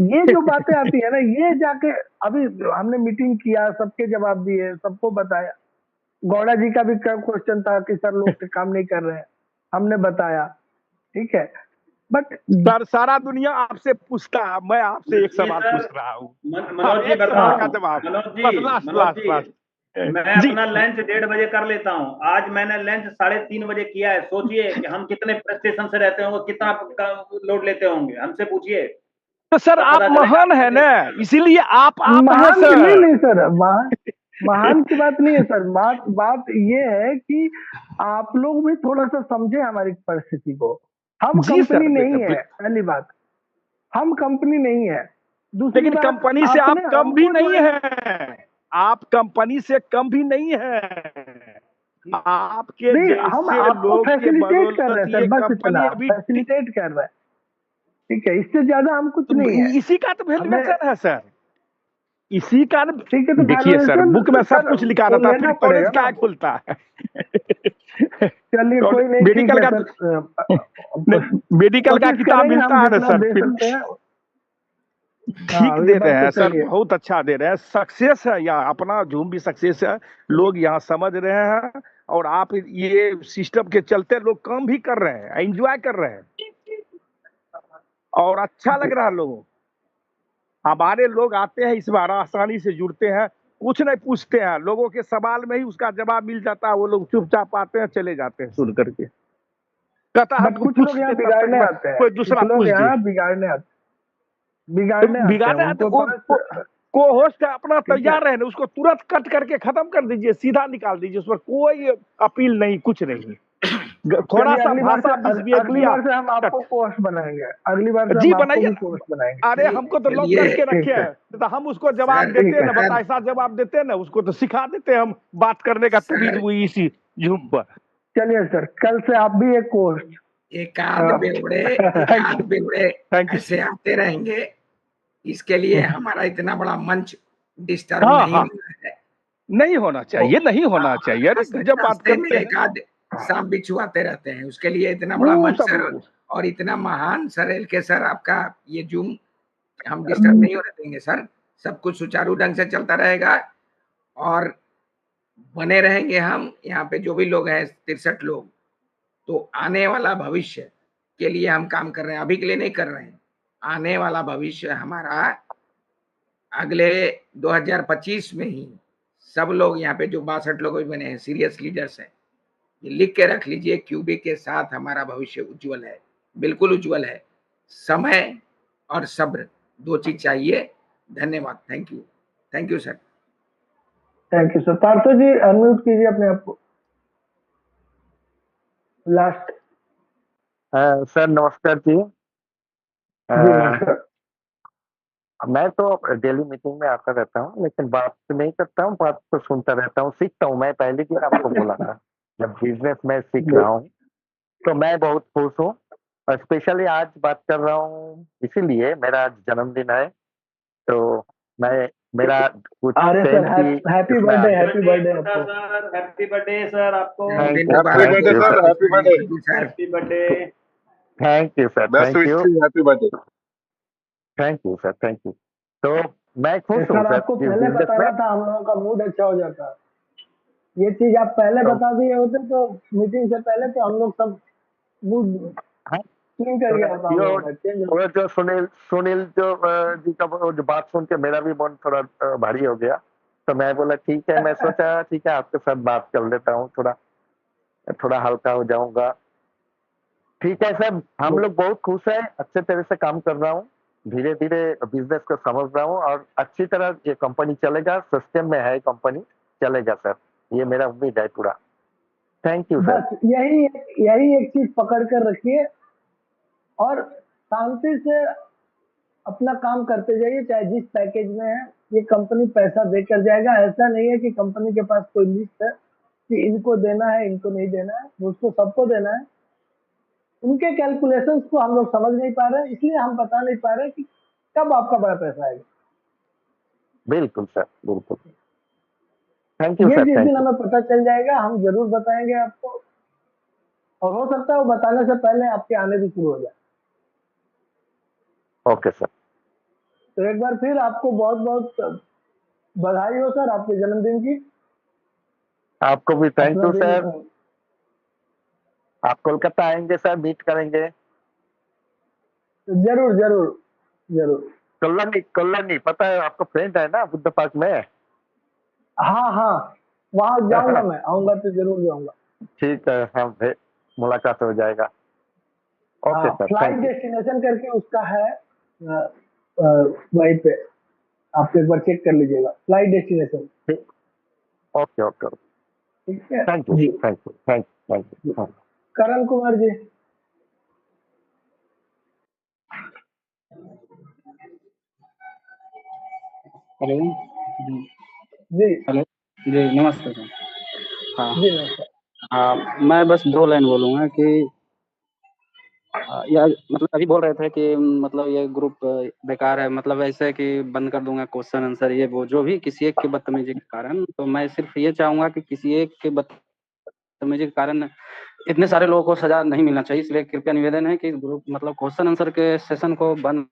ये जो बातें आती है ना, ये जाके अभी हमने मीटिंग किया, सबके जवाब दिए, सबको बताया। गौड़ा जी का भी क्वेश्चन था कि सर लोग काम नहीं कर रहे हैं, हमने बताया। ठीक है, बट सर सारा दुनिया आपसे पूछता है, मैं आपसे एक जी सवाल सर, पूछ रहा हूँ, मनोज अब जी एक सवाल का बताऊं, जवाब, मनोज बस जी, लास्ट मनोज लास्ट जी, लास्ट मैं जी। अपना लंच 1:30 बजे कर लेता हूँ। आज मैंने लंच 3:30 बजे किया है। सोचिए कि हम कितने फ्रस्ट्रेशन से रहते होंगे, कितना लोड लेते होंगे, हमसे पूछिए, तो सर तब आप पता चलेगा महान हम है कितने ना, serious हैं। इसीलिए आप हैं महान की नहीं सर। नहीं सर, महान की बात नहीं है सर। बात ये है कि आप लोग भी थोड़ा सा समझे हमारी परिस्थिति को। हम जी कंपनी सर, नहीं है, पहली बात, हम कंपनी नहीं है। दूसरी लेकिन बात, कंपनी से आप आपने कम भी हमको जो नहीं है, है, आप कंपनी से कम भी नहीं है, आपके नहीं, हम जैसे आपको लोग के फैसिलिटेट कर रहे बदौलत हैं सर, ये बस इतना कंपनी अभी फैसिलिटेट कर रहे हैं। ठीक है, इससे ज्यादा हम कुछ नहीं है। इसी का तो हमें वैल्यूएशन है सर, इसी का ठीक है, तो देखिए सर, वैल्यूएशन बुक में सब सर कुछ लिखा वो रहता है, लेना फिर पड़ेगा कॉलेज ना। क्या खुलता है। चलिए कोई नहीं, ठीक मेडिकल है का सर, मेडिकल का कोशिश किताब करेंगे मिलता हम है ना जितना सर, दे फिर सकते हैं। ठीक हाँ, ये दे बात रहे तो हैं सर, सही है। बहुत अच्छा दे रहे हैं, सक्सेस है, या अपना झूम भी सक्सेस है, लोग यहाँ समझ रहे हैं, और आप ये सिस्टम के चलते लोग काम भी कर रहे हैं, एंजॉय कर रहे हैं, और अच्छा लग रहा है लोगों को। हमारे लोग आते हैं इस बार, आसानी से जुड़ते हैं, कुछ नहीं पूछते हैं, लोगों के सवाल में ही उसका जवाब मिल जाता है, वो लोग चुपचाप आते हैं, चले जाते हैं सुन करके, कहता है बट हमको कुछ पूछ लोग यहाँ दे तब तक बिगाड़ने मैं आते हैं, कोई कुछ दूसरा लोग पूछ दे। यहाँ बिगाड़ने आते हैं, बिगाड़ने उनको पास। को होस्ट अपना ठीक है, तैयार है ना, उसको तुरंत कट करके खत्म कर दीजिए, सीधा निकाल दीजिए, उस पर कोई अपील नहीं, कुछ नहीं, थोड़ा चलिए सा भाषा मिसबिहेव अगली किया, बार से हम आपको कोर्स बनाएंगे, अगली बार से जी हम आपको बनाइए भी ना। कोर्स बनाएंगे। अरे हमको तो लॉक चलिए करके रखे ठीक है हैं, तो हम उसको जवाब सर, देते हैं ना, ठीक है बता ऐसा जवाब देते हैं ना, उसको तो सिखा देते हैं हम बात करने का तमीज, सर, वो इसी झूम पर। चलिए सर, कल से आप भी एक कोर्स एक आध बेवड़े थैंक यू। ऐसे आते रहेंगे, इसके लिए हमारा इतना बड़ा मंच डिस्टर्ब हाँ नहीं हाँ, होना है। नहीं होना चाहिए, नहीं होना चाहिए, अरे गजब बात रास्ते में करते एक हैं आध सांप बिच्छू आते रहते हैं, उसके लिए इतना बड़ा वो मंच सब। सर, और इतना महान सर एल के सर, आपका ये जूम हम डिस्टर्ब नहीं होने देंगे सर, सब कुछ सुचारू ढंग से चलता रहेगा, और बने रहेंगे हम यहाँ पे जो भी लोग हैं 63 लोग, तो आने वाला भविष्य के लिए हम काम कर रहे हैं, अभी के लिए नहीं कर रहे हैं, आने वाला भविष्य हमारा अगले 2025 में ही सब लोग यहाँ पे जो 62 लोग भी बने हैं सीरियस लीडर्स हैं, ये लिख के रख लीजिए, क्यूबी के साथ हमारा भविष्य उज्जवल है, बिल्कुल उज्जवल है, समय और सब्र दो चीज चाहिए। धन्यवाद, thank you sir. Thank you sir. Partho ji unmute कीजिए अपने आप को, लास्ट। सर नमस्कार जी। जी नमस्कार। मैं तो डेली मीटिंग में आता रहता हूँ, लेकिन बात तो नहीं करता हूँ, बात तो सुनता रहता हूँ, सीखता हूँ। मैं पहले दिन आपको बोला था, जब बिजनेस में सीख रहा हूँ, तो मैं बहुत खुश हूँ, और स्पेशली आज बात कर रहा हूँ इसीलिए, मेरा आज जन्मदिन है, तो मैं मेरा कुछ अरे sir, happy birthday, happy happy birthday birthday आपको। सर, हैप्पी बर्थडे सर आपको, जन्मदिन यू हैप्पी मुबारक थैंक बर्थडे हो you sir, sir, happy birthday, sir. Happy birthday. Thank you sir, best thank you, wish, happy birthday. Thank you sir, thank you. तो मैं खुश हूँ sir sir आपको इस पहले बिजनेस में। बताना था, हम लोगों का मूड अच्छा हो जाता। ये चीज आप पहले तो बता दिए होते तो मीटिंग से पहले, तो हम लोग सब मूड हाँ, स्विंग कर गया होता हम यो लोगों का, चेंज हो। वो जो सुनील जो जी का वो जो बात सुन के मेरा भी मन थोड़ा भारी हो गया, तो मैं बोला ठीक है, मैं सोचा ठीक है आपके साथ बात कर लेता हूँ, थोड़ा थोड़ा हल्का हो जाऊंगा। ठीक है सर, हम लोग बहुत खुश हैं, अच्छे तरह से काम कर रहा हूँ, धीरे धीरे बिजनेस को समझ रहा हूँ और अच्छी तरह ये कंपनी चलेगा, सिस्टम में है कंपनी, चलेगा सर, ये मेरा उम्मीद है पूरा। Thank you sir. बस यही एक चीज पकड़ कर रखिए और शांति से अपना काम करते जाइए, चाहे जिस पैकेज में है। ये कंपनी पैसा देकर जाएगा, ऐसा नहीं है कि कंपनी के पास कोई लिस्ट है कि इनको देना है इनको नहीं देना है, उसको सबको देना है। उनके कैलकुलेशंस को हम लोग समझ नहीं पा रहे, इसलिए हम बता नहीं पा रहे कि कब आपका बड़ा पैसा आएगा। बिल्कुल सर, बिल्कुल। थैंक यू ये सर, जिस थैंक दिन यू। हमें पता चल जाएगा हम जरूर बताएंगे आपको, और हो सकता है वो बताने से पहले आपके आने भी शुरू हो जाए। Okay sir. तो एक बार फिर आपको बहुत बहुत बधाई हो सर आपके जन्मदिन की। आपको भी थैंक अपना यू दिन सर। आप कोलकाता आएंगे सर, मीट करेंगे। जरूर जरूर जरूर। कल्याणी पता है आपका फ्रेंड है ना बुद्ध पार्क में? हाँ हाँ, वहां जाऊंगा, मैं आऊंगा तो जरूर जाऊंगा। ठीक है, हम मुलाकात हो जाएगा। ओके हाँ, sir, flight thank you. Destination करके उसका है, वहीं पे आप एक बार चेक कर लीजिएगा, फ्लाइट डेस्टिनेशन। ओके ओके, ठीक है थैंक यू जी। Thank you thank you thank you. Karan Kumar ji. Hello जी हेलो जी, नमस्ते सर। हाँ जी नमस्कार। हाँ, मैं बस 2 लाइन बोलूँगा कि यार मतलब अभी बोल रहे थे कि मतलब ये ग्रुप बेकार है, मतलब ऐसे कि बंद कर दूंगा क्वेश्चन आंसर ये वो जो भी किसी एक के बदतमीजी के कारण। तो मैं सिर्फ ये चाहूंगा कि किसी एक के बदतमीजी के कारण इतने सारे लोगों को सजा नहीं मिलना चाहिए, इसलिए कृपया निवेदन है कि ग्रुप मतलब क्वेश्चन आंसर के सेशन को बंद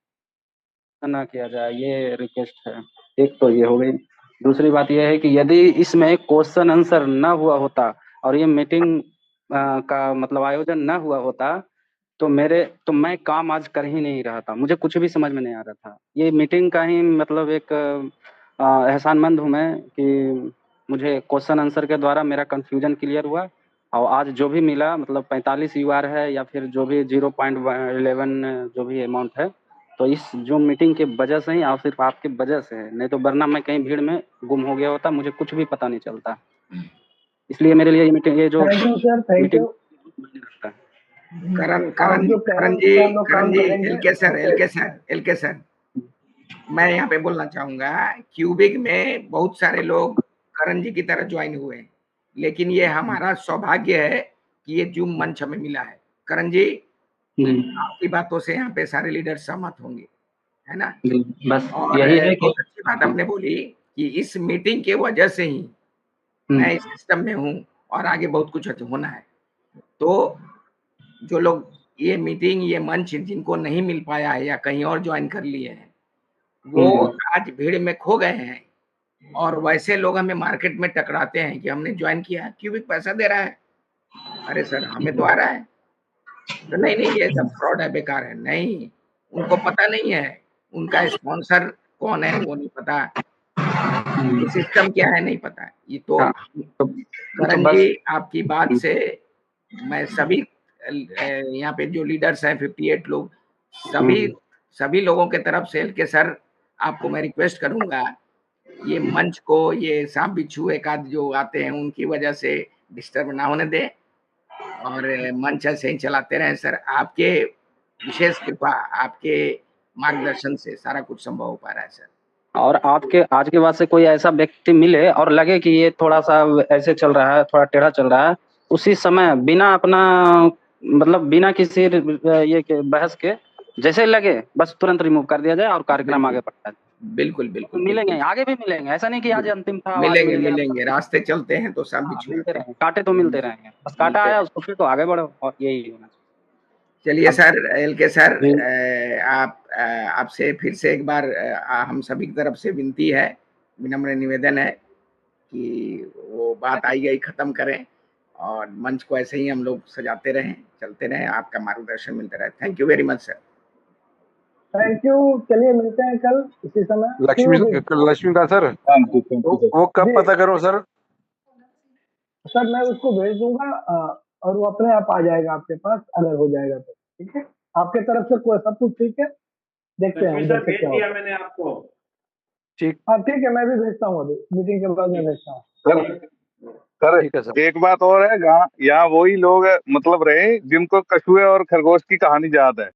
ना किया जाए, ये रिक्वेस्ट है। एक तो ये हो गई। दूसरी बात यह है कि यदि इसमें क्वेश्चन आंसर ना हुआ होता और ये मीटिंग का मतलब आयोजन ना हुआ होता तो मैं काम आज कर ही नहीं रहा था, मुझे कुछ भी समझ में नहीं आ रहा था। ये मीटिंग का ही मतलब एक एहसानमंद हूँ मैं कि मुझे क्वेश्चन आंसर के द्वारा मेरा कंफ्यूजन क्लियर हुआ और आज जो भी मिला मतलब 45 यूआर है या फिर जो भी 0.11 जो भी अमाउंट है, तो इस जो मीटिंग के वजह से ही और सिर्फ आपके वजह से है, नहीं तो वरना मैं कहीं भीड़ में गुम हो गया होता, मुझे कुछ भी पता नहीं चलता। इसलिए मेरे लिए ये मीटिंग ये जो thank you sir, thank meeting you. Karan जो कह रहे हैं उस पर हम लोग काम करेंगे। एल के सर, मैं यहाँ पे बोलना चाहूंगा, क्यूबिक में बहुत सारे लोग करण जी की तरह ज्वाइन हुए हैं, लेकिन ये हमारा सौभाग्य है कि ये जूम मंच हमें मिला है। करण जी, आपकी बातों से यहाँ पे सारे लीडर सहमत होंगे, है ना? बस और यही है कि बहुत अच्छी बात आपने बोली कि इस मीटिंग के वजह से ही मैं इस सिस्टम में हूँ और आगे बहुत कुछ होना है। तो जो लोग ये मीटिंग ये मंच जिनको नहीं मिल पाया है या कहीं और ज्वाइन कर लिए हैं, वो आज भीड़ में खो गए हैं और वैसे लोग हमें मार्केट में टकराते हैं कि हमने ज्वाइन किया है, क्यूबिक पैसा दे रहा है। अरे सर, हमें तो आ रहा है। तो नहीं नहीं, ये सब फ्रॉड है, बेकार है। नहीं, उनको पता नहीं है उनका स्पॉन्सर कौन है, वो नहीं पता, ये सिस्टम क्या है नहीं पता। ये तो करण जी, आपकी बात से मैं सभी यहाँ पे जो लीडर्स हैं 58 लोग, सभी लोगों के तरफ से एल के सर आपको मैं रिक्वेस्ट करूंगा, ये मंच को ये सांप बिच्छू एक आध जो आते हैं उनकी वजह से डिस्टर्ब ना होने दें और मंच ऐसे ही चलाते रहें। सर, आपके विशेष कृपा, आपके मार्गदर्शन से सारा कुछ संभव हो पा रहा है सर। और आज के बाद से कोई ऐसा व्यक्ति मिले और लगे कि ये थोड़ा सा ऐसे चल रहा है, थोड़ा टेढ़ा चल रहा है, उसी समय बिना अपना मतलब बिना किसी ये के बहस के जैसे लगे बस तुरंत रिमूव कर दिया जाए और कार्यक्रम आगे बढ़ता है। बिल्कुल बिल्कुल मिलेंगे, आगे भी मिलेंगे, ऐसा नहीं कि आज अंतिम था, आज मिलेंगे मिल गया। मिलेंगे, रास्ते चलते हैं तो सांप बिच्छू मिलते रहेंगे, कांटे तो मिलते रहेंगे, बस कांटा आया उसको फिर तो आगे बढ़ो और यही होना चाहिए। चलिए सर, एल के सर, आपसे फिर से एक बार हम सभी की तरफ से विनती है, विनम्र निवेदन है कि वो बात आई गई खत्म करें और मंच को ऐसे ही हम लोग सजाते रहें, चलते रहें, आपका मार्गदर्शन मिलता रहे। Thank you very much sir. Thank you. चलिए मिलते हैं कल इसी समय। लक्ष्मीकांत सर, वो कब पता करो सर? सर मैं उसको भेज दूंगा, और वो अपने आप आ जाएगा आपके पास अगर हो जाएगा तो। ठीक है, आपके तरफ से कोई सब कुछ ठीक है, देखते हैं लक्ष्मी उधर सर से भेज क्या दिया होगा। मैंने आपको। ठीक हाँ ठीक है, मैं भी भेजता हूँ अभी मीटिंग के बाद में भेजता हूँ। सर ठीक है सर। एक बात और है, यहाँ वही लोग मतलब रहे जिनको कछुए और खरगोश की कहानी याद है।